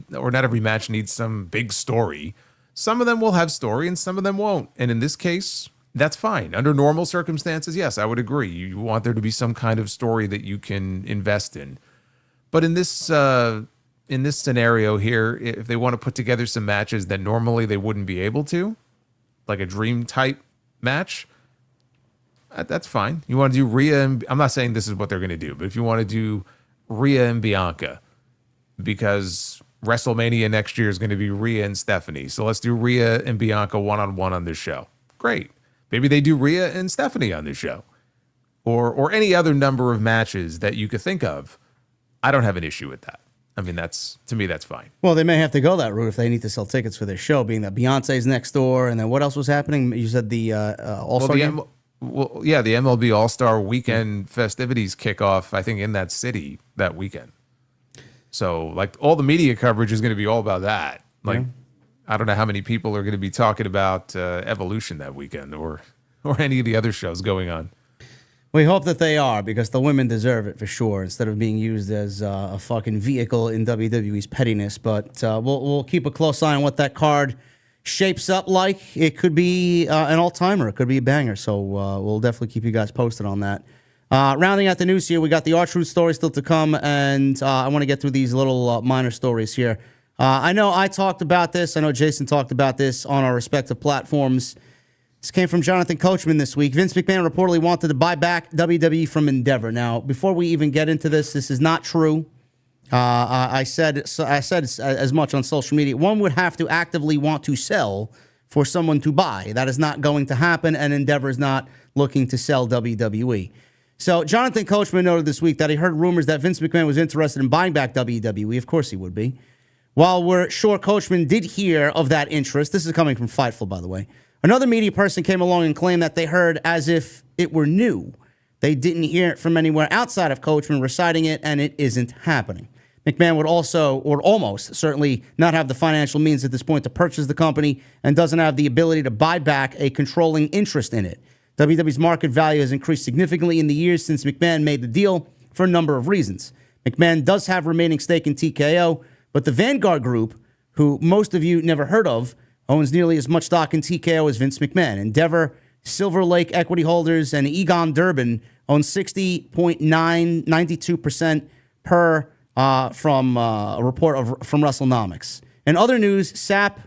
not every match needs some big story. Some of them will have story, and some of them won't. And in this case, that's fine. Under normal circumstances, yes, I would agree. You want there to be some kind of story that you can invest in. But in this scenario here, if they want to put together some matches that normally they wouldn't be able to, like a dream type match, that's fine. You want to do Rhea and I'm not saying this is what they're going to do, but if you want to do Rhea and Bianca, because WrestleMania next year is going to be Rhea and Stephanie, so let's do Rhea and Bianca one-on-one on this show. Great. Maybe they do Rhea and Stephanie on this show, or any other number of matches that you could think of. I don't have an issue with that. I mean, to me, that's fine. Well, they may have to go that route if they need to sell tickets for this show, being that Beyonce's next door, and then what else was happening? You said the All-Star game? The MLB All-Star Weekend festivities kick off, I think, in that city that weekend. So, like, all the media coverage is going to be all about that. Like, I don't know how many people are going to be talking about Evolution that weekend or any of the other shows going on. We hope that they are, because the women deserve it for sure, instead of being used as a fucking vehicle in WWE's pettiness. But we'll keep a close eye on what that card shapes up like. It could be an all-timer. It could be a banger. So we'll definitely keep you guys posted on that. Rounding out the news here, we got the R-Truth story still to come, and I want to get through these little minor stories here. I know I talked about this. I know Jason talked about this on our respective platforms. This came from Jonathan Coachman this week. Vince McMahon reportedly wanted to buy back WWE from Endeavor. Now, before we even get into this is not true. I said as much on social media. One would have to actively want to sell for someone to buy. That is not going to happen, and Endeavor is not looking to sell WWE. So Jonathan Coachman noted this week that he heard rumors that Vince McMahon was interested in buying back WWE. Of course he would be. While we're sure Coachman did hear of that interest, this is coming from Fightful, by the way, another media person came along and claimed that they heard as if it were new. They didn't hear it from anywhere outside of Coachman reciting it, and it isn't happening. McMahon would also, or almost certainly, not have the financial means at this point to purchase the company and doesn't have the ability to buy back a controlling interest in it. WWE's market value has increased significantly in the years since McMahon made the deal for a number of reasons. McMahon does have remaining stake in TKO, but the Vanguard Group, who most of you never heard of, owns nearly as much stock in TKO as Vince McMahon. Endeavor, Silver Lake equity holders, and Egon Durbin own 60.992% per from a report from WrestleNomics. In other news, Sapp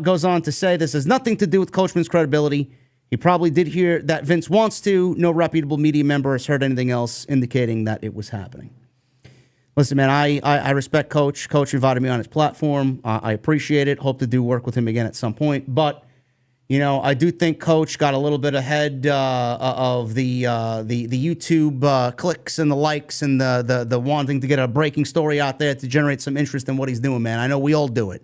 goes on to say this has nothing to do with Coachman's credibility. He probably did hear that Vince wants to. No reputable media member has heard anything else indicating that it was happening. Listen, man, I respect Coach. Coach invited me on his platform. I appreciate it. Hope to do work with him again at some point. But, I do think Coach got a little bit ahead of the YouTube clicks and the likes and the wanting to get a breaking story out there to generate some interest in what he's doing, man. I know we all do it.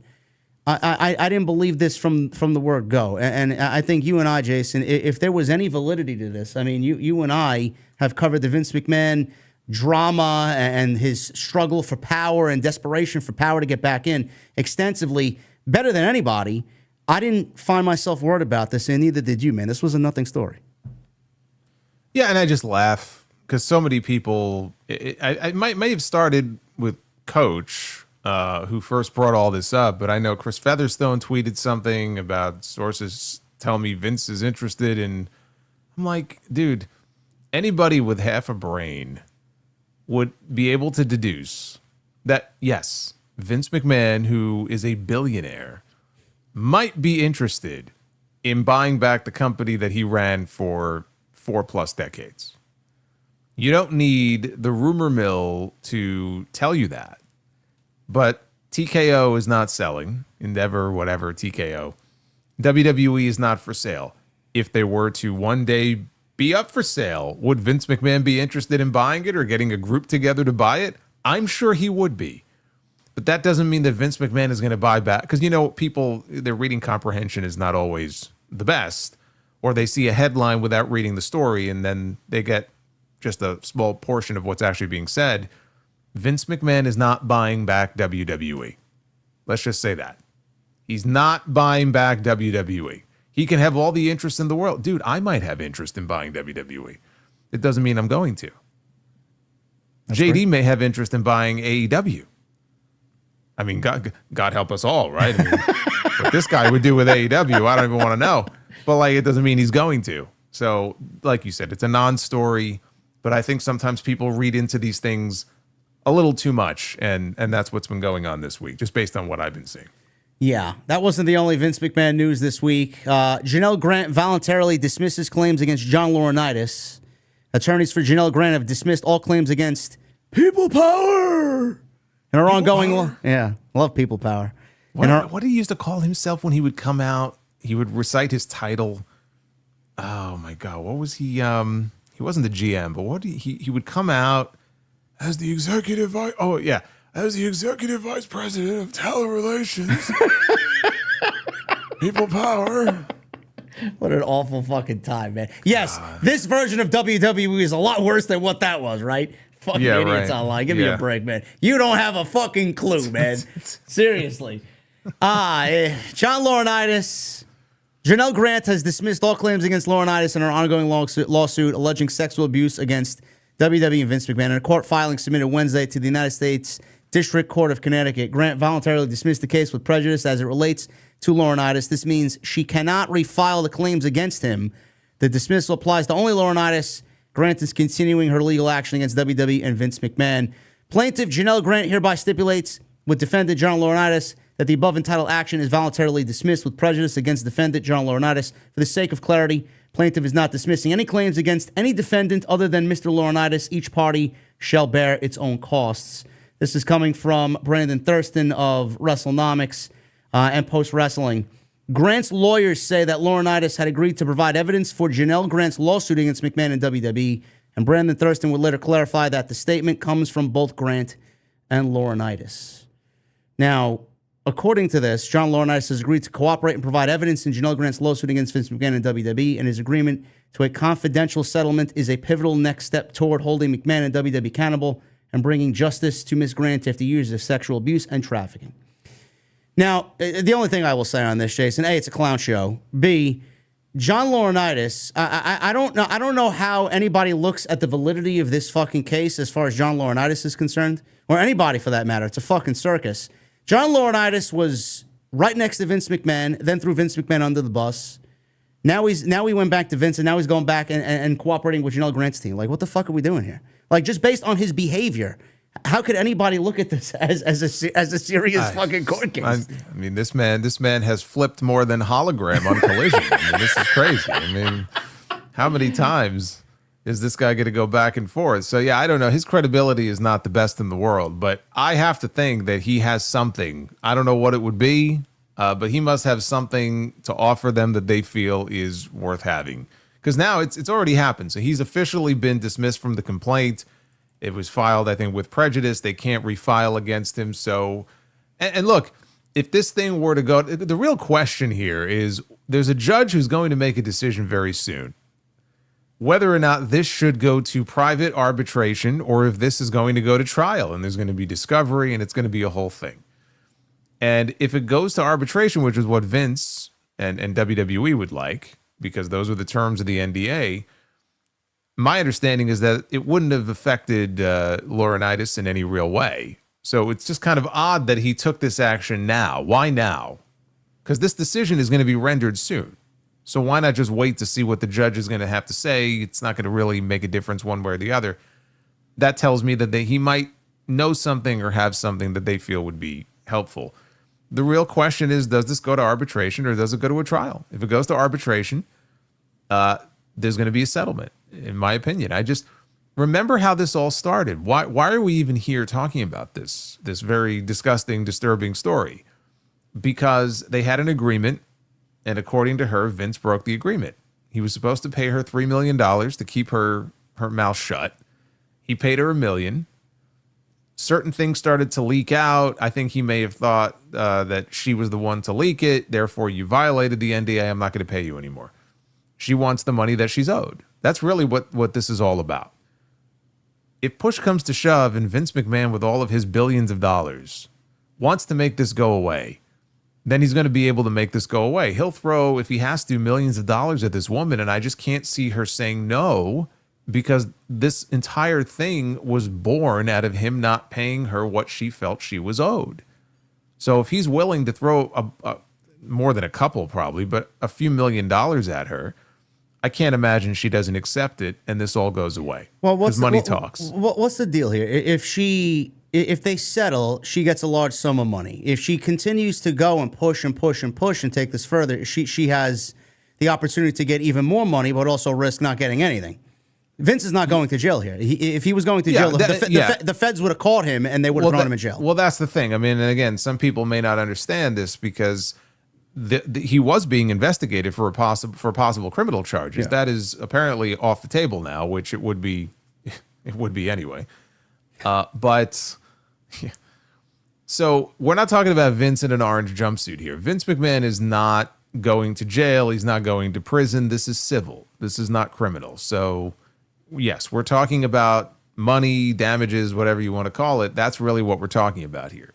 I didn't believe this from the word go. And I think you and I, Jason, if there was any validity to this, I mean, you and I have covered the Vince McMahon drama and his struggle for power and desperation for power to get back in extensively, better than anybody. I didn't find myself worried about this, and neither did you, man. This was a nothing story. Yeah, and I just laugh because so many people, I might have started with Coach, who first brought all this up, but I know Chris Featherstone tweeted something about sources telling me Vince is interested, and I'm like, dude, anybody with half a brain would be able to deduce that, yes, Vince McMahon, who is a billionaire, might be interested in buying back the company that he ran for 4+ decades. You don't need the rumor mill to tell you that. But TKO is not selling. Endeavor, whatever, TKO. WWE is not for sale. If they were to one day be up for sale, would Vince McMahon be interested in buying it or getting a group together to buy it? I'm sure he would be. But that doesn't mean that Vince McMahon is going to buy back. Because, people, their reading comprehension is not always the best. Or they see a headline without reading the story, and then they get just a small portion of what's actually being said. Vince McMahon is not buying back WWE. Let's just say that. He's not buying back WWE. He can have all the interest in the world. Dude, I might have interest in buying WWE. It doesn't mean I'm going to. That's JD great. May have interest in buying AEW. I mean, God help us all, right? I mean, what this guy would do with AEW, I don't even want to know. But, it doesn't mean he's going to. So, like you said, it's a non-story. But I think sometimes people read into these things a little too much. And that's what's been going on this week, just based on what I've been seeing. Yeah, that wasn't the only Vince McMahon news this week. Janelle Grant voluntarily dismisses claims against John Laurinaitis. Attorneys for Janelle Grant have dismissed all claims against People Power. And our ongoing, love People Power. What did he used to call himself when he would come out? He would recite his title. Oh my God, what was he? He wasn't the GM, but he would come out as the executive vice. Oh yeah, as the executive vice president of talent relations. People Power. What an awful fucking time, man. Yes, this version of WWE is a lot worse than what that was, right? Fucking idiots online. Give me a break, man. You don't have a fucking clue, man. Seriously. John Laurinaitis. Janelle Grant has dismissed all claims against Laurinaitis in her ongoing lawsuit alleging sexual abuse against WWE and Vince McMahon. In a court filing submitted Wednesday to the United States District Court of Connecticut, Grant voluntarily dismissed the case with prejudice as it relates to Laurinaitis. This means she cannot refile the claims against him. The dismissal applies to only Laurinaitis. Grant is continuing her legal action against WWE and Vince McMahon. Plaintiff Janelle Grant hereby stipulates with defendant John Laurinaitis that the above entitled action is voluntarily dismissed with prejudice against defendant John Laurinaitis. For the sake of clarity, plaintiff is not dismissing any claims against any defendant other than Mr. Laurinaitis. Each party shall bear its own costs. This is coming from Brandon Thurston of WrestleNomics and Post Wrestling. Grant's lawyers say that Laurinaitis had agreed to provide evidence for Janelle Grant's lawsuit against McMahon and WWE, and Brandon Thurston would later clarify that the statement comes from both Grant and Laurinaitis. Now, according to this, John Laurinaitis has agreed to cooperate and provide evidence in Janelle Grant's lawsuit against Vince McMahon and WWE, and his agreement to a confidential settlement is a pivotal next step toward holding McMahon and WWE accountable and bringing justice to Ms. Grant after years of sexual abuse and trafficking. Now, the only thing I will say on this, Jason, A, it's a clown show. B, John Laurinaitis, I don't know how anybody looks at the validity of this fucking case as far as John Laurinaitis is concerned, or anybody for that matter. It's a fucking circus. John Laurinaitis was right next to Vince McMahon, then threw Vince McMahon under the bus. Now he went back to Vince, and now he's going back and cooperating with Janelle Grant's team. Like, what the fuck are we doing here? Like, just based on his behavior, How could anybody look at this as a serious fucking court case? I mean, this man has flipped more than hologram on Collision. I mean, this is crazy. I mean, how many times is this guy going to go back and forth? So yeah, I don't know. His credibility is not the best in the world, but I have to think that he has something. I don't know what it would be, but he must have something to offer them that they feel is worth having. Because now it's already happened. So he's officially been dismissed from the complaint. It was filed, I think, with prejudice. They can't refile against him. So, and look, if this thing were to go, the real question here is there's a judge who's going to make a decision very soon, whether or not this should go to private arbitration or if this is going to go to trial and there's going to be discovery and it's going to be a whole thing. And if it goes to arbitration, which is what Vince and WWE would like, because those are the terms of the NDA, my understanding is that it wouldn't have affected Laurinaitis in any real way. So it's just kind of odd that he took this action now. Why now? Because this decision is going to be rendered soon. So why not just wait to see what the judge is going to have to say? It's not going to really make a difference one way or the other. That tells me that he might know something or have something that they feel would be helpful. The real question is, does this go to arbitration or does it go to a trial? If it goes to arbitration, there's going to be a settlement, in my opinion. I just remember how this all started. Why are we even here talking about this very disgusting, disturbing story? Because they had an agreement, and according to her, Vince broke the agreement. He was supposed to pay her $3 million to keep her mouth shut. He paid her $1 million. Certain things started to leak out. I think he may have thought that she was the one to leak it. Therefore, you violated the NDA. I'm not going to pay you anymore. She wants the money that she's owed. That's really what this is all about. If push comes to shove and Vince McMahon, with all of his billions of dollars, wants to make this go away, then he's going to be able to make this go away. He'll throw, if he has to, millions of dollars at this woman, and I just can't see her saying no, because this entire thing was born out of him not paying her what she felt she was owed. So if he's willing to throw more than a couple probably, but a few $1 million at her, I can't imagine she doesn't accept it and this all goes away. Well, because money talks. What's the deal here? If they settle, she gets a large sum of money. If she continues to go and push and push and push and take this further, she has the opportunity to get even more money, but also risk not getting anything. Vince is not going to jail here. If he was going to jail, the feds would have caught him and they would have thrown him in jail. Well, that's the thing. I mean, and again, some people may not understand this because he was being investigated for possible criminal charges. Yeah. That is apparently off the table now, which it would be anyway. But yeah. So we're not talking about Vince in an orange jumpsuit here. Vince McMahon is not going to jail. He's not going to prison. This is civil. This is not criminal. So yes, we're talking about money, damages, whatever you want to call it. That's really what we're talking about here.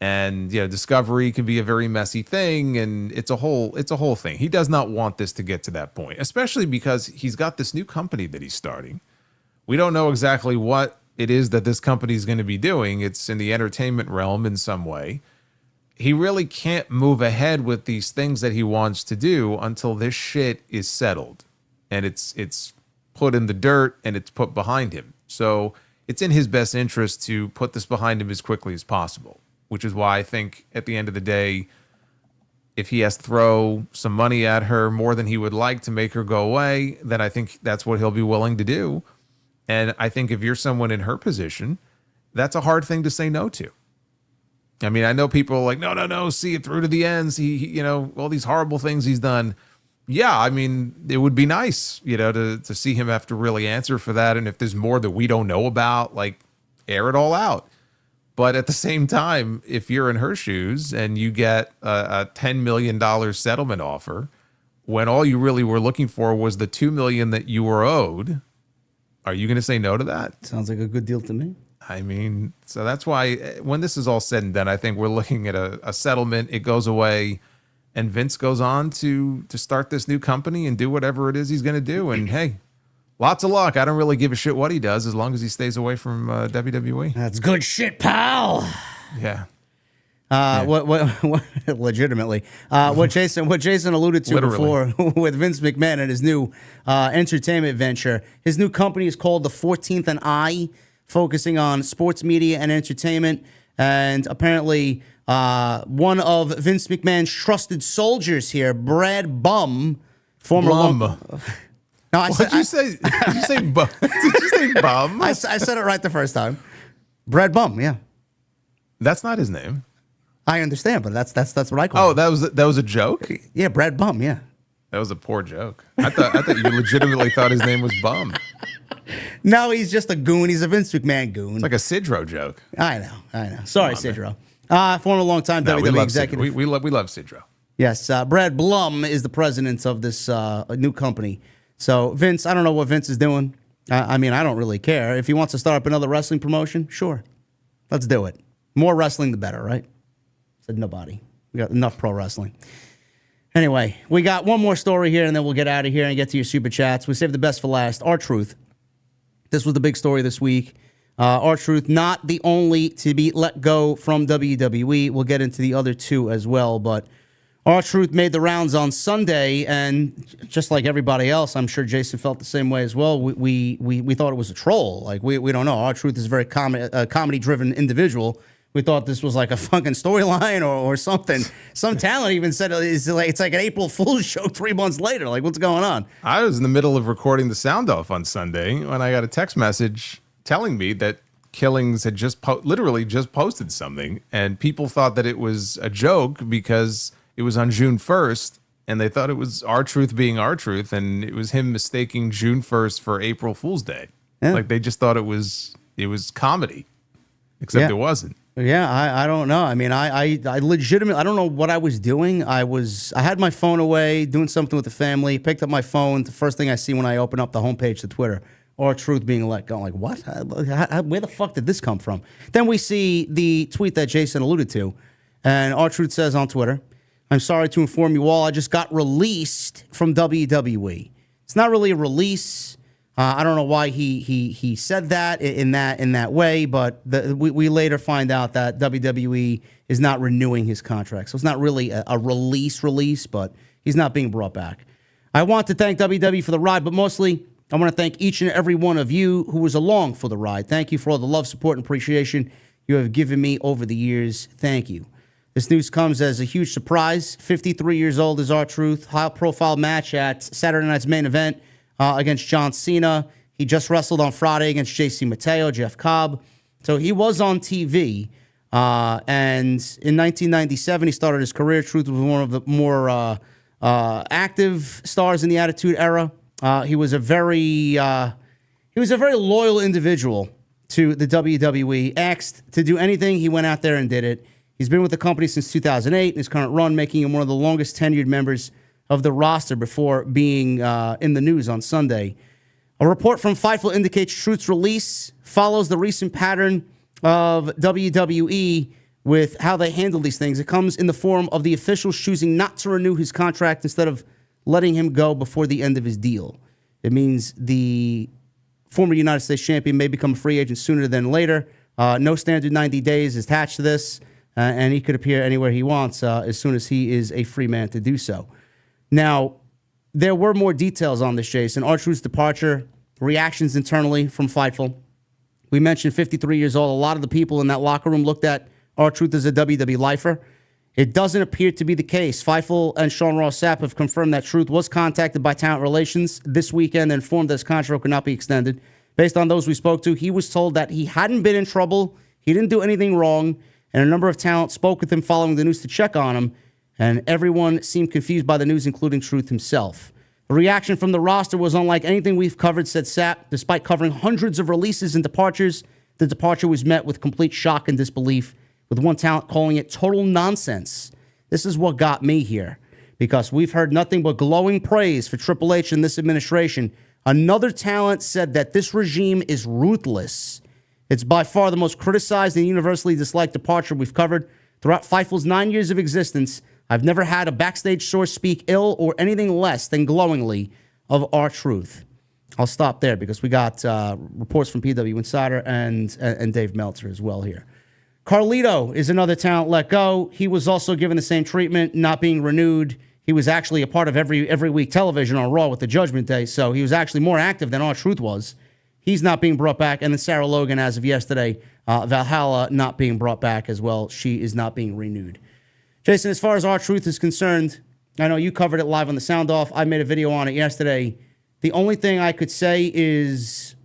And discovery can be a very messy thing, and it's a whole thing. He does not want this to get to that point, especially because he's got this new company that he's starting. We don't know exactly what it is that this company is going to be doing. It's in the entertainment realm in some way. He really can't move ahead with these things that he wants to do until this shit is settled and it's put in the dirt and it's put behind him. So it's in his best interest to put this behind him as quickly as possible, which is why I think at the end of the day, if he has to throw some money at her more than he would like to make her go away, then I think that's what he'll be willing to do. And I think if you're someone in her position, that's a hard thing to say no to. I mean, I know people are like, no, see it through to the end. He all these horrible things he's done. Yeah, I mean, it would be nice, to see him have to really answer for that. And if there's more that we don't know about, like, air it all out. But at the same time, if you're in her shoes and you get a $10 million settlement offer, when all you really were looking for was the $2 million that you were owed, are you going to say no to that? Sounds like a good deal to me. I mean, so that's why when this is all said and done, I think we're looking at a settlement. It goes away, and Vince goes on to start this new company and do whatever it is he's going to do. And hey, lots of luck. I don't really give a shit what he does as long as he stays away from WWE. That's good shit, pal. Yeah. What legitimately, what Jason alluded to before with Vince McMahon and his new entertainment venture. His new company is called the 14th and I. focusing on sports media and entertainment. And apparently, one of Vince McMahon's trusted soldiers here, Brad Bum, former Blum. No, I said, Did you say bum? Did you say bum? I said it right the first time. Brad Bum, yeah. That's not his name. I understand, but that's what I call Oh, him. that was a joke? Yeah, Brad Bum, yeah. That was a poor joke. I thought you legitimately thought his name was Bum. No, he's just a goon. He's a Vince McMahon goon. It's like a Sidro joke. I know. Sorry, Sidro. Former longtime No, we WWE love executive. Sidro. We love Sidro. Yes, Brad Blum is the president of this new company. So, Vince, I don't know what Vince is doing. I mean, I don't really care. If he wants to start up another wrestling promotion, sure. Let's do it. More wrestling, the better, right? Said nobody. We got enough pro wrestling. Anyway, we got one more story here, and then we'll get out of here and get to your super chats. We saved the best for last. R-Truth. This was the big story this week. R-Truth, not the only to be let go from WWE. We'll get into the other two as well, but R-Truth made the rounds on Sunday, and just like everybody else, I'm sure Jason felt the same way as well. We thought it was a troll. Like, we don't know. R-Truth is a very comedy-driven individual. We thought this was like a fucking storyline or something. Some talent even said it's like an April Fool's show 3 months later. Like, what's going on? I was in the middle of recording the sound off on Sunday when I got a text message telling me that Killings had literally just posted something, and people thought that it was a joke because it was on June 1st, and they thought it was R-Truth being R-Truth, and it was him mistaking June 1st for April Fool's Day. Yeah. Like, they just thought it was comedy, except it wasn't. Yeah, I don't know. I mean, I legitimately, I don't know what I was doing. I had my phone away, doing something with the family, picked up my phone. The first thing I see when I open up the homepage to Twitter, R-Truth being let go. I'm like, what? Where the fuck did this come from? Then we see the tweet that Jason alluded to, and R-Truth says on Twitter, "I'm sorry to inform you all, I just got released from WWE." It's not really a release. I don't know why he said that in that way, but we later find out that WWE is not renewing his contract. So it's not really a release, but he's not being brought back. I want to thank WWE for the ride, but mostly I want to thank each and every one of you who was along for the ride. Thank you for all the love, support, and appreciation you have given me over the years. Thank you. This news comes as a huge surprise. 53 years old is R-Truth. High-profile match at Saturday night's main event against John Cena. He just wrestled on Friday against JC Mateo, Jeff Cobb. So he was on TV. And in 1997, he started his career. Truth was one of the more active stars in the Attitude Era. He was a very loyal individual to the WWE. Asked to do anything, he went out there and did it. He's been with the company since 2008 in his current run, making him one of the longest tenured members of the roster before being in the news on Sunday. A report from Fightful indicates Truth's release follows the recent pattern of WWE with how they handle these things. It comes in the form of the officials choosing not to renew his contract instead of letting him go before the end of his deal. It means the former United States champion may become a free agent sooner than later. No standard 90 days is attached to this, and he could appear anywhere he wants as soon as he is a free man to do so. Now, there were more details on this, Jason. R-Truth's departure, reactions internally from Fightful. We mentioned 53 years old. A lot of the people in that locker room looked at R-Truth as a WWE lifer. It doesn't appear to be the case. Fightful and Sean Ross Sapp have confirmed that Truth was contacted by Talent Relations this weekend and informed that his contract could not be extended. Based on those we spoke to, he was told that he hadn't been in trouble, he didn't do anything wrong, and a number of talent spoke with him following the news to check on him. And everyone seemed confused by the news, including Truth himself. The reaction from the roster was unlike anything we've covered, said Sapp. Despite covering hundreds of releases and departures, the departure was met with complete shock and disbelief, with one talent calling it total nonsense. This is what got me here, because we've heard nothing but glowing praise for Triple H and this administration. Another talent said that this regime is ruthless. It's by far the most criticized and universally disliked departure we've covered. Throughout Fightful's 9 years of existence, I've never had a backstage source speak ill or anything less than glowingly of R-Truth. I'll stop there because we got reports from PW Insider and Dave Meltzer as well here. Carlito is another talent let go. He was also given the same treatment, not being renewed. He was actually a part of every week television on Raw with the Judgment Day, so he was actually more active than R-Truth was. He's not being brought back. And then Sarah Logan, as of yesterday, Valhalla not being brought back as well. She is not being renewed. Jason, as far as R-Truth is concerned, I know you covered it live on the Sound Off. I made a video on it yesterday. The only thing I could say is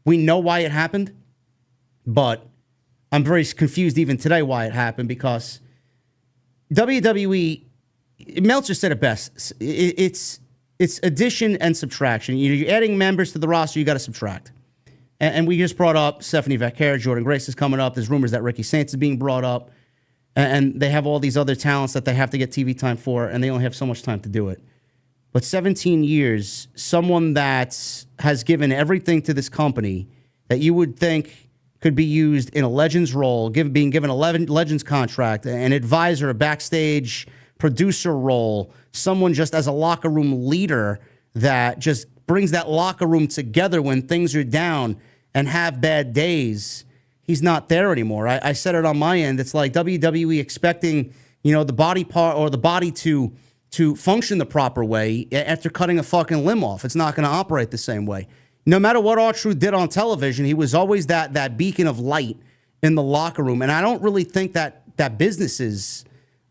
we know why it happened, but I'm very confused even today why it happened, because WWE, Meltzer said it best. It's addition and subtraction. You're adding members to the roster, you got to subtract. And we just brought up Stephanie Vaquer, Jordan Grace is coming up. There's rumors that Ricky Saints is being brought up. And they have all these other talents that they have to get TV time for, and they only have so much time to do it. But 17 years, someone that has given everything to this company that you would think could be used in a Legends role, being given a Legends contract, an advisor, a backstage producer role, someone just as a locker room leader that just brings that locker room together when things are down and have bad days. He's not there anymore. I said it on my end. It's like WWE expecting, the body part or the body to function the proper way after cutting a fucking limb off. It's not going to operate the same way. No matter what R-Truth did on television, he was always that beacon of light in the locker room. And I don't really think that businesses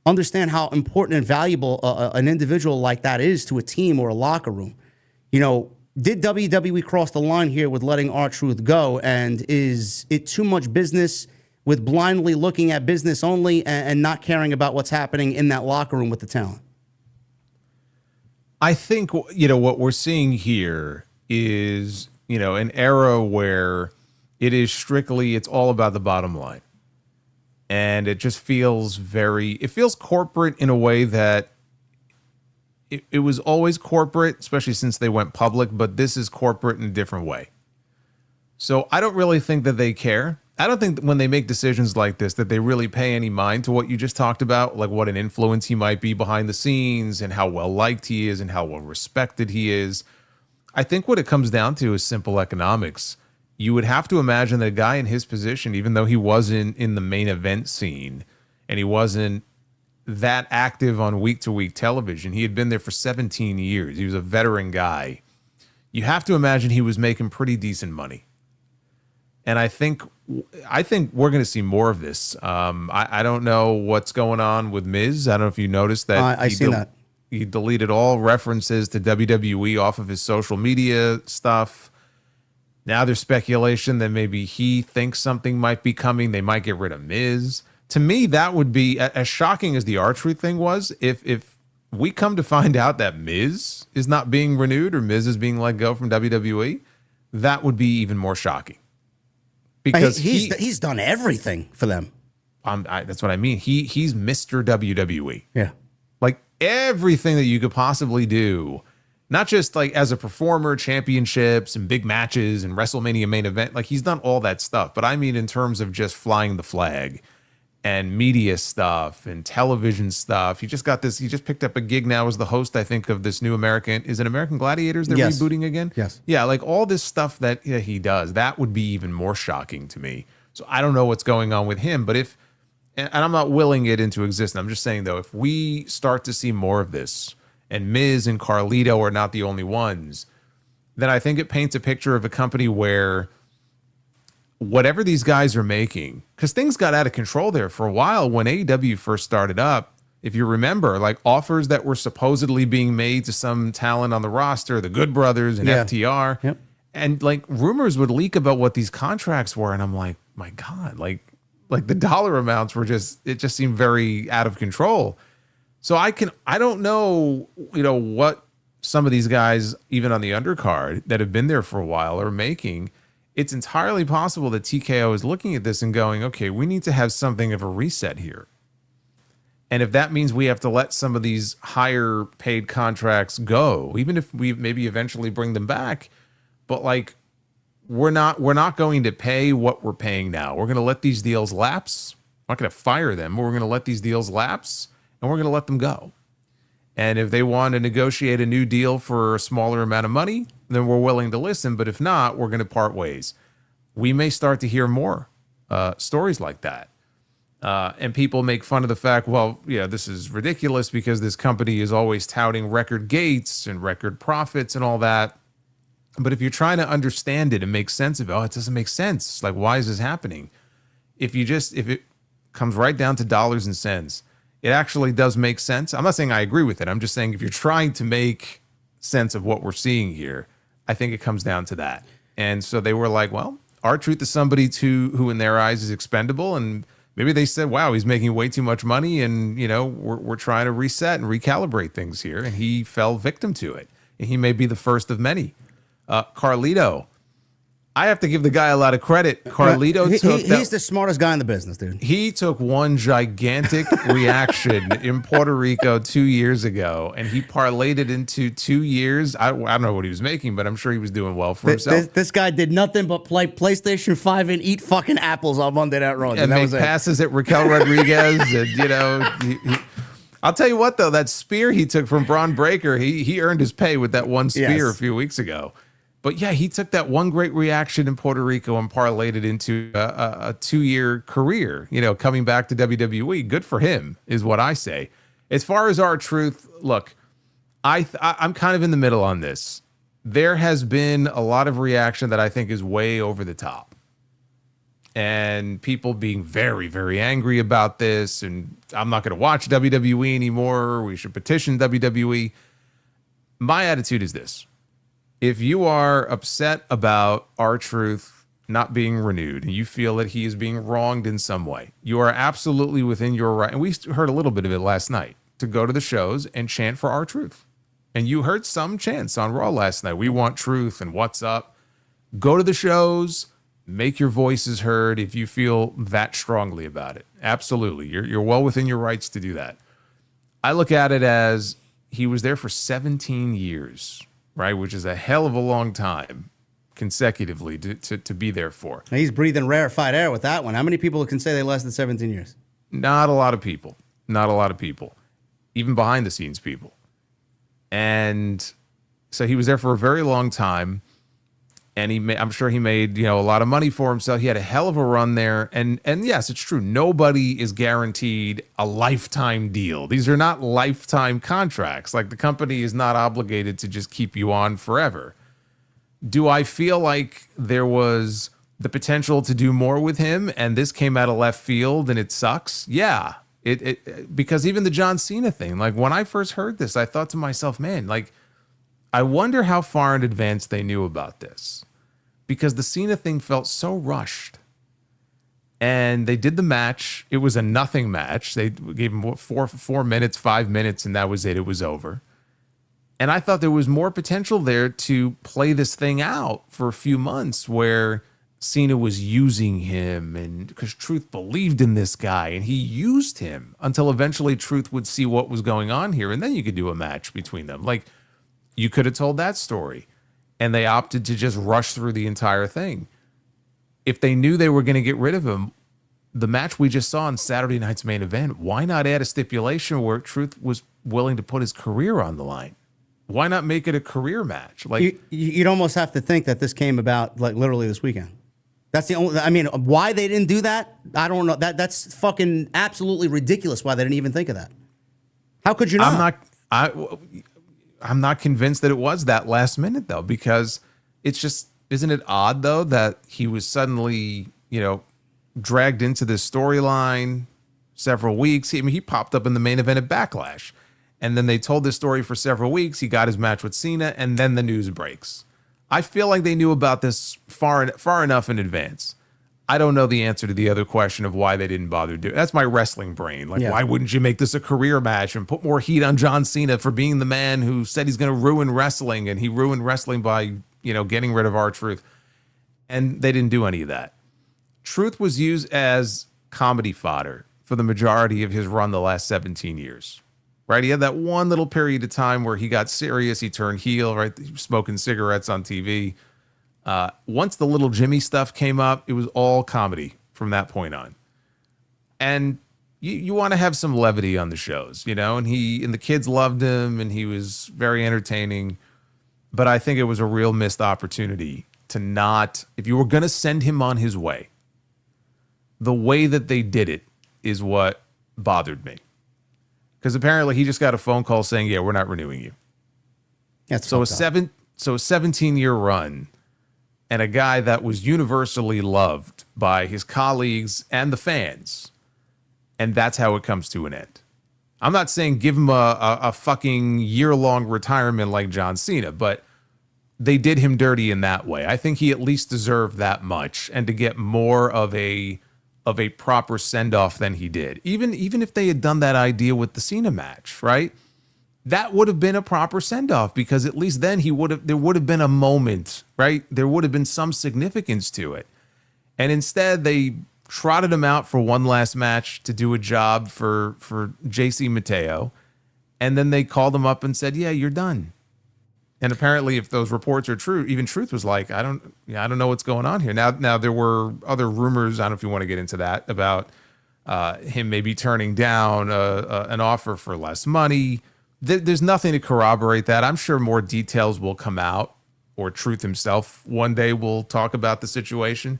understand how important and valuable an individual like that is to a team or a locker room. Did WWE cross the line here with letting R-Truth go? And is it too much business with blindly looking at business only and not caring about what's happening in that locker room with the talent? I think, what we're seeing here is, an era where it's all about the bottom line. And it just feels it feels corporate in a way that it was always corporate, especially since they went public, but this is corporate in a different way. So I don't really think that they care. I don't think that when they make decisions like this that they really pay any mind to what you just talked about, like what an influence he might be behind the scenes and how well liked he is and how well respected he is. I think what it comes down to is simple economics. You would have to imagine that a guy in his position, even though he wasn't in the main event scene and he wasn't that active on week-to-week television, he had been there for 17 years. He was a veteran guy. You have to imagine he was making pretty decent money. And I think we're going to see more of this. I don't know what's going on with Miz. I don't know if you noticed that. I seen that. He deleted all references to WWE off of his social media stuff. Now there's speculation that maybe he thinks something might be coming. They might get rid of Miz. To me, that would be as shocking as the R-Truth thing was. If we come to find out that Miz is not being renewed or Miz is being let go from WWE, that would be even more shocking. Because he's done everything for them. That's what I mean. He's Mr. WWE. Yeah. Like everything that you could possibly do, not just like as a performer, championships and big matches and WrestleMania main event. Like he's done all that stuff. But I mean, in terms of just flying the flag and media stuff and television stuff. He just picked up a gig now as the host, I think, of this new American Gladiators they're rebooting again? Yes. Yeah, like all this stuff that he does, that would be even more shocking to me. So I don't know what's going on with him, but and I'm not willing it into existence. I'm just saying, though, if we start to see more of this, and Miz and Carlito are not the only ones, then I think it paints a picture of a company where whatever these guys are making, because things got out of control there for a while when AEW first started up. If you remember, like offers that were supposedly being made to some talent on the roster, the Good Brothers and FTR, Yep. and like rumors would leak about what these contracts were, and I'm like, my God, like the dollar amounts were it just seemed very out of control. So I don't know, what some of these guys, even on the undercard that have been there for a while, are making. It's entirely possible that TKO is looking at this and going, okay, we need to have something of a reset here. And if that means we have to let some of these higher paid contracts go, even if we maybe eventually bring them back, but like we're not going to pay what we're paying now. We're going to let these deals lapse. We're not going to fire them, but we're going to let these deals lapse and we're going to let them go. And if they want to negotiate a new deal for a smaller amount of money, then we're willing to listen. But if not, we're going to part ways. We may start to hear more stories like that. And people make fun of the fact, well, yeah, this is ridiculous because this company is always touting record gates and record profits and all that. But if you're trying to understand it and make sense of it, it doesn't make sense. Like, why is this happening? If it comes right down to dollars and cents, it actually does make sense. I'm not saying I agree with it. I'm just saying if you're trying to make sense of what we're seeing here, I think it comes down to that. And so they were like, well, R-Truth is somebody who in their eyes is expendable. And maybe they said, wow, he's making way too much money. And, we're trying to reset and recalibrate things here. And he fell victim to it. And he may be the first of many. Carlito, I have to give the guy a lot of credit. Carlito he's the smartest guy in the business, dude. He took one gigantic reaction in Puerto Rico 2 years ago, and he parlayed it into 2 years. I don't know what he was making, but I'm sure he was doing well for himself. This guy did nothing but play PlayStation 5 and eat fucking apples on Monday Night Raw. And make passes at Raquel Rodriguez. And, I'll tell you what, though, that spear he took from Braun Breaker, he earned his pay with that one spear a few weeks ago. But yeah, he took that one great reaction in Puerto Rico and parlayed it into a 2-year career, coming back to WWE. Good for him, is what I say. As far as R-Truth, look, I'm kind of in the middle on this. There has been a lot of reaction that I think is way over the top. And people being very, very angry about this. And I'm not going to watch WWE anymore. We should petition WWE. My attitude is this. If you are upset about R-Truth not being renewed and you feel that he is being wronged in some way, you are absolutely within your right. And we heard a little bit of it last night to go to the shows and chant for R-Truth. And you heard some chants on Raw last night. We want truth and what's up. Go to the shows, make your voices heard if you feel that strongly about it. Absolutely. You're well within your rights to do that. I look at it as he was there for 17 years. Right, which is a hell of a long time consecutively to be there for. Now he's breathing rarefied air with that one. How many people can say they lasted 17 years? Not a lot of people. Not a lot of people. Even behind the scenes people. And so he was there for a very long time. And I'm sure he made a lot of money for himself. He had a hell of a run there. And yes, it's true. Nobody is guaranteed a lifetime deal. These are not lifetime contracts. Like, the company is not obligated to just keep you on forever. Do I feel like there was the potential to do more with him and this came out of left field and it sucks? Yeah. Because even the John Cena thing, like, when I first heard this, I thought to myself, man, like, I wonder how far in advance they knew about this. Because the Cena thing felt so rushed. And they did the match. It was a nothing match. They gave him 4 minutes, 5 minutes, and that was it. It was over. And I thought there was more potential there to play this thing out for a few months where Cena was using him, and because Truth believed in this guy and he used him until eventually Truth would see what was going on here. And then you could do a match between them. Like, you could have told that story. And they opted to just rush through the entire thing. If they knew they were going to get rid of him, the match we just saw on Saturday night's main event, why not add a stipulation where Truth was willing to put his career on the line? Why not make it a career match? Like, you'd almost have to think that this came about like literally this weekend. That's the only. I mean, why they didn't do that, I don't know. That's fucking absolutely ridiculous. Why they didn't even think of that? How could you not? I'm not convinced that it was that last minute, though, because it's just, isn't it odd, though, that he was suddenly, dragged into this storyline several weeks. I mean, he popped up in the main event at Backlash, and then they told this story for several weeks. He got his match with Cena, and then the news breaks. I feel like they knew about this far enough in advance. I don't know the answer to the other question of why they didn't bother doing it. That's my wrestling brain. Like, why wouldn't you make this a career match and put more heat on John Cena for being the man who said he's going to ruin wrestling, and he ruined wrestling by, getting rid of R-Truth. And they didn't do any of that. Truth was used as comedy fodder for the majority of his run the last 17 years. Right? He had that one little period of time where he got serious. He turned heel, right? He was smoking cigarettes on TV. Once the little Jimmy stuff came up, it was all comedy from that point on. And you want to have some levity on the shows, and the kids loved him and he was very entertaining. But I think it was a real missed opportunity to not, if you were going to send him on his way, the way that they did it is what bothered me. Because apparently he just got a phone call saying, yeah, we're not renewing you. That's so So a 17-year run and a guy that was universally loved by his colleagues and the fans. And that's how it comes to an end. I'm not saying give him a fucking year-long retirement like John Cena, but they did him dirty in that way. I think he at least deserved that much, and to get more of a proper send-off than he did. Even if they had done that idea with the Cena match, right? That would have been a proper send-off, because at least then there would have been a moment, right? There would have been some significance to it. And instead they trotted him out for one last match to do a job for JC Mateo. And then they called him up and said, yeah, you're done. And apparently, if those reports are true, even Truth was like, I don't know what's going on here. Now there were other rumors, I don't know if you want to get into that, about him maybe turning down an offer for less money. There's nothing to corroborate that. I'm sure more details will come out, or Truth himself one day will talk about the situation.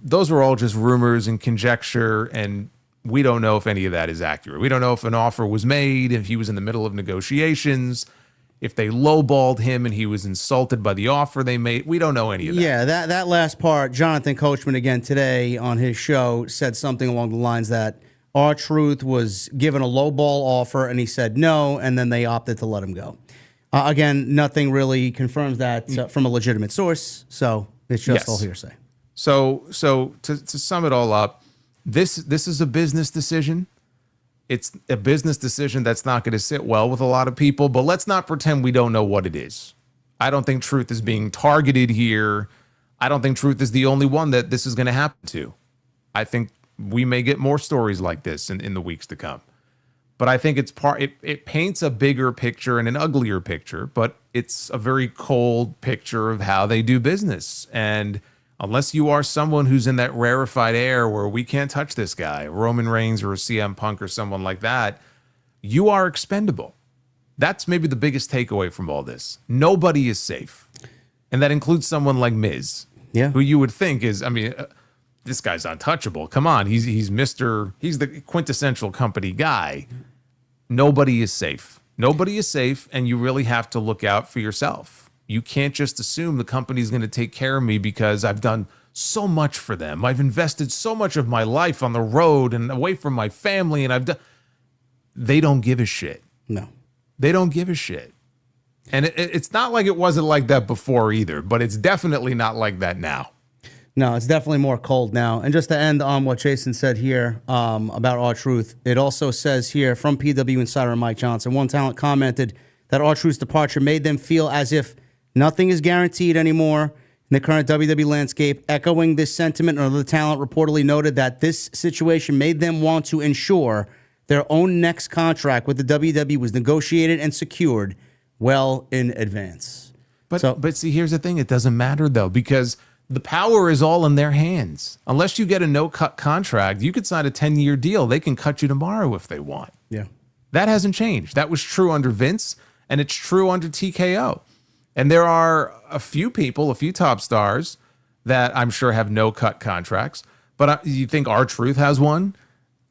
Those are all just rumors and conjecture, and we don't know if any of that is accurate. We don't know if an offer was made, if he was in the middle of negotiations, if they lowballed him and he was insulted by the offer they made. We don't know any of that. Yeah, that last part, Jonathan Coachman, again, today on his show, said something along the lines that R-Truth was given a lowball offer and he said no, and then they opted to let him go. Again, nothing really confirms that from a legitimate source, so it's just all hearsay. So to sum it all up, this is a business decision. It's a business decision that's not going to sit well with a lot of people, but let's not pretend we don't know what it is. I don't think Truth is being targeted here. I don't think Truth is the only one that this is going to happen to. I think we may get more stories like this in the weeks to come. But I think it paints a bigger picture and an uglier picture, but it's a very cold picture of how they do business. And unless you are someone who's in that rarefied air where we can't touch this guy, Roman Reigns or a CM Punk or someone like that, you are expendable. That's maybe the biggest takeaway from all this. Nobody is safe. And that includes someone like Miz, who you would think is, this guy's untouchable. Come on, he's the quintessential company guy. Nobody is safe. Nobody is safe, and you really have to look out for yourself. You can't just assume the company's going to take care of me because I've done so much for them. I've invested so much of my life on the road and away from my family, and they don't give a shit. No. They don't give a shit. And it's not like it wasn't like that before either, but it's definitely not like that now. No, it's definitely more cold now. And just to end on what Jason said here about R-Truth, it also says here from PW Insider Mike Johnson, one talent commented that R-Truth's departure made them feel as if nothing is guaranteed anymore in the current WWE landscape. Echoing this sentiment, another talent reportedly noted that this situation made them want to ensure their own next contract with the WWE was negotiated and secured well in advance. But see, here's the thing. It doesn't matter, though, because the power is all in their hands. Unless you get a no-cut contract, you could sign a 10-year deal. They can cut you tomorrow if they want. Yeah. That hasn't changed. That was true under Vince, and it's true under TKO. And there are a few people, a few top stars that I'm sure have no-cut contracts. But you think R-Truth has one?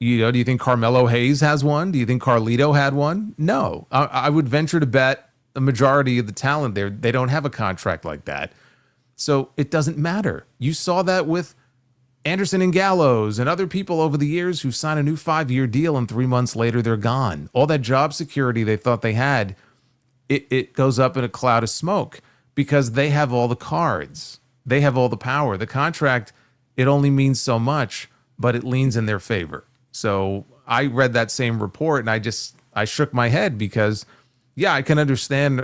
Do you think Carmelo Hayes has one? Do you think Carlito had one? No. I would venture to bet the majority of the talent there, they don't have a contract like that. So it doesn't matter. You saw that with Anderson and Gallows and other people over the years who sign a new 5-year deal and 3 months later they're gone. All that job security they thought they had, it goes up in a cloud of smoke because they have all the cards. They have all the power. The contract, it only means so much, but it leans in their favor. So I read that same report and I shook my head because, yeah, I can understand,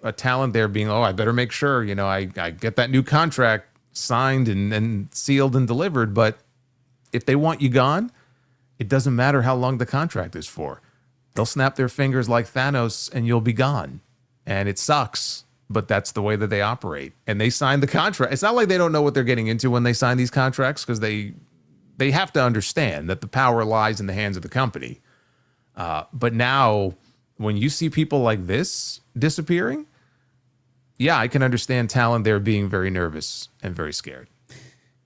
a talent there being, I better make sure, I get that new contract signed and sealed and delivered. But if they want you gone, it doesn't matter how long the contract is for. They'll snap their fingers like Thanos and you'll be gone. And it sucks, but that's the way that they operate. And they signed the contract. It's not like they don't know what they're getting into when they sign these contracts because they have to understand that the power lies in the hands of the company. But now, when you see people like this disappearing, yeah, I can understand talent there being very nervous and very scared.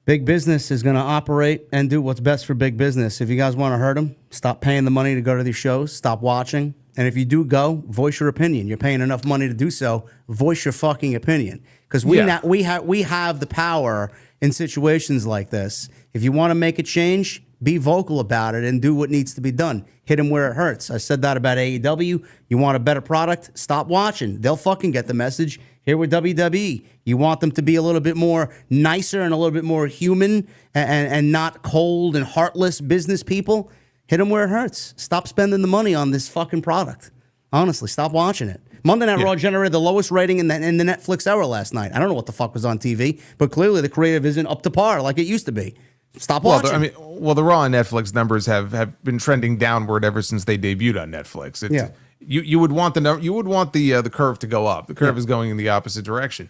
Big business is going to operate and do what's best for big business. If you guys want to hurt them, stop paying the money to go to these shows, stop watching, And if you do go, voice your opinion. You're paying enough money to do so. Voice your fucking opinion. Because we have the power in situations like this. If you want to make a change, be vocal about it and do what needs to be done. Hit them where it hurts. I said that about AEW. You want a better product? Stop watching. They'll fucking get the message. Here with WWE, you want them to be a little bit more nicer and a little bit more human and not cold and heartless business people. Hit them where it hurts. Stop spending the money on this fucking product. Honestly, stop watching it. Monday Night Raw generated the lowest rating in the Netflix era last night. I don't know what the fuck was on TV, but clearly the creative isn't up to par like it used to be. Stop watching. The Raw and Netflix numbers have been trending downward ever since they debuted on Netflix. You would want the curve to go up. The curve is going in the opposite direction.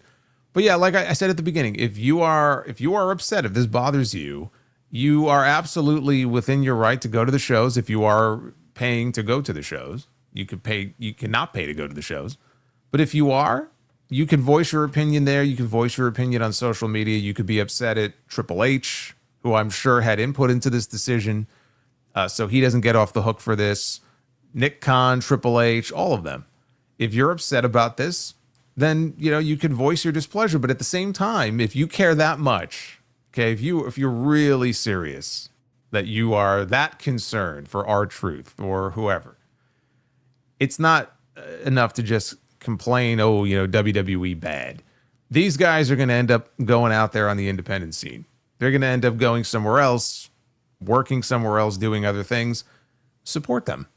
But yeah, like I said at the beginning, if you are upset, if this bothers you, you are absolutely within your right to go to the shows. If you are paying to go to the shows, you cannot pay to go to the shows. But if you are, you can voice your opinion there. You can voice your opinion on social media. You could be upset at Triple H, who I'm sure had input into this decision, so he doesn't get off the hook for this. Nick Khan, Triple H, all of them. If you're upset about this, then you can voice your displeasure. But at the same time, if you care that much, okay, if you're really serious that you are that concerned for R-Truth or whoever, it's not enough to just complain, WWE bad. These guys are going to end up going out there on the independent scene. They're going to end up going somewhere else, working somewhere else, doing other things. Support them.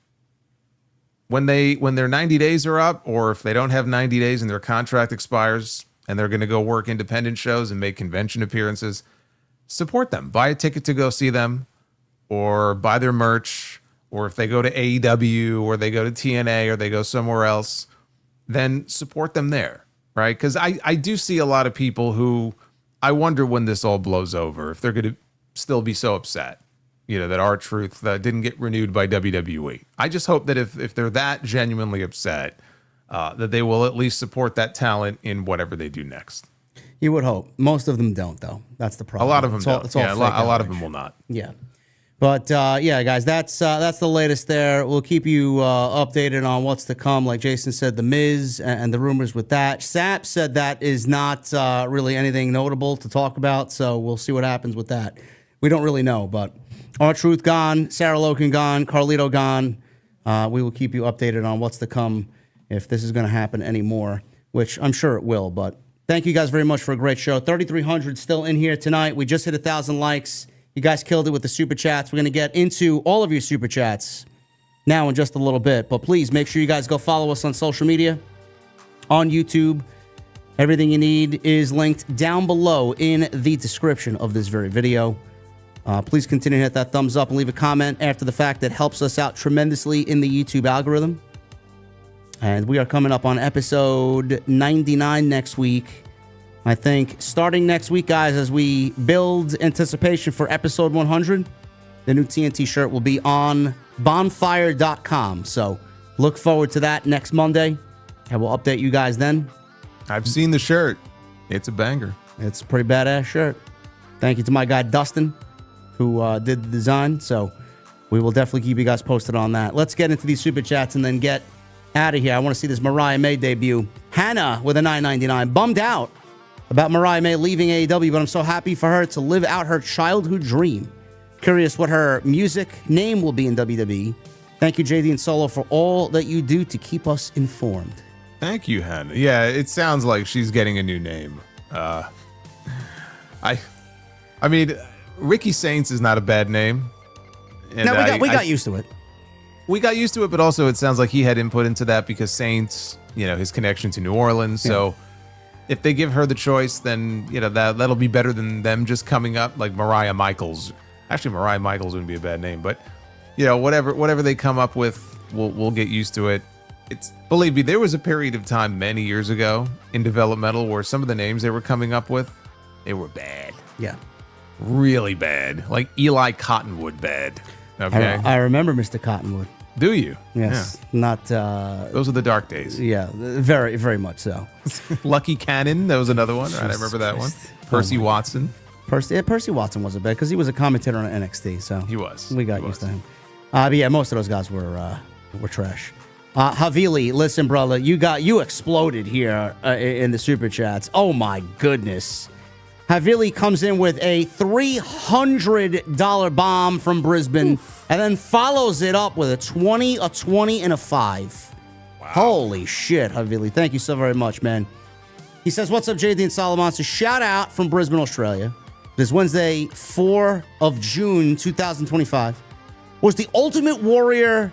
When their 90 days are up, or if they don't have 90 days and their contract expires and they're going to go work independent shows and make convention appearances, support them. Buy a ticket to go see them, or buy their merch, or if they go to AEW or they go to TNA or they go somewhere else, then support them there, right? Because I do see a lot of people who I wonder when this all blows over, if they're going to still be so upset, that R-Truth didn't get renewed by WWE. I just hope that if they're that genuinely upset, that they will at least support that talent in whatever they do next. You would hope. Most of them don't, though. That's the problem. A lot of them don't. A lot of them will not. Yeah. But, guys, that's the latest there. We'll keep you updated on what's to come. Like Jason said, The Miz and the rumors with that. Sap said that is not really anything notable to talk about, so we'll see what happens with that. We don't really know, but R-Truth gone, Sarah Logan gone, Carlito gone. We will keep you updated on what's to come if this is going to happen anymore, which I'm sure it will. But thank you guys very much for a great show. 3,300 still in here tonight. We just hit 1,000 likes. You guys killed it with the super chats. We're going to get into all of your super chats now in just a little bit. But please make sure you guys go follow us on social media, on YouTube. Everything you need is linked down below in the description of this very video. Please continue to hit that thumbs up and leave a comment after the fact. That helps us out tremendously in the YouTube algorithm. And we are coming up on episode 99 next week. I think starting next week, guys, as we build anticipation for episode 100, the new TNT shirt will be on bonfire.com. So look forward to that next Monday, and we'll update you guys then. I've seen the shirt. It's a banger. It's a pretty badass shirt. Thank you to my guy, Dustin, who did the design. So we will definitely keep you guys posted on that. Let's get into these super chats and then get out of here. I want to see this Mariah May debut. Hannah with a $9.99. Bummed out about Mariah May leaving AEW, but I'm so happy for her to live out her childhood dream. Curious what her music name will be in WWE. Thank you, JD and Solo, for all that you do to keep us informed. Thank you, Hannah. Yeah, it sounds like she's getting a new name. I mean, Ricky Saints is not a bad name. And no, we got used to it. We got used to it, but also it sounds like he had input into that because Saints, his connection to New Orleans. Yeah. So if they give her the choice, then that'll be better than them just coming up like Mariah Michaels. Actually, Mariah Michaels wouldn't be a bad name, but whatever they come up with, we'll get used to it. Believe me, there was a period of time many years ago in developmental where some of the names they were coming up with, they were bad. Yeah, really bad, like Eli Cottonwood bad. Okay, I remember Mr. Cottonwood. Do you? Yes. Yeah. Not. Those are the dark days. Yeah, very, very much so. Lucky Cannon, that was another one. Right, I remember that one. Percy Watson. Percy Watson wasn't bad because he was a commentator on NXT. So he was. We got used to him. But yeah, most of those guys were trash. Havili, listen, brother, you exploded here in the super chats. Oh my goodness. Havili comes in with a $300 bomb from Brisbane. And then follows it up with a 20, a 20, and a 5. Wow. Holy shit, Havili. Thank you so very much, man. He says, what's up, JD and Solomon? So shout out from Brisbane, Australia. This Wednesday, 4 of June, 2025. Was the Ultimate Warrior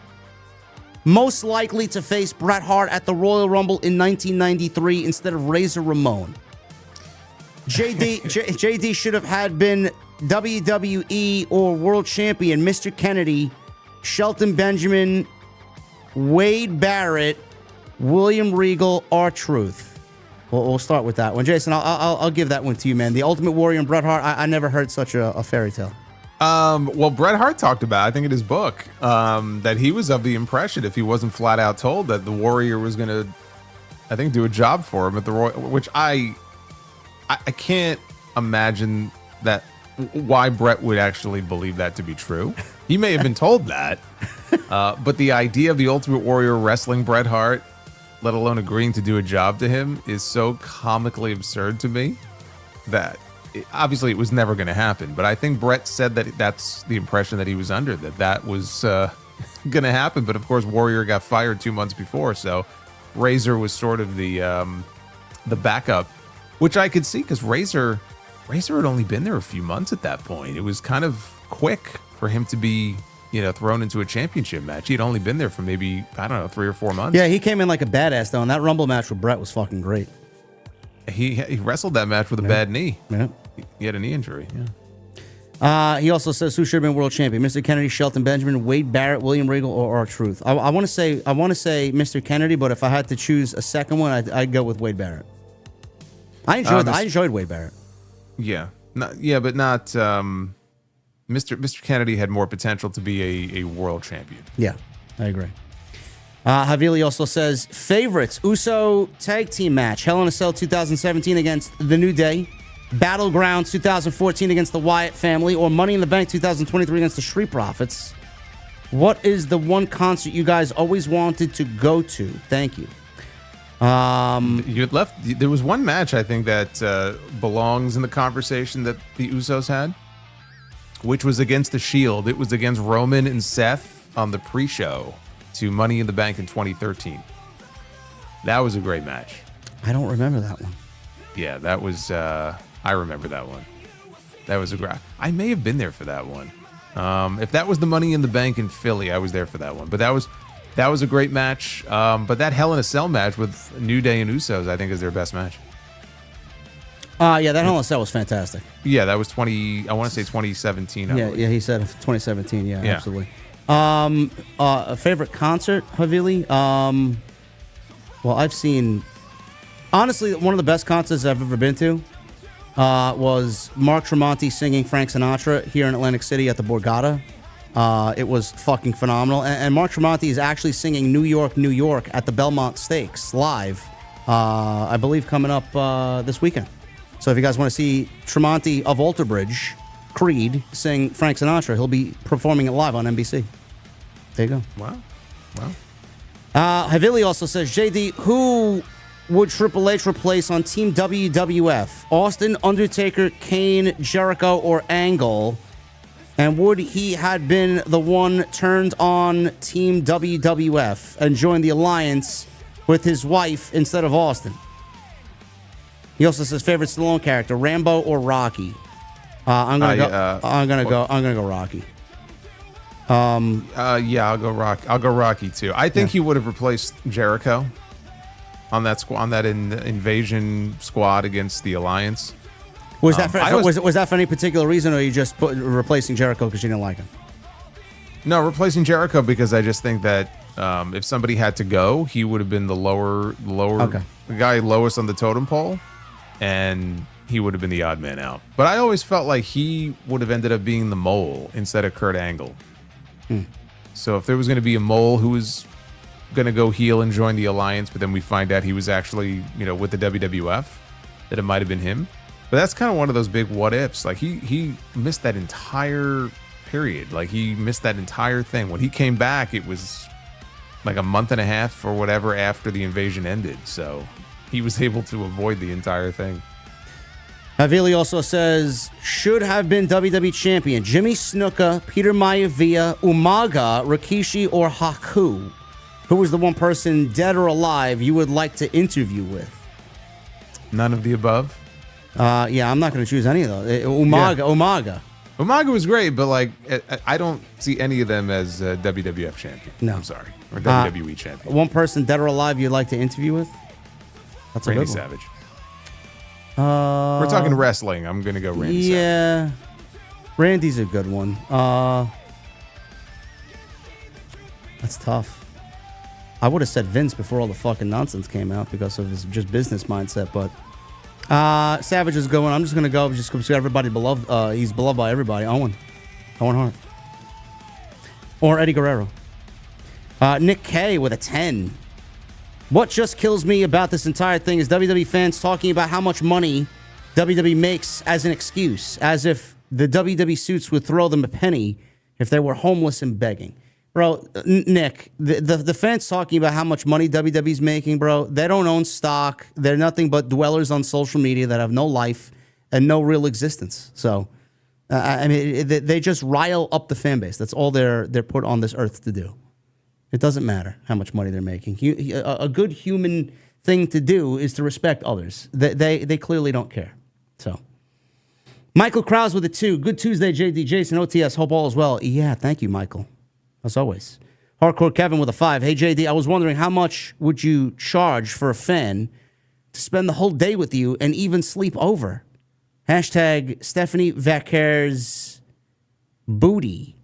most likely to face Bret Hart at the Royal Rumble in 1993 instead of Razor Ramon? JD should have had been WWE or World Champion Mr. Kennedy, Shelton Benjamin, Wade Barrett, William Regal, R-Truth. We'll start with that one. Jason, I'll give that one to you, man. The Ultimate Warrior and Bret Hart, I never heard such a fairy tale. Well, Bret Hart talked about, I think in his book, that he was of the impression, if he wasn't flat out told, that the Warrior was going to, I think, do a job for him at the Royal, which I can't imagine that why Bret would actually believe that to be true. He may have been told that, but the idea of the Ultimate Warrior wrestling Bret Hart, let alone agreeing to do a job to him, is so comically absurd to me that obviously it was never going to happen. But I think Bret said that that's the impression that he was under, that was going to happen. But of course, Warrior got fired 2 months before, so Razor was sort of the backup, which I could see because Razor had only been there a few months at that point. It was kind of quick for him to be, thrown into a championship match. He'd only been there for maybe, 3 or 4 months. Yeah, he came in like a badass, though, and that Rumble match with Bret was fucking great. He wrestled that match with a bad knee. Yeah. He had a knee injury, yeah. He also says, who should have been world champion? Mr. Kennedy, Shelton Benjamin, Wade Barrett, William Regal, or R-Truth? I want to say Mr. Kennedy, but if I had to choose a second one, I'd go with Wade Barrett. I enjoyed Wade Barrett. Yeah, but not Mr. Kennedy had more potential to be a world champion. Yeah, I agree. Havili also says favorites: Uso tag team match, Hell in a Cell 2017 against The New Day, Battleground 2014 against the Wyatt family, or Money in the Bank 2023 against the Street Profits. What is the one concert you guys always wanted to go to? Thank you. You had left. There was one match I think that belongs in the conversation that the Usos had, which was against the Shield. It was against Roman and Seth on the pre-show to Money in the Bank in 2013. That was a great match. I don't remember that one. Yeah, that was. I remember that one. That was a great. I may have been there for that one. If that was the Money in the Bank in Philly, I was there for that one. But that was a great match. But that Hell in a Cell match with New Day and Usos, I think, is their best match. Yeah, that Hell in a Cell was fantastic. Yeah, that was 20. I want to say 2017. Yeah, he said 2017. Yeah, absolutely. A favorite concert, Havili? Well, I've seen. Honestly, one of the best concerts I've ever been to was Mark Tremonti singing Frank Sinatra here in Atlantic City at the Borgata. It was fucking phenomenal. And Mark Tremonti is actually singing New York, New York at the Belmont Stakes live, I believe, coming up this weekend. So if you guys want to see Tremonti of Alter Bridge, Creed, sing Frank Sinatra, he'll be performing it live on NBC. There you go. Wow. Havili also says, JD, who would Triple H replace on Team WWF? Austin, Undertaker, Kane, Jericho, or Angle? And would he had been the one turned on Team WWF and joined the alliance with his wife instead of Austin? He also says favorite Stallone character, Rambo or Rocky? I'm gonna go Rocky. Yeah, I'll go Rocky. I'll go Rocky too. I think he would have replaced Jericho on that invasion squad against the Alliance. Was that for any particular reason, or are you just replacing Jericho because you didn't like him? No, replacing Jericho because I just think that if somebody had to go, he would have been the guy lowest on the totem pole, and he would have been the odd man out. But I always felt like he would have ended up being the mole instead of Kurt Angle. So if there was going to be a mole who was going to go heel and join the Alliance, but then we find out he was actually, with the WWF, that it might have been him. But that's kind of one of those big what ifs. Like he missed that entire period. Like he missed that entire thing. When he came back, it was like a month and a half or whatever after the invasion ended. So he was able to avoid the entire thing. Havili also says, should have been WWE champion Jimmy Snuka, Peter Maivia, Umaga, Rikishi, or Haku. Who was the one person, dead or alive, you would like to interview with? None of the above? Yeah, I'm not going to choose any of those. Umaga. Umaga was great, but like I don't see any of them as WWF champion. No. I'm sorry. Or WWE champion. One person, dead or alive, you'd like to interview with? That's Randy a good one. Savage. We're talking wrestling. I'm going to go Randy Savage. Yeah. Randy's a good one. That's tough. I would have said Vince before all the fucking nonsense came out because of his just business mindset, but Savage is going. I'm just going to go just because everybody beloved. He's beloved by everybody. Owen Hart. Or Eddie Guerrero. Nick K with a 10. What just kills me about this entire thing is WWE fans talking about how much money WWE makes as an excuse, as if the WWE suits would throw them a penny if they were homeless and begging. Bro, Nick, the fans talking about how much money WWE's making, bro, they don't own stock. They're nothing but dwellers on social media that have no life and no real existence. So, I mean, they just rile up the fan base. That's all they're put on this earth to do. It doesn't matter how much money they're making. A good human thing to do is to respect others. They clearly don't care. So, Michael Krause with a 2. Good Tuesday, JD, Jason, OTS. Hope all is well. Yeah, thank you, Michael. As always. Hardcore Kevin with a 5. Hey, JD, I was wondering how much would you charge for a fan to spend the whole day with you and even sleep over? Hashtag Stephanie Vaccare's booty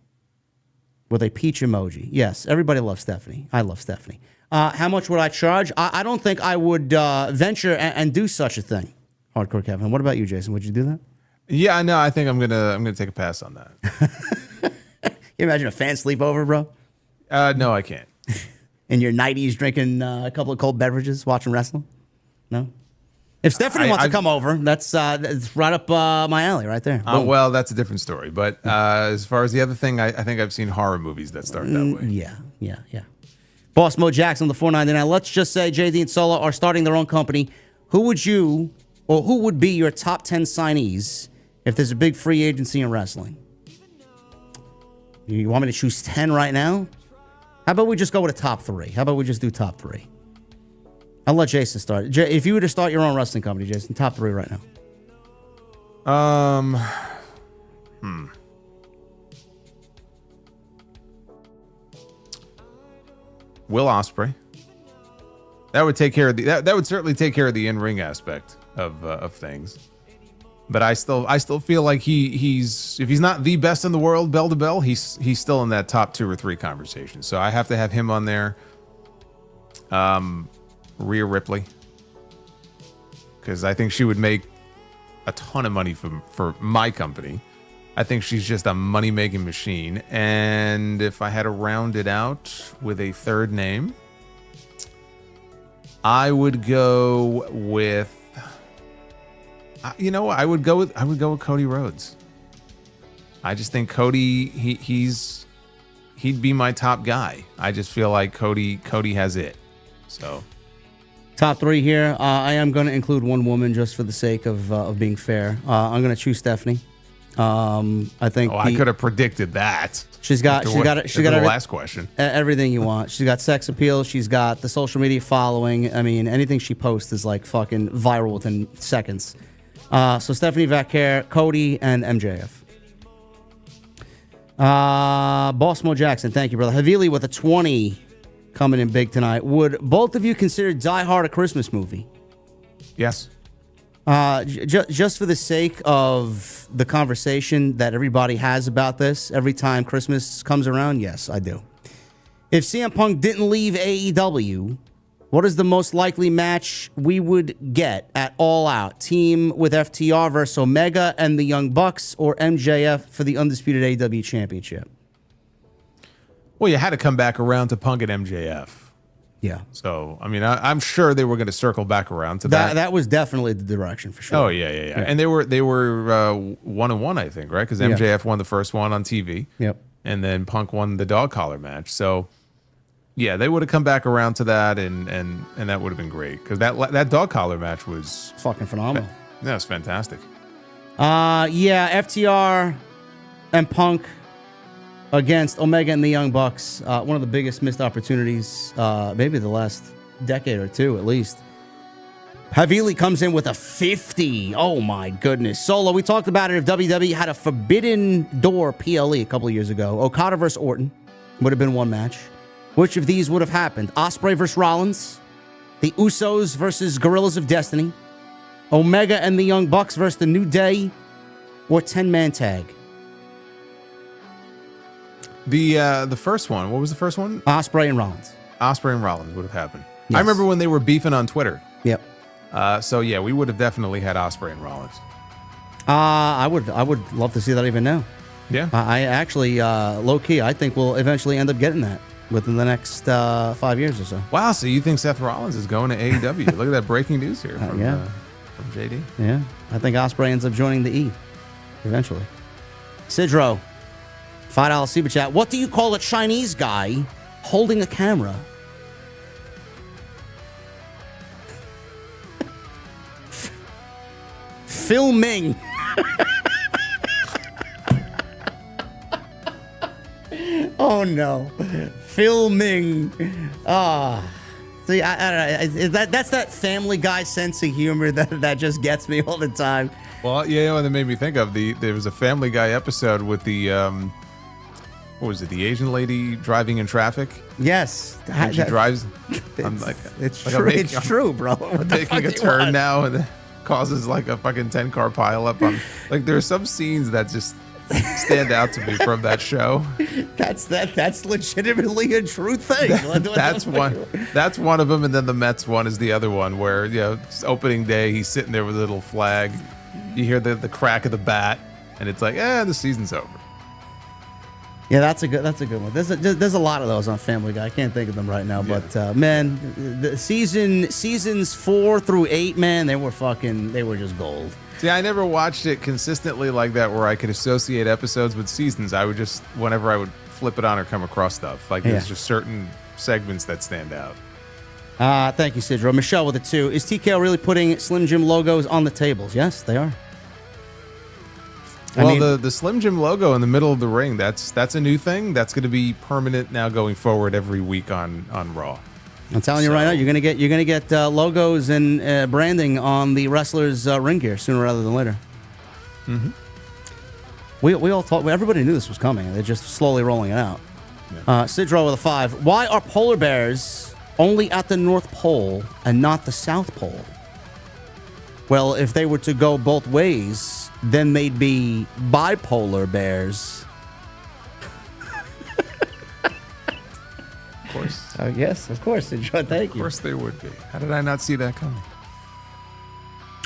with a peach emoji. Yes, everybody loves Stephanie. I love Stephanie. How much would I charge? I don't think I would venture and do such a thing. Hardcore Kevin. What about you, Jason? Would you do that? Yeah, no, I think I'm gonna take a pass on that. You imagine a fan sleepover, bro? No, I can't. In your 90s drinking a couple of cold beverages, watching wrestling? No? If Stephanie wants to come over, that's right up my alley right there. Well, that's a different story. But as far as the other thing, I think I've seen horror movies that start that way. Yeah. Boss Mo Jackson, the 499. Let's just say JD and Solo are starting their own company. Who would be your top 10 signees if there's a big free agency in wrestling? You want me to choose 10 right now? How about we just go with a top 3? How about we just do top 3? I'll let Jason start. If you were to start your own wrestling company, Jason, top 3 right now. Will Ospreay. That would take care of that would certainly take care of the in-ring aspect of things. But I still feel like he's if he's not the best in the world bell to bell, he's still in that top 2 or 3 conversation. So I have to have him on there. Rhea Ripley, because I think she would make a ton of money for my company. I think she's just a money-making machine. And if I had to round it out with a third name, I would go with I would go with Cody Rhodes. I just think Cody he'd be my top guy. I just feel like Cody has it. So top 3 here. I am going to include one woman just for the sake of being fair. I'm going to choose Stephanie. I think. I could have predicted that. She's got the last question. Everything you want. She's got sex appeal. She's got the social media following. I mean, anything she posts is like fucking viral within seconds. So Stephanie Vaccare, Cody, and MJF. Boss Mo Jackson, thank you, brother. Havili with a 20 coming in big tonight. Would both of you consider Die Hard a Christmas movie? Yes. Just for the sake of the conversation that everybody has about this every time Christmas comes around, yes, I do. If CM Punk didn't leave AEW, what is the most likely match we would get at All Out? Team with FTR versus Omega and the Young Bucks, or MJF for the undisputed AEW championship? Well, you had to come back around to Punk and MJF. Yeah. So, I mean, I'm sure they were going to circle back around to that. That was definitely the direction for sure. Oh, yeah. And they were 1-1, I think, right? Because MJF 'Yep. won the first one on TV. Yep. And then Punk won the dog collar match. So, Yeah, they would have come back around to that, and that would have been great because that dog collar match was Fucking phenomenal. that was fantastic. Yeah, FTR and Punk against Omega and the Young Bucks. One of the biggest missed opportunities, maybe the last decade or two at least. Havili comes in with a 50. Oh my goodness. Solo, we talked about it. If WWE had a Forbidden Door PLE a couple of years ago, Okada versus Orton would have been one match. Which of these would have happened? Ospreay versus Rollins, the Usos versus Guerrillas of Destiny, Omega and the Young Bucks versus the New Day, or 10-man tag? The first one, what was the first one? Ospreay and Rollins. Ospreay and Rollins would have happened. Yes. I remember when they were beefing on Twitter. Yep. So yeah, we would have definitely had Ospreay and Rollins. I would love to see that even now. Yeah. I actually, low key, I think we'll eventually end up getting that within the next 5 years or so. Wow. So you think Seth Rollins is going to AEW? Look at that breaking news here from JD. Yeah. I think Ospreay ends up joining the E eventually. Sidro, $5 super chat. What do you call a Chinese guy holding a camera? Filming. Oh no, filming. See, I don't know. That's that Family Guy sense of humor that just gets me all the time. Well, yeah, and it made me think of there was a Family Guy episode with the what was it? The Asian lady driving in traffic. Yes, And she drives. It's like true. I'm It's true, bro. What the taking fuck a do you turn want? now, and it causes like a fucking 10-car pileup. Like there are some scenes that just stand out to me from that show. That's legitimately a true thing. That's one. That's one of them, and then the Mets one is the other one where it's opening day. He's sitting there with a little flag. You hear the crack of the bat, and it's like, the season's over. Yeah, that's a good one. There's a lot of those on Family Guy. I can't think of them right now, Yeah. but man, the seasons 4 through 8, man, they were just gold. See, I never watched it consistently like that where I could associate episodes with seasons. I would just, whenever I would flip it on or come across stuff, like there's just certain segments that stand out. Thank you, Sidro. Michelle with a 2. Is TKO really putting Slim Jim logos on the tables? Yes, they are. Well, the Slim Jim logo in the middle of the ring, that's a new thing. That's going to be permanent now going forward every week on Raw. I'm telling you right now, you're gonna get logos and branding on the wrestlers' ring gear sooner rather than later. Mm-hmm. We all thought everybody knew this was coming. They're just slowly rolling it out. Yeah. Sidro with a 5. Why are polar bears only at the North Pole and not the South Pole? Well, if they were to go both ways, then they'd be bipolar bears. Of course. Yes, of course. Thank you. Of course they would be. How did I not see that coming?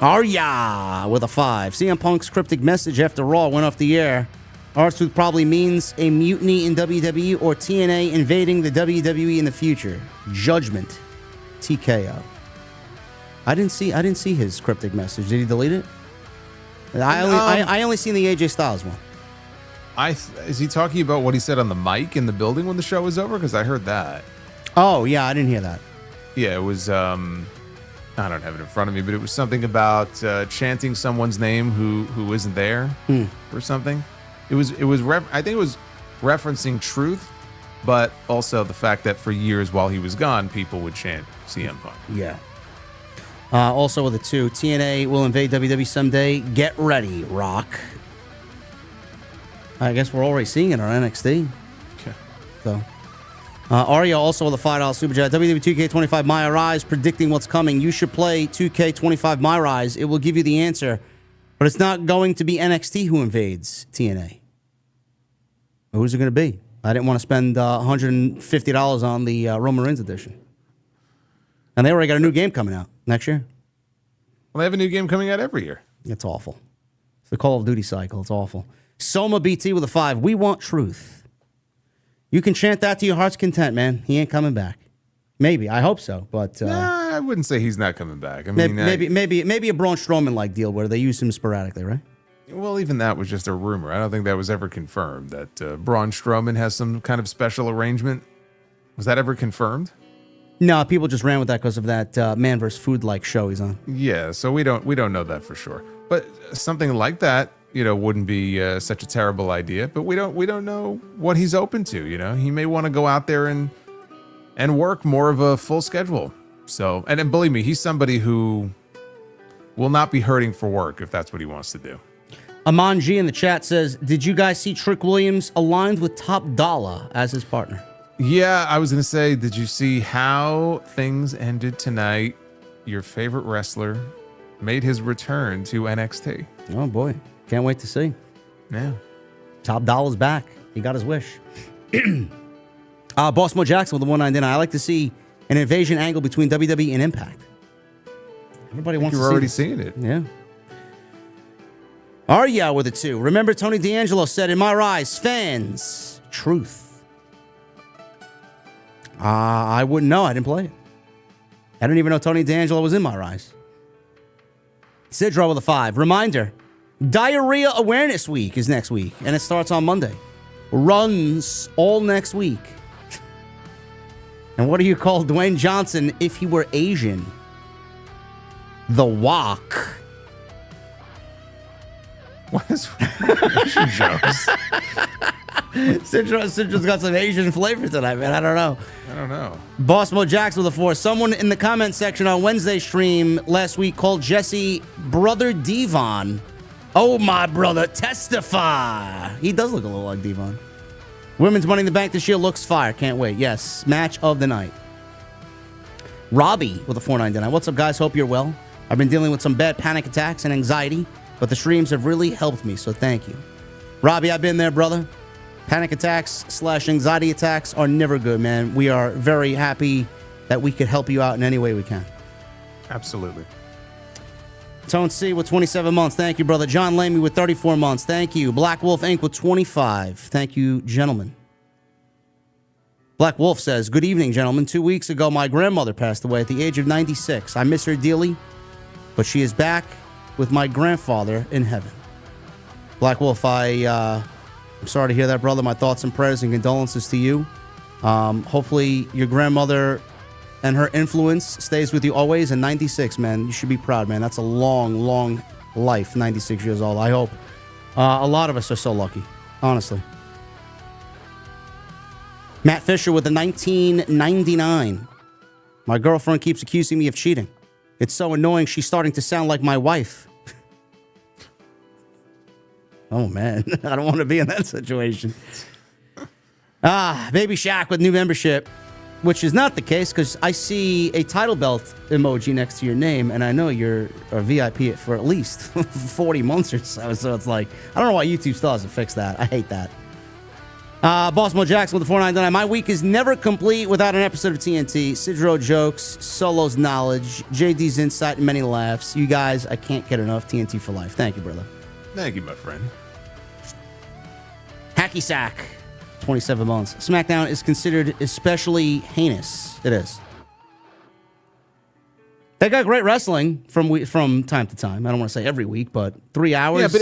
Arya with a 5. CM Punk's cryptic message after Raw went off the air. R-Truth probably means a mutiny in WWE or TNA invading the WWE in the future. Judgment. TKO. I didn't see his cryptic message. Did he delete it? I only seen the AJ Styles one. Is he talking about what he said on the mic in the building when the show was over? Because I heard that. Oh yeah, I didn't hear that. Yeah, it was. I don't have it in front of me, but it was something about chanting someone's name who isn't there or something. It was. I think it was referencing Truth, but also the fact that for years while he was gone, people would chant CM Punk. Yeah. Also with a 2, TNA will invade WWE someday. Get ready, Rock. I guess we're already seeing it on NXT. Okay. So, Arya also with a $5 super chat. WWE 2K25 My Rise predicting what's coming. You should play 2K25 My Rise. It will give you the answer, but it's not going to be NXT who invades TNA. Who's it going to be? I didn't want to spend $150 on the Roman Reigns edition, and they already got a new game coming out next year. Well, they have a new game coming out every year. It's awful. It's the Call of Duty cycle. It's awful. Soma BT with a 5. We want truth. You can chant that to your heart's content, man. He ain't coming back. Maybe. I hope so. But I wouldn't say he's not coming back. I mean, maybe a Braun Strowman like deal where they use him sporadically, right? Well, even that was just a rumor. I don't think that was ever confirmed that Braun Strowman has some kind of special arrangement. Was that ever confirmed? No, people just ran with that because of that Man vs. Food like show he's on. Yeah, so we don't know that for sure. But something like that, wouldn't be such a terrible idea. But we don't know what he's open to. He may want to go out there and work more of a full schedule. So, and believe me, he's somebody who will not be hurting for work if that's what he wants to do. Aman G in the chat says, did you guys see Trick Williams aligned with Top Dollar as his partner? Yeah, I was going to say, did you see how things ended tonight? Your favorite wrestler made his return to NXT. Oh, boy. Can't wait to see. Yeah. Top Dollar's back. He got his wish. Boss Mo Jackson with the 199. I like to see an invasion angle between WWE and Impact. Everybody wants to see. You're already seeing it. Yeah. Arya with a 2. Remember, Tony D'Angelo said, in my eyes, fans, truth. I wouldn't know. I didn't play it. I didn't even know Tony D'Angelo was in my rise. Sidro with a 5. Reminder, Diarrhea Awareness Week is next week, and it starts on Monday. Runs all next week. And what do you call Dwayne Johnson if he were Asian? The Wok. What is Asian jokes? Citra's got some Asian flavor tonight, man. I don't know. Boss Mo Jackson with a 4. Someone in the comment section on Wednesday stream last week called Jesse Brother Devon. Oh, my brother, testify. He does look a little like Devon. Women's Money in the Bank this year looks fire. Can't wait. Yes, match of the night. Robbie with a 499. What's up, guys? Hope you're well. I've been dealing with some bad panic attacks and anxiety, but the streams have really helped me, so thank you. Robbie, I've been there, brother. Panic attacks / anxiety attacks are never good, man. We are very happy that we could help you out in any way we can. Absolutely. Tone C with 27 months. Thank you, brother. John Lamy with 34 months. Thank you. Black Wolf Inc. with 25. Thank you, gentlemen. Black Wolf says, good evening, gentlemen. 2 weeks ago, my grandmother passed away at the age of 96. I miss her dearly, but she is back with my grandfather in heaven. Black Wolf, I'm sorry to hear that, brother. My thoughts and prayers and condolences to you. Hopefully your grandmother and her influence stays with you always. And 96, man, you should be proud, man. That's a long, long life, 96 years old. I hope. A lot of us are so lucky, honestly. Matt Fisher with the 1999. My girlfriend keeps accusing me of cheating. It's so annoying. She's starting to sound like my wife. Oh, man. I don't want to be in that situation. Baby Shaq with new membership, which is not the case because I see a title belt emoji next to your name, and I know you're a VIP for at least 40 months or so. So it's like, I don't know why YouTube still hasn't fixed that. I hate that. Boss Mo Jackson with the 499. My week is never complete without an episode of TNT. Sidro jokes, Solo's knowledge, JD's insight, and many laughs. You guys, I can't get enough. TNT for life. Thank you, brother. Thank you, my friend. Hacky Sack, 27 months. SmackDown is considered especially heinous. It is. They got great wrestling from time to time. I don't want to say every week, but 3 hours. Yeah, but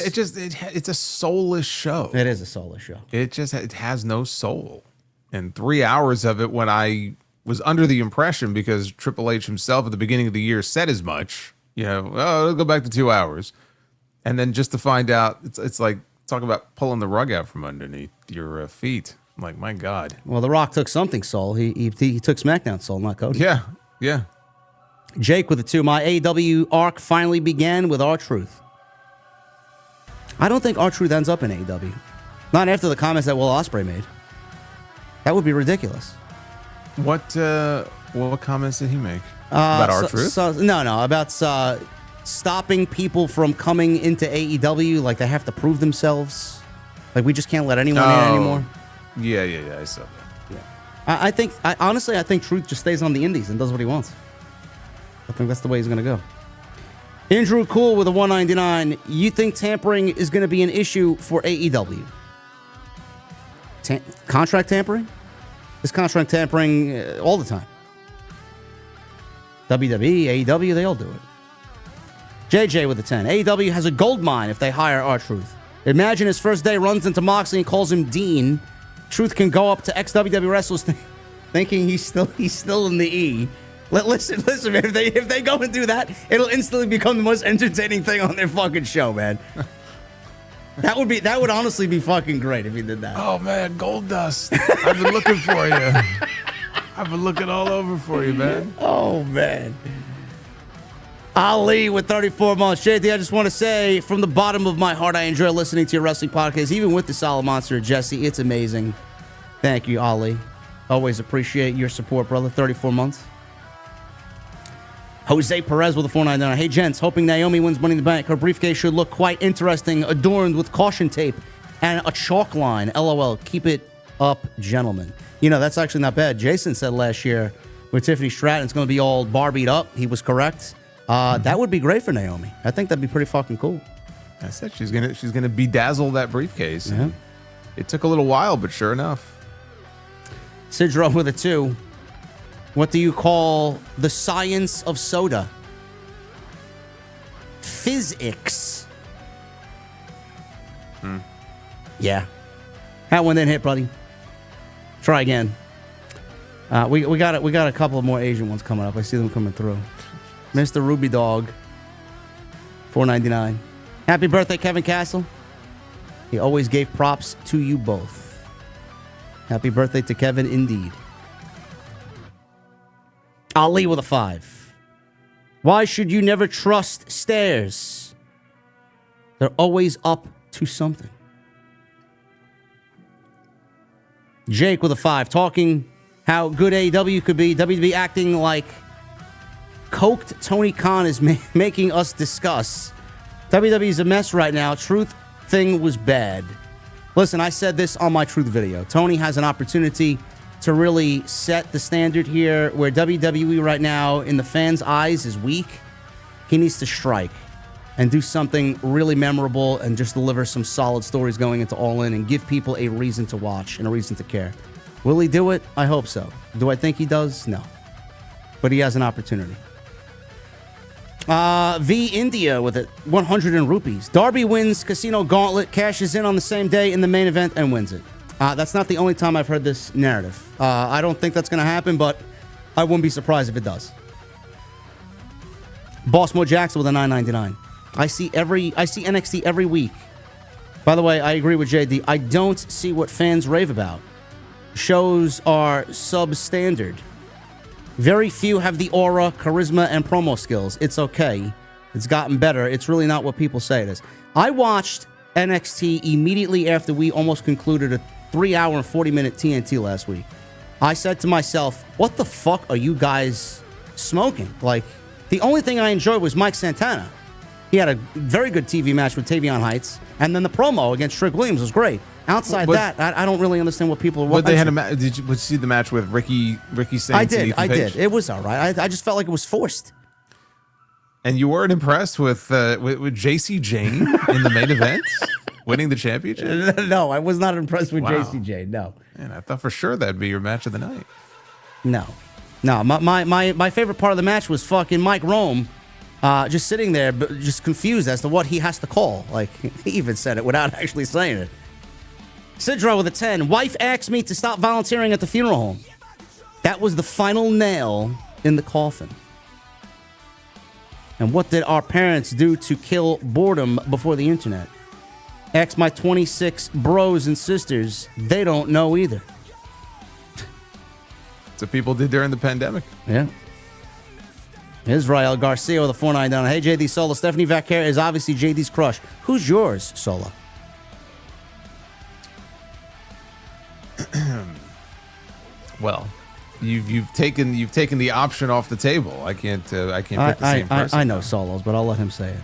it's a soulless show. It is a soulless show. It has no soul. And 3 hours of it, when I was under the impression, because Triple H himself at the beginning of the year said as much, it'll go back to 2 hours. And then just to find out, it's like, talk about pulling the rug out from underneath your feet. I'm like, my God. Well, The Rock took something soul. He took SmackDown soul, not Cody. Yeah. Jake with the 2. My AEW arc finally began with R-Truth. I don't think R-Truth ends up in AEW. Not after the comments that Will Ospreay made. That would be ridiculous. What comments did he make? About R-Truth? No, about stopping people from coming into AEW. Like, they have to prove themselves. Like, we just can't let anyone in anymore. Yeah, I saw that. Yeah. Honestly, I think Truth just stays on the indies and does what he wants. I think that's the way he's going to go. Andrew Cool with a 199. You think tampering is going to be an issue for AEW? Contract tampering? There's contract tampering all the time. WWE, AEW, they all do it. JJ with a 10. AEW has a gold mine if they hire R-Truth. Imagine his first day runs into Moxley and calls him Dean. Truth can go up to ex-WWE wrestlers. thinking he's still in the E. Listen, man. If they go and do that, it'll instantly become the most entertaining thing on their fucking show, man. That would honestly be fucking great if he did that. Oh man, Gold Dust. I've been looking for you. I've been looking all over for you, man. Oh man. Ali with 34 months. JD, I just want to say from the bottom of my heart, I enjoy listening to your wrestling podcast, even with the solid monster of Jesse. It's amazing. Thank you, Ali. Always appreciate your support, brother. 34 months. Jose Perez with a 499. Hey, gents, hoping Naomi wins Money in the Bank. Her briefcase should look quite interesting, adorned with caution tape and a chalk line. LOL. Keep it up, gentlemen. You know, that's actually not bad. Jason said last year with Tiffany Stratton, it's going to be all Barbied up. He was correct. That would be great for Naomi. I think that'd be pretty fucking cool. I said she's gonna bedazzle that briefcase. Yeah. It took a little while, but sure enough. Sidro with a 2. What do you call the science of soda? Physics. Yeah. That one didn't hit, buddy. Try again. We got a couple of more Asian ones coming up. I see them coming through. Mr. Ruby Dog, $4.99. Happy birthday, Kevin Castle. He always gave props to you both. Happy birthday to Kevin, indeed. Ali with a 5. Why should you never trust stairs? They're always up to something. Jake with a 5. Talking how good AEW could be. WWE acting like coked Tony Khan is making us discuss. WWE's a mess right now. Truth thing was bad. Listen, I said this on my Truth video. Tony has an opportunity to really set the standard here where WWE right now in the fans' eyes is weak. He needs to strike and do something really memorable and just deliver some solid stories going into All In and give people a reason to watch and a reason to care. Will he do it? I hope so. Do I think he does? No. But he has an opportunity. V India with it, 100 in rupees. Darby wins Casino Gauntlet, cashes in on the same day in the main event and wins it. That's not the only time I've heard this narrative. I don't think that's going to happen, but I wouldn't be surprised if it does. Boss Mo Jackson with a $9.99. I see NXT every week. By the way, I agree with JD. I don't see what fans rave about. Shows are substandard. Very few have the aura, charisma, and promo skills. It's okay. It's gotten better. It's really not what people say it is. I watched NXT immediately after we almost concluded a 3-hour and 40-minute TNT last week. I said to myself, what the fuck are you guys smoking? Like, the only thing I enjoyed was Mike Santana. He had a very good TV match with Tavion Heights, and then the promo against Trick Williams was great. Outside that, I don't really understand what people are watching. But they had did you see the match with Ricky Saints? I did. It was all right. I just felt like it was forced. And you weren't impressed with JC Jane in the main event, winning the championship? No, I was not impressed with JC Jane. No. Man, I thought for sure that'd be your match of the night. No. My favorite part of the match was fucking Mike Rome. Just sitting there, but just confused as to what he has to call. Like, he even said it without actually saying it. Sidro with a 10. Wife asked me to stop volunteering at the funeral home. That was the final nail in the coffin. And what did our parents do to kill boredom before the internet? Ask my 26 bros and sisters. They don't know either. That's what people did during the pandemic. Yeah. Israel Garcia with a 499. Hey, JD Sola. Stephanie Vaquer is obviously JD's crush. Who's yours, Sola? Well, you've taken the option off the table. I can't pick the same person. I know Solos, but I'll let him say it.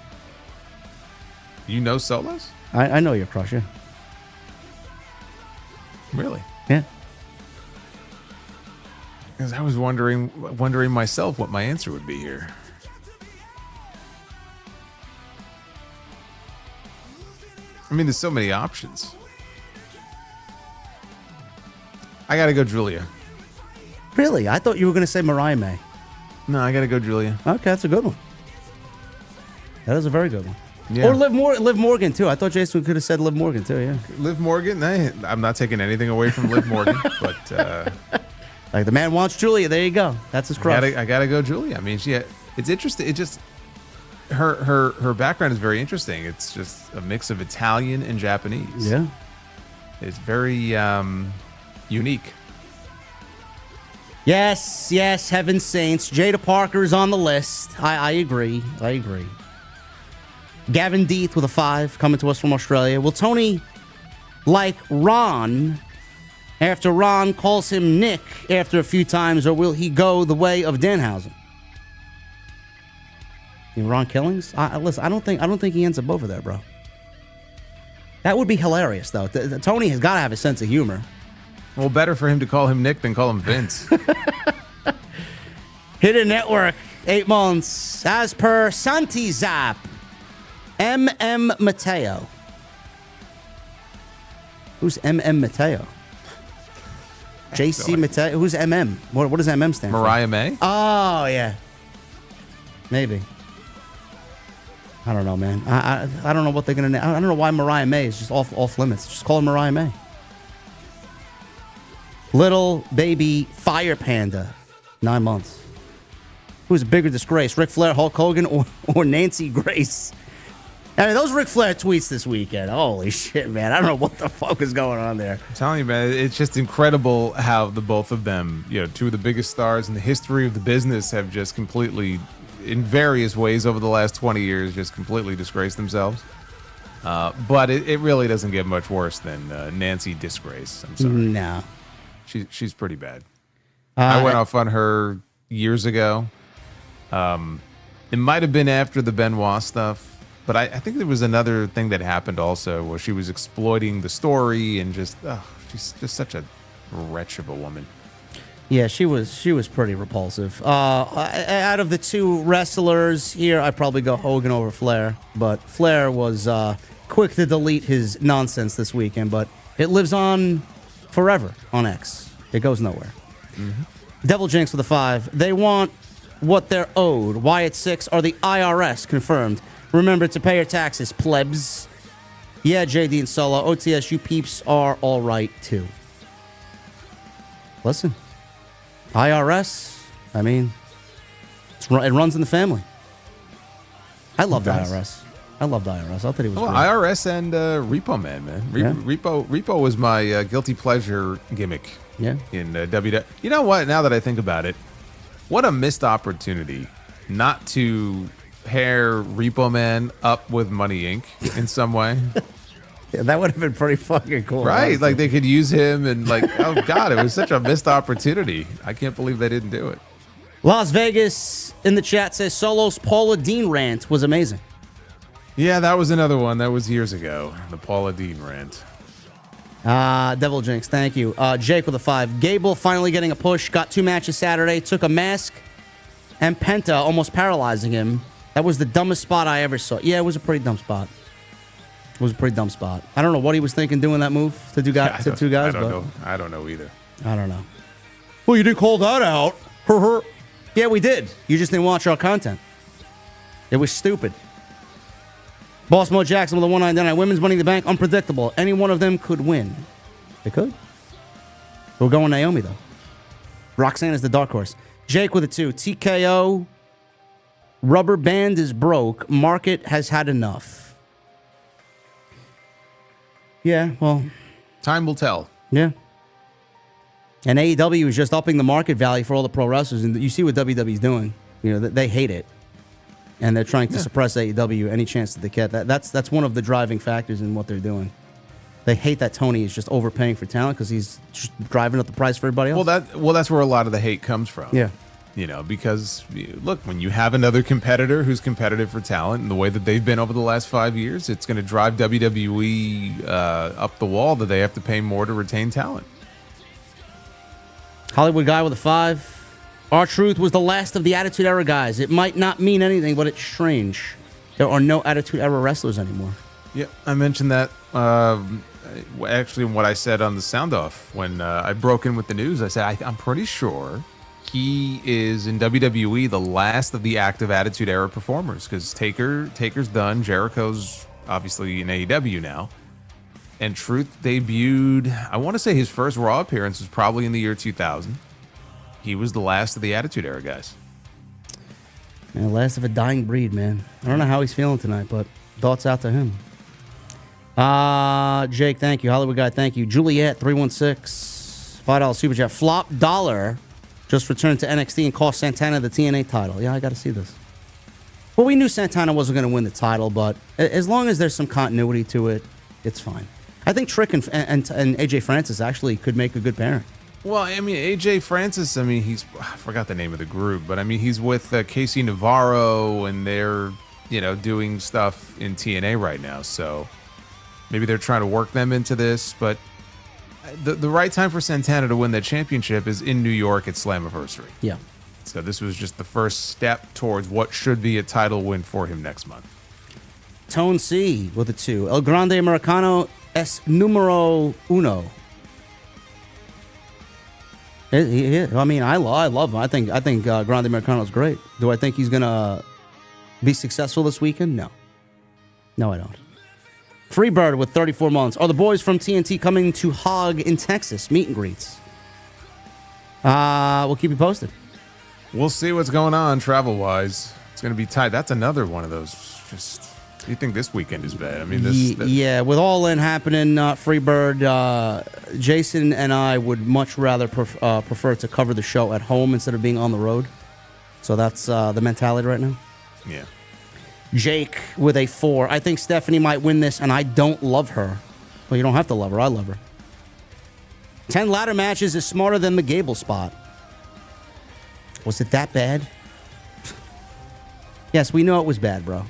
You know Solos? I know your crush, yeah. Really? Yeah. Because I was wondering myself what my answer would be here. I mean, there's so many options. I gotta go Julia. Really? I thought you were going to say Mariah May. No, I gotta go Julia. Okay, that's a good one. That is a very good one. Yeah. Or Liv Morgan, too. I thought Jason could have said Liv Morgan, too, yeah. Liv Morgan? I'm not taking anything away from Liv Morgan, but Like, the man wants Julia. There you go. That's his crush. I gotta go, Julia. I mean, it's interesting. It just her background is very interesting. It's just a mix of Italian and Japanese. Yeah. It's very unique. Yes, Heaven Saints. Jada Parker is on the list. I agree. Gavin Deeth with a 5 coming to us from Australia. Will Tony like Ron after Ron calls him Nick after a few times, or will he go the way of Danhausen? Ron Killings? Listen, I don't think he ends up over there, bro. That would be hilarious, though. Tony has got to have a sense of humor. Well, better for him to call him Nick than call him Vince. Hidden Network, 8 months. As per Santi Zap, M.M. Mateo. Who's M.M. Mateo? J.C. Mateo. Who's M.M.? What does M.M. stand for? Mariah May? Oh, yeah. Maybe. I don't know, man. I don't know what they're going to... I don't know why Mariah May is just off limits. Just call her Mariah May. Little baby fire panda, 9 months. Who's a bigger disgrace, Ric Flair, Hulk Hogan, or Nancy Grace? I mean, those Ric Flair tweets this weekend, holy shit, man. I don't know what the fuck is going on there. I'm telling you, man, it's just incredible how the both of them, two of the biggest stars in the history of the business, have just completely, in various ways over the last 20 years, just completely disgraced themselves. But it really doesn't get much worse than Nancy Disgrace. I'm sorry. No. She's pretty bad. I went off on her years ago. It might have been after the Benoit stuff, but I think there was another thing that happened also where she was exploiting the story and she's just such a wretch of a woman. Yeah, she was pretty repulsive. Out of the two wrestlers here, I'd probably go Hogan over Flair, but Flair was quick to delete his nonsense this weekend, but it lives on forever on X. It goes nowhere. Mm-hmm. Devil Jinx with a 5. They want what they're owed. Wyatt 6 are the IRS confirmed. Remember to pay your taxes, plebs. Yeah, JD and Solo. OTS, you peeps are all right, too. Listen. IRS, I mean, it runs in the family. I love the IRS. I love the IRS. I thought he was great. IRS and Repo Man, man. Repo was my guilty pleasure gimmick. Yeah. In WWE. You know what? Now that I think about it, what a missed opportunity not to pair Repo Man up with Money Inc. in some way. Yeah, that would have been pretty fucking cool. Right? Honestly. Like they could use him and oh God, it was such a missed opportunity. I can't believe they didn't do it. Las Vegas in the chat says Solo's Paula Dean rant was amazing. Yeah, that was another one. That was years ago. The Paula Dean rant. Devil Jinx, thank you. Jake with a 5. Gable finally getting a push. Got 2 matches Saturday. Took a mask and Penta almost paralyzing him. That was the dumbest spot I ever saw. Yeah, it was a pretty dumb spot. It was a pretty dumb spot. I don't know what he was thinking doing that move to two guys. I don't know. I don't know either. I don't know. Well, you didn't call that out. Yeah, we did. You just didn't watch our content. It was stupid. Boss Mo Jackson with a 199. Women's Money in the Bank, unpredictable. Any one of them could win. They could. We're going Naomi, though. Roxanne is the dark horse. Jake with a 2. TKO. Rubber band is broke. Market has had enough. Yeah, well. Time will tell. Yeah. And AEW is just upping the market value for all the pro wrestlers. And you see what WWE's doing. You know, they hate it. And they're trying to suppress AEW any chance that they get. That's one of the driving factors in what they're doing. They hate that Tony is just overpaying for talent because he's just driving up the price for everybody else. Well, that's where a lot of the hate comes from. Yeah. Because look, when you have another competitor who's competitive for talent and the way that they've been over the last 5 years, it's going to drive WWE up the wall that they have to pay more to retain talent. Hollywood guy with a 5. R-Truth was the last of the Attitude Era guys. It might not mean anything, but it's strange. There are no Attitude Era wrestlers anymore. Yeah, I mentioned that actually what I said on the sound off when I broke in with the news. I said I'm pretty sure he is in WWE the last of the active Attitude Era performers because Taker's done. Jericho's obviously in AEW now. And Truth debuted, I want to say his first Raw appearance was probably in the year 2000. he was the last of the Attitude Era guys. Man, last of a dying breed, man. I don't know how he's feeling tonight, but thoughts out to him. Jake, thank you. Hollywood guy, thank you. Juliet, 316, $5 super chat. Flop Dollar just returned to NXT and cost Santana the TNA title. Yeah, I got to see this. Well, we knew Santana wasn't going to win the title, but as long as there's some continuity to it, it's fine. I think Trick and AJ Francis actually could make a good pairing. Well, I mean, AJ Francis, I mean, I forgot the name of the group, but I mean, he's with Casey Navarro, and they're, doing stuff in TNA right now. So maybe they're trying to work them into this, but the right time for Santana to win that championship is in New York at Slammiversary. Yeah. So this was just the first step towards what should be a title win for him next month. Tone C with a 2. El Grande Americano es numero uno. I mean, I love him. I think Grande Americano is great. Do I think he's gonna be successful this weekend? No, I don't. Freebird with 34 months. Are the boys from TNT coming to Hog in Texas? Meet and greets. We'll keep you posted. We'll see what's going on travel-wise. It's going to be tight. That's another one of those. Just, you think this weekend is bad? I mean, yeah. With All In happening, Freebird, Jason and I would much rather prefer to cover the show at home instead of being on the road. So that's the mentality right now. Yeah. Jake with a 4. I think Stephanie might win this, and I don't love her. Well, you don't have to love her. I love her. 10 ladder matches is smarter than the Gable spot. Was it that bad? Yes, we know it was bad, bro.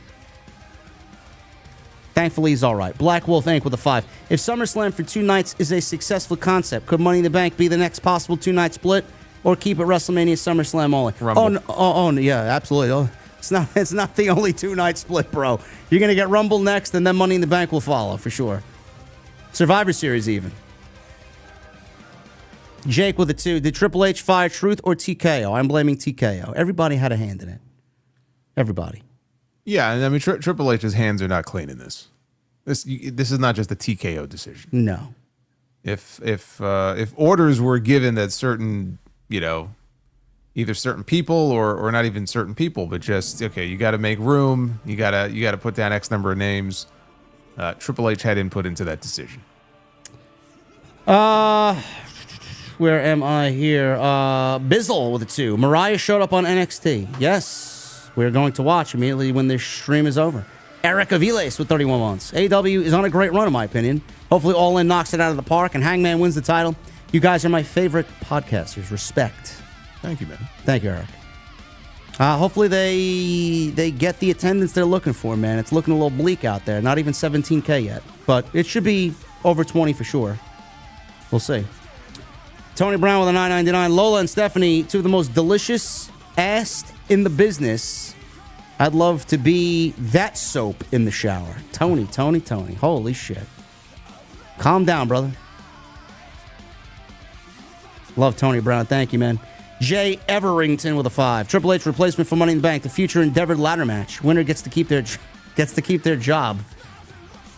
Thankfully, he's all right. Black Wolf Inc. with a 5. If SummerSlam for 2 nights is a successful concept, could Money in the Bank be the next possible 2-night split, or keep it WrestleMania SummerSlam only? Rumble. Oh, yeah, absolutely. Oh, it's not the only 2-night split, bro. You're gonna get Rumble next, and then Money in the Bank will follow for sure. Survivor Series even. Jake with a 2. Did Triple H fire Truth or TKO? I'm blaming TKO. Everybody had a hand in it. Everybody. Yeah, and I mean, Triple H's hands are not clean in this. This is not just a TKO decision. No. If orders were given that certain, either certain people or not even certain people, but just, okay, you got to make room, you got to put down X number of names. Triple H had input into that decision. Where am I here? Bizzle with a 2. Mariah showed up on NXT. Yes, we're going to watch immediately when this stream is over. Eric Aviles with 31 months. AEW is on a great run, in my opinion. Hopefully All In knocks it out of the park and Hangman wins the title. You guys are my favorite podcasters. Respect. Thank you, man. Thank you, Eric. Hopefully they get the attendance they're looking for, man. It's looking a little bleak out there. Not even 17K yet. But it should be over 20 for sure. We'll see. Tony Brown with a $9.99. Lola and Stephanie, 2 of the most delicious assed in the business. I'd love to be that soap in the shower. Tony. Holy shit. Calm down, brother. Love Tony Brown. Thank you, man. Jay Everington with a 5. Triple H replacement for Money in the Bank. The future endeavored ladder match. Winner gets to keep their job.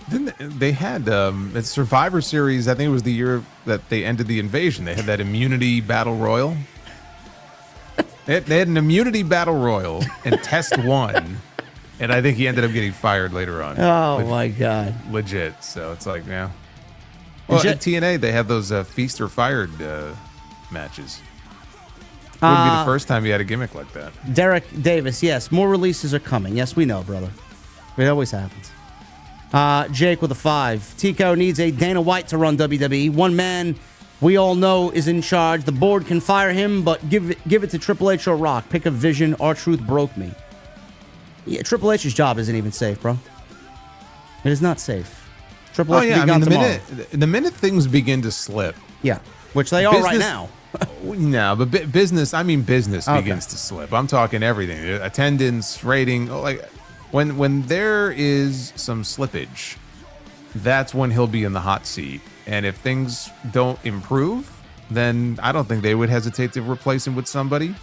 Then they had at Survivor Series, I think it was the year that they ended the invasion. They had that immunity battle royal. They had an immunity battle royal, and Test won. And I think he ended up getting fired later on. Oh, my God. Legit. So it's like, yeah. Well, at TNA, they have those feast or fired matches. It wouldn't be the first time you had a gimmick like that. Derek Davis, yes. More releases are coming. Yes, we know, brother. It always happens. Jake with a 5. Tico needs a Dana White to run WWE. One man we all know is in charge. The board can fire him, but give it to Triple H or Rock. Pick a vision. R-Truth broke me. Yeah, Triple H's job isn't even safe, bro. It is not safe. Triple H will be gone tomorrow. The minute things begin to slip. Yeah, which they are right now. No, but business begins to slip. I'm talking everything. Attendance, rating, like when there is some slippage, that's when he'll be in the hot seat. And if things don't improve, then I don't think they would hesitate to replace him with somebody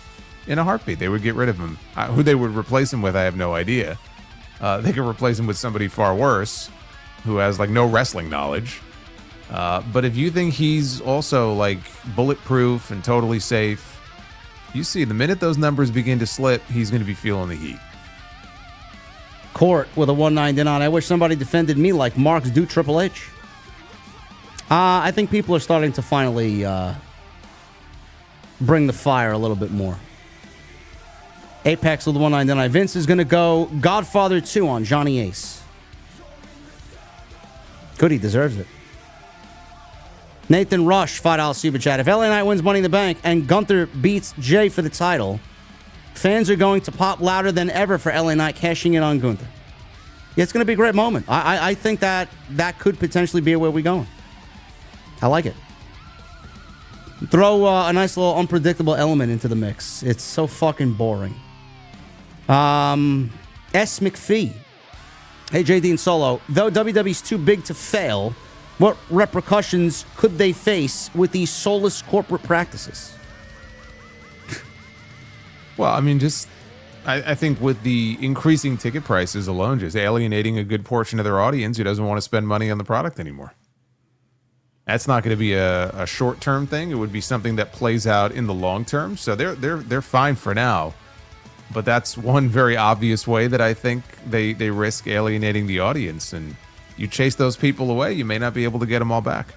in a heartbeat. They would get rid of him. Who they would replace him with, I have no idea. They could replace him with somebody far worse who has like no wrestling knowledge. But if you think he's also like bulletproof and totally safe, You see, the minute those numbers begin to slip, he's going to be feeling the heat. Court with a 199. I wish somebody defended me like Marks do Triple H. I think people are starting to finally bring the fire a little bit more. Apex with the 199. Vince is going to go Godfather 2 on Johnny Ace. Good, he deserves it. Nathan Rush, $5 super chat. If LA Knight wins Money in the Bank and Gunther beats Jay for the title, fans are going to pop louder than ever for LA Knight cashing in on Gunther. Yeah, it's going to be a great moment. I think that could potentially be where we're going. I like it. Throw a nice little unpredictable element into the mix. It's so fucking boring. S. McPhee. Hey, JD and Solo. Though WWE's too big to fail, what repercussions could they face with these soulless corporate practices? Well, I mean, I think with the increasing ticket prices alone, just alienating a good portion of their audience who doesn't want to spend money on the product anymore. That's not going to be a short-term thing. It would be something that plays out in the long term. So they're fine for now. But that's one very obvious way that I think they risk alienating the audience. And you chase those people away, you may not be able to get them all back.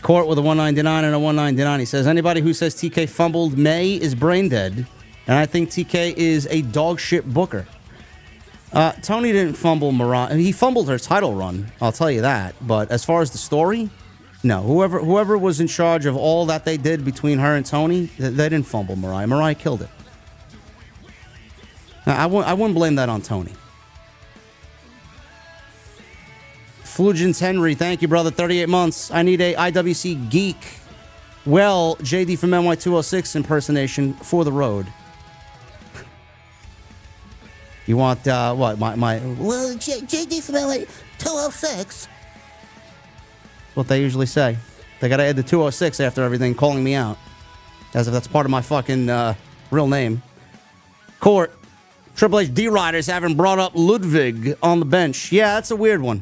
Court with a 199 and a 199. He says, anybody who says TK fumbled May is brain dead. And I think TK is a dog shit booker. Tony didn't fumble Mariah. He fumbled her title run, I'll tell you that. But as far as the story, no. Whoever was in charge of all that they did between her and Tony, they didn't fumble Mariah. Mariah killed it. Now, I wouldn't blame that on Tony. Flugence Henry, thank you, brother. 38 months. I need a IWC geek. Well, JD from NY206 impersonation for the road. You want, what, my... Well, JD from NY206. What they usually say. They gotta add the 206 after everything, calling me out. As if that's part of my fucking real name. Court. Triple H D-Riders haven't brought up Ludwig on the bench. Yeah, that's a weird one.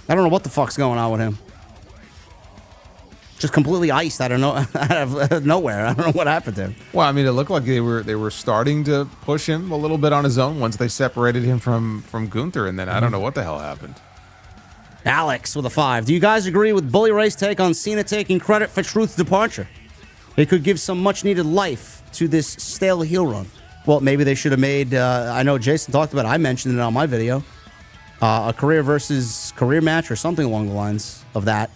I don't know what the fuck's going on with him. Just completely iced out of nowhere. I don't know what happened to him. Well, I mean, it looked like they were starting to push him a little bit on his own once they separated him from Gunther, and then I don't know what the hell happened. Alex with a 5. Do you guys agree with Bully Ray's take on Cena taking credit for Truth's departure? It could give some much-needed life to this stale heel run. Well, maybe they should have made, I know Jason talked about it, I mentioned it on my video, a career versus career match or something along the lines of that.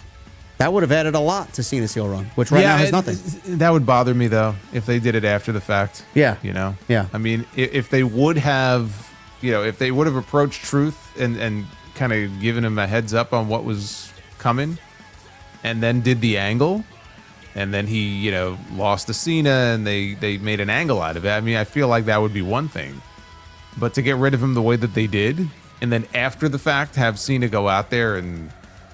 That would have added a lot to Cena's heel run, which right now has nothing. That would bother me, though, if they did it after the fact. Yeah. You know? Yeah. I mean, if they would have, if they would have approached Truth and kind of given him a heads up on what was coming and then did the angle and then he, lost to Cena and they made an angle out of it. I mean, I feel like that would be one thing. But to get rid of him the way that they did and then after the fact have Cena go out there and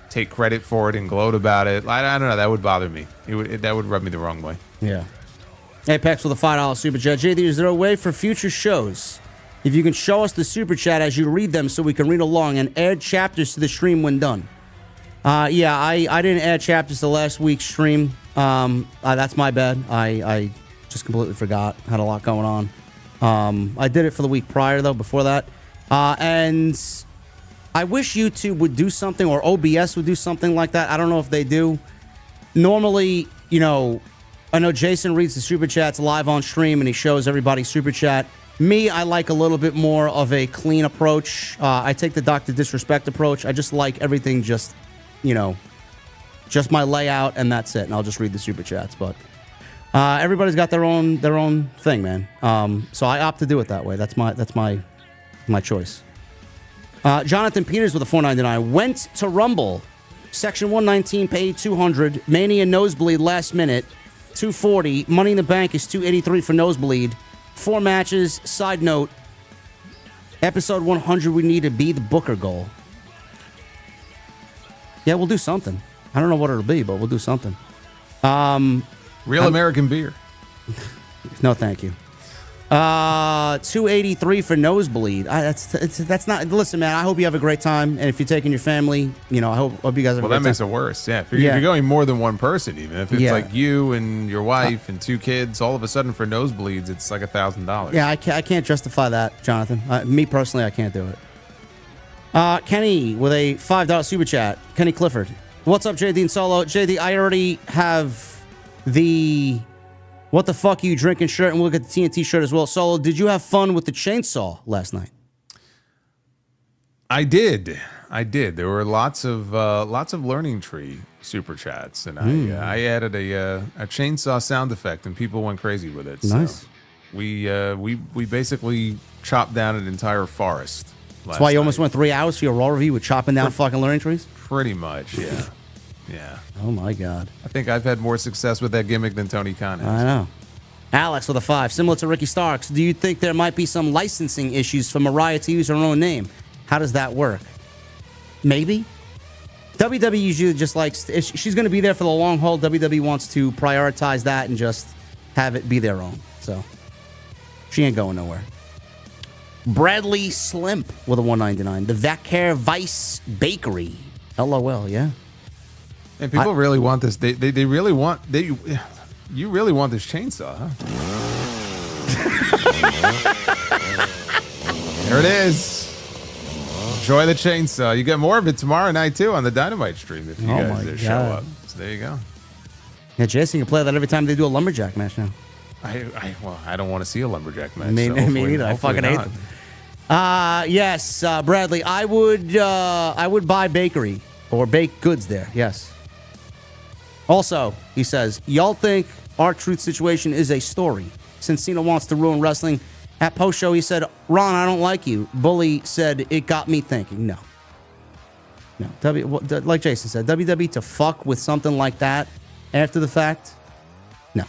take credit for it and gloat about it. I don't know. That would bother me. That would rub me the wrong way. Yeah. Apex with a $5 super chat. JD, is there a way for future shows, if you can show us the super chat as you read them so we can read along and add chapters to the stream when done? Yeah, I didn't add chapters to last week's stream. That's my bad. I just completely forgot. Had a lot going on. I did it for the week prior, though, before that. And I wish YouTube would do something, or OBS would do something like that. I don't know if they do. Normally, I know Jason reads the super chats live on stream and he shows everybody super chat. Me, I like a little bit more of a clean approach. I take the Dr. Disrespect approach. I just like everything just my layout and that's it. And I'll just read the super chats. But everybody's got their own thing, man. So I opt to do it that way. That's my choice. Jonathan Peters with a $4.99 went to Rumble. Section 119 paid $200. Mania nosebleed last minute $240. Money in the Bank is $283 for nosebleed. 4 matches. Side note: episode 100 we need to be the Booker goal. Yeah, we'll do something. I don't know what it'll be, but we'll do something. Real American beer. No, thank you. $283 for nosebleed. That's not. Listen, man. I hope you have a great time, and if you're taking your family, I hope you guys have. Well, a great that makes time. it worse. Yeah, if you're going more than one person, even if it's Yeah. like you and your wife and 2 kids, all of a sudden for nosebleeds, it's like $1,000. Yeah, I can't justify that, Jonathan. Me personally, I can't do it. Kenny with a $5 super chat. Kenny Clifford. What's up, JD and Solo? JD, I already have the "What the fuck are you drinking" shirt, and we'll get the TNT shirt as well. Solo, did you have fun with the chainsaw last night? I did. There were lots of learning tree super chats, and I added a chainsaw sound effect, and people went crazy with it. Nice. So we basically chopped down an entire forest. That's why you almost went 3 hours for your raw review with chopping down fucking learning trees? Pretty much, yeah. Yeah. Oh, my God. I think I've had more success with that gimmick than Tony Khan has. I know. Alex with a 5. Similar to Ricky Starks, do you think there might be some licensing issues for Mariah to use her own name? How does that work? Maybe. WWE usually just likes, if she's going to be there for the long haul, WWE wants to prioritize that and just have it be their own. So she ain't going nowhere. Bradley Slimp with a 199. The Vacaire Vice Bakery. LOL, yeah. And people really want this. They really want you really want this chainsaw, huh? There it is. Enjoy the chainsaw. You get more of it tomorrow night too on the Dynamite stream if you guys show up. So there you go. Yeah, Jason can play that every time they do a lumberjack match now. I don't want to see a lumberjack match. Me neither. I fucking hate them. Yes, Bradley. I would buy bakery or baked goods there. Yes. Also, he says, y'all think R-Truth situation is a story? Since Cena wants to ruin wrestling. At post show, he said, "Ron, I don't like you." Bully said, "It got me thinking." No. Like Jason said, WWE to fuck with something like that after the fact? No.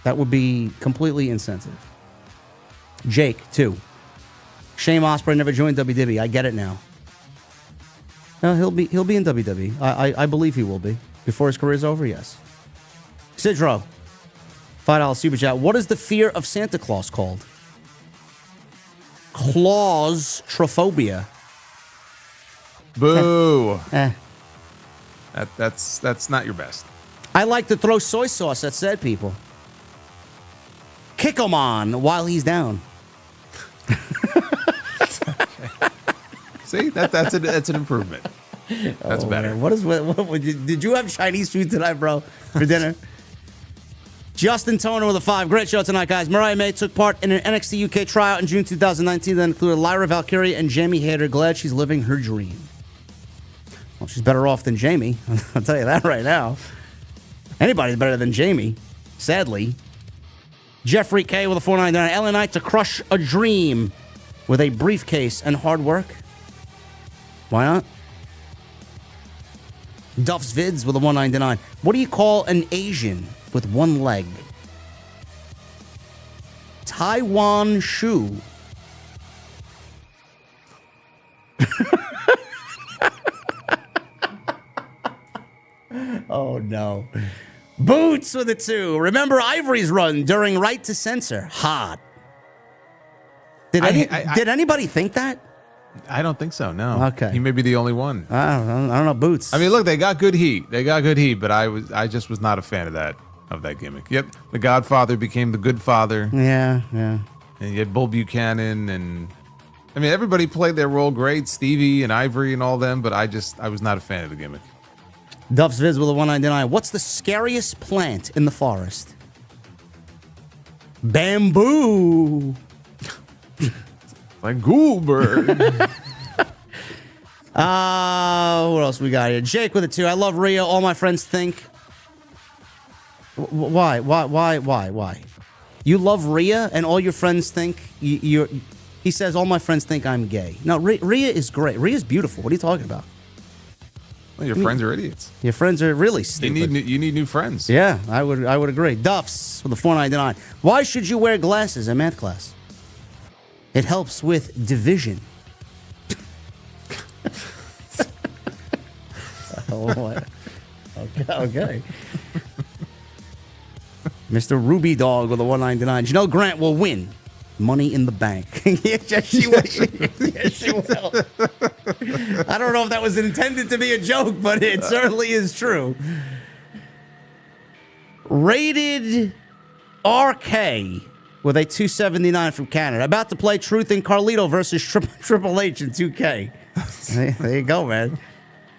That would be completely insensitive. Jake, too. Shane Ospreay never joined WWE. I get it now. No, he'll be in WWE. I believe he will be. Before his career's over, yes. Sidro, $5 super chat. What is the fear of Santa Claus called? Claustrophobia. Boo. That's not your best. I like to throw soy sauce at said people. Kick him on while he's down. See, that's an improvement. That's better. Man. What did you have Chinese food tonight, bro, for dinner? Justin Toner with a 5. Great show tonight, guys. Mariah May took part in an NXT UK tryout in June 2019 that included Lyra Valkyria and Jamie Hayter. Glad she's living her dream. Well, she's better off than Jamie. I'll tell you that right now. Anybody's better than Jamie, sadly. Jeffrey K with a 499. LA Knight to crush a dream with a briefcase and hard work. Why not? Duff's Vids with a 199. What do you call an Asian with one leg? Taiwan Shu. Oh, no. Boots with a 2. Remember Ivory's run during Right to Censor? Hot. Did anybody think that? I don't think so. No. Okay. He may be the only one. I don't know. Boots. I mean, look, they got good heat, but I just was not a fan of that gimmick. Yep, the Godfather became the Good Father. Yeah. And you had Bull Buchanan, and I mean, everybody played their role great. Stevie and Ivory and all them, but I was not a fan of the gimmick. Duff's Viz with a 199. What's the scariest plant in the forest? Bamboo. Like Goldberg. What else we got here? Jake with a 2. I love Rhea. All my friends think. Why? You love Rhea, and all your friends think you're. He says, all my friends think I'm gay. No, Rhea is great. Rhea's beautiful. What are you talking about? Well, your friends are idiots. Your friends are really stupid. You need new friends. Yeah, I would agree. Duff's with a 499. Why should you wear glasses in math class? It helps with division. Okay. Mr. Ruby Dog with a 199. Janelle Grant will win Money in the Bank. Yes, she will. Yes, she will. I don't know if that was intended to be a joke, but it certainly is true. Rated RK with a 279 from Canada. About to play Truth and Carlito versus Triple H in 2K. There you go, man.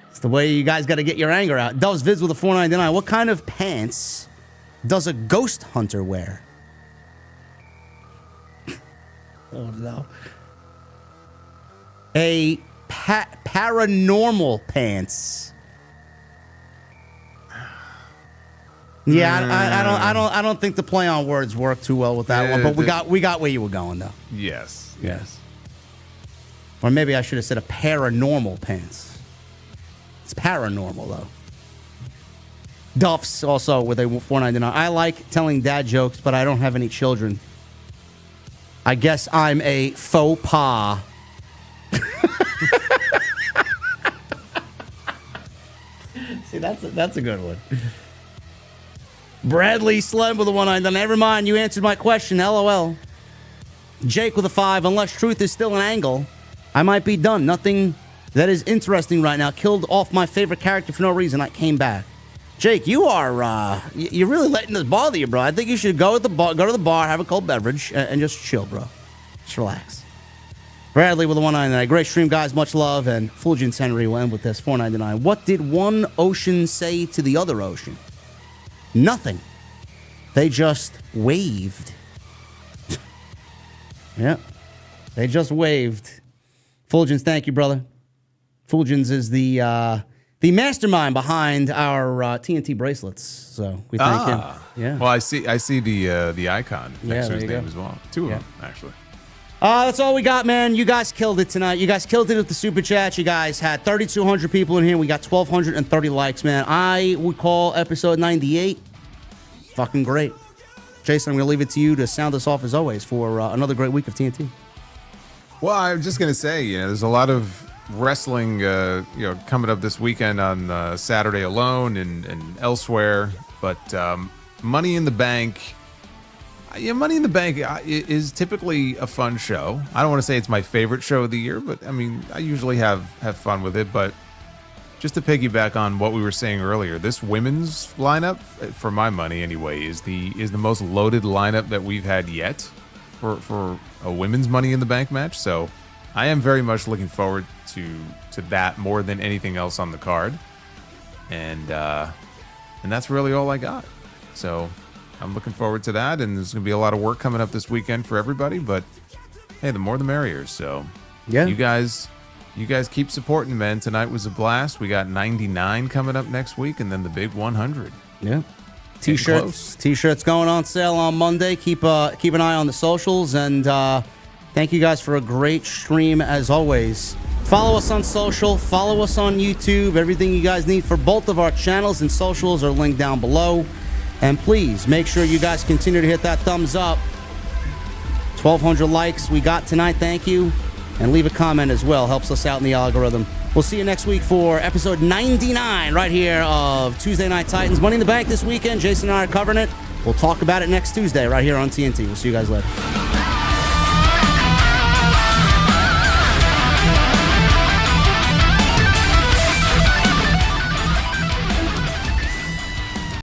It's the way you guys got to get your anger out. Doves Vids with a 499. What kind of pants does a ghost hunter wear? Oh, no. A paranormal pants. Yeah, I don't think the play on words worked too well with that one, but we got where you were going though. Yes. Or maybe I should have said a paranormal pants. It's paranormal though. Duff's also with a 499. I like telling dad jokes, but I don't have any children. I guess I'm a faux pas. See, that's a good one. Bradley Slem with a 199. Never mind, you answered my question. LOL. Jake with a 5. Unless Truth is still an angle, I might be done. Nothing that is interesting right now. Killed off my favorite character for no reason. I came back. Jake, you are you're really letting this bother you, bro. I think you should go to the bar, have a cold beverage, and just chill, bro. Just relax. Bradley with a 199. Great stream, guys. Much love. And Fulgence Henry will end with this 499. What did one ocean say to the other ocean? Nothing. They just waved. Yeah. They just waved. Fulgence, thank you, brother. Fulgence is the mastermind behind our TNT bracelets. So we thank him. Yeah. Well, I see the icon next to his name as well. Two of them, actually. That's all we got, man. You guys killed it tonight. You guys killed it with the super chat. You guys had 3,200 people in here. We got 1,230 likes, man. I would call episode 98 fucking great. Jason, I'm going to leave it to you to sound us off as always for another great week of TNT. Well, I'm just going to say, there's a lot of wrestling, coming up this weekend on Saturday alone and elsewhere. But Money in the Bank. Money in the Bank is typically a fun show. I don't want to say it's my favorite show of the year, but I mean, I usually have fun with it. But just to piggyback on what we were saying earlier, this women's lineup, for my money anyway, is the most loaded lineup that we've had yet for a women's Money in the Bank match. So I am very much looking forward to that more than anything else on the card. And that's really all I got. So I'm looking forward to that, and there's going to be a lot of work coming up this weekend for everybody, but hey, the more the merrier. So yeah, you guys keep supporting, man. Tonight was a blast. We got 99 coming up next week, and then the big 100. Yeah. T-shirts going on sale on Monday. Keep an eye on the socials, and thank you guys for a great stream as always. Follow us on social, follow us on YouTube. Everything you guys need for both of our channels and socials are linked down below. And please make sure you guys continue to hit that thumbs up. 1,200 likes we got tonight. Thank you. And leave a comment as well. Helps us out in the algorithm. We'll see you next week for episode 99 right here of Tuesday Night Titans. Money in the Bank this weekend. Jason and I are covering it. We'll talk about it next Tuesday right here on TNT. We'll see you guys later.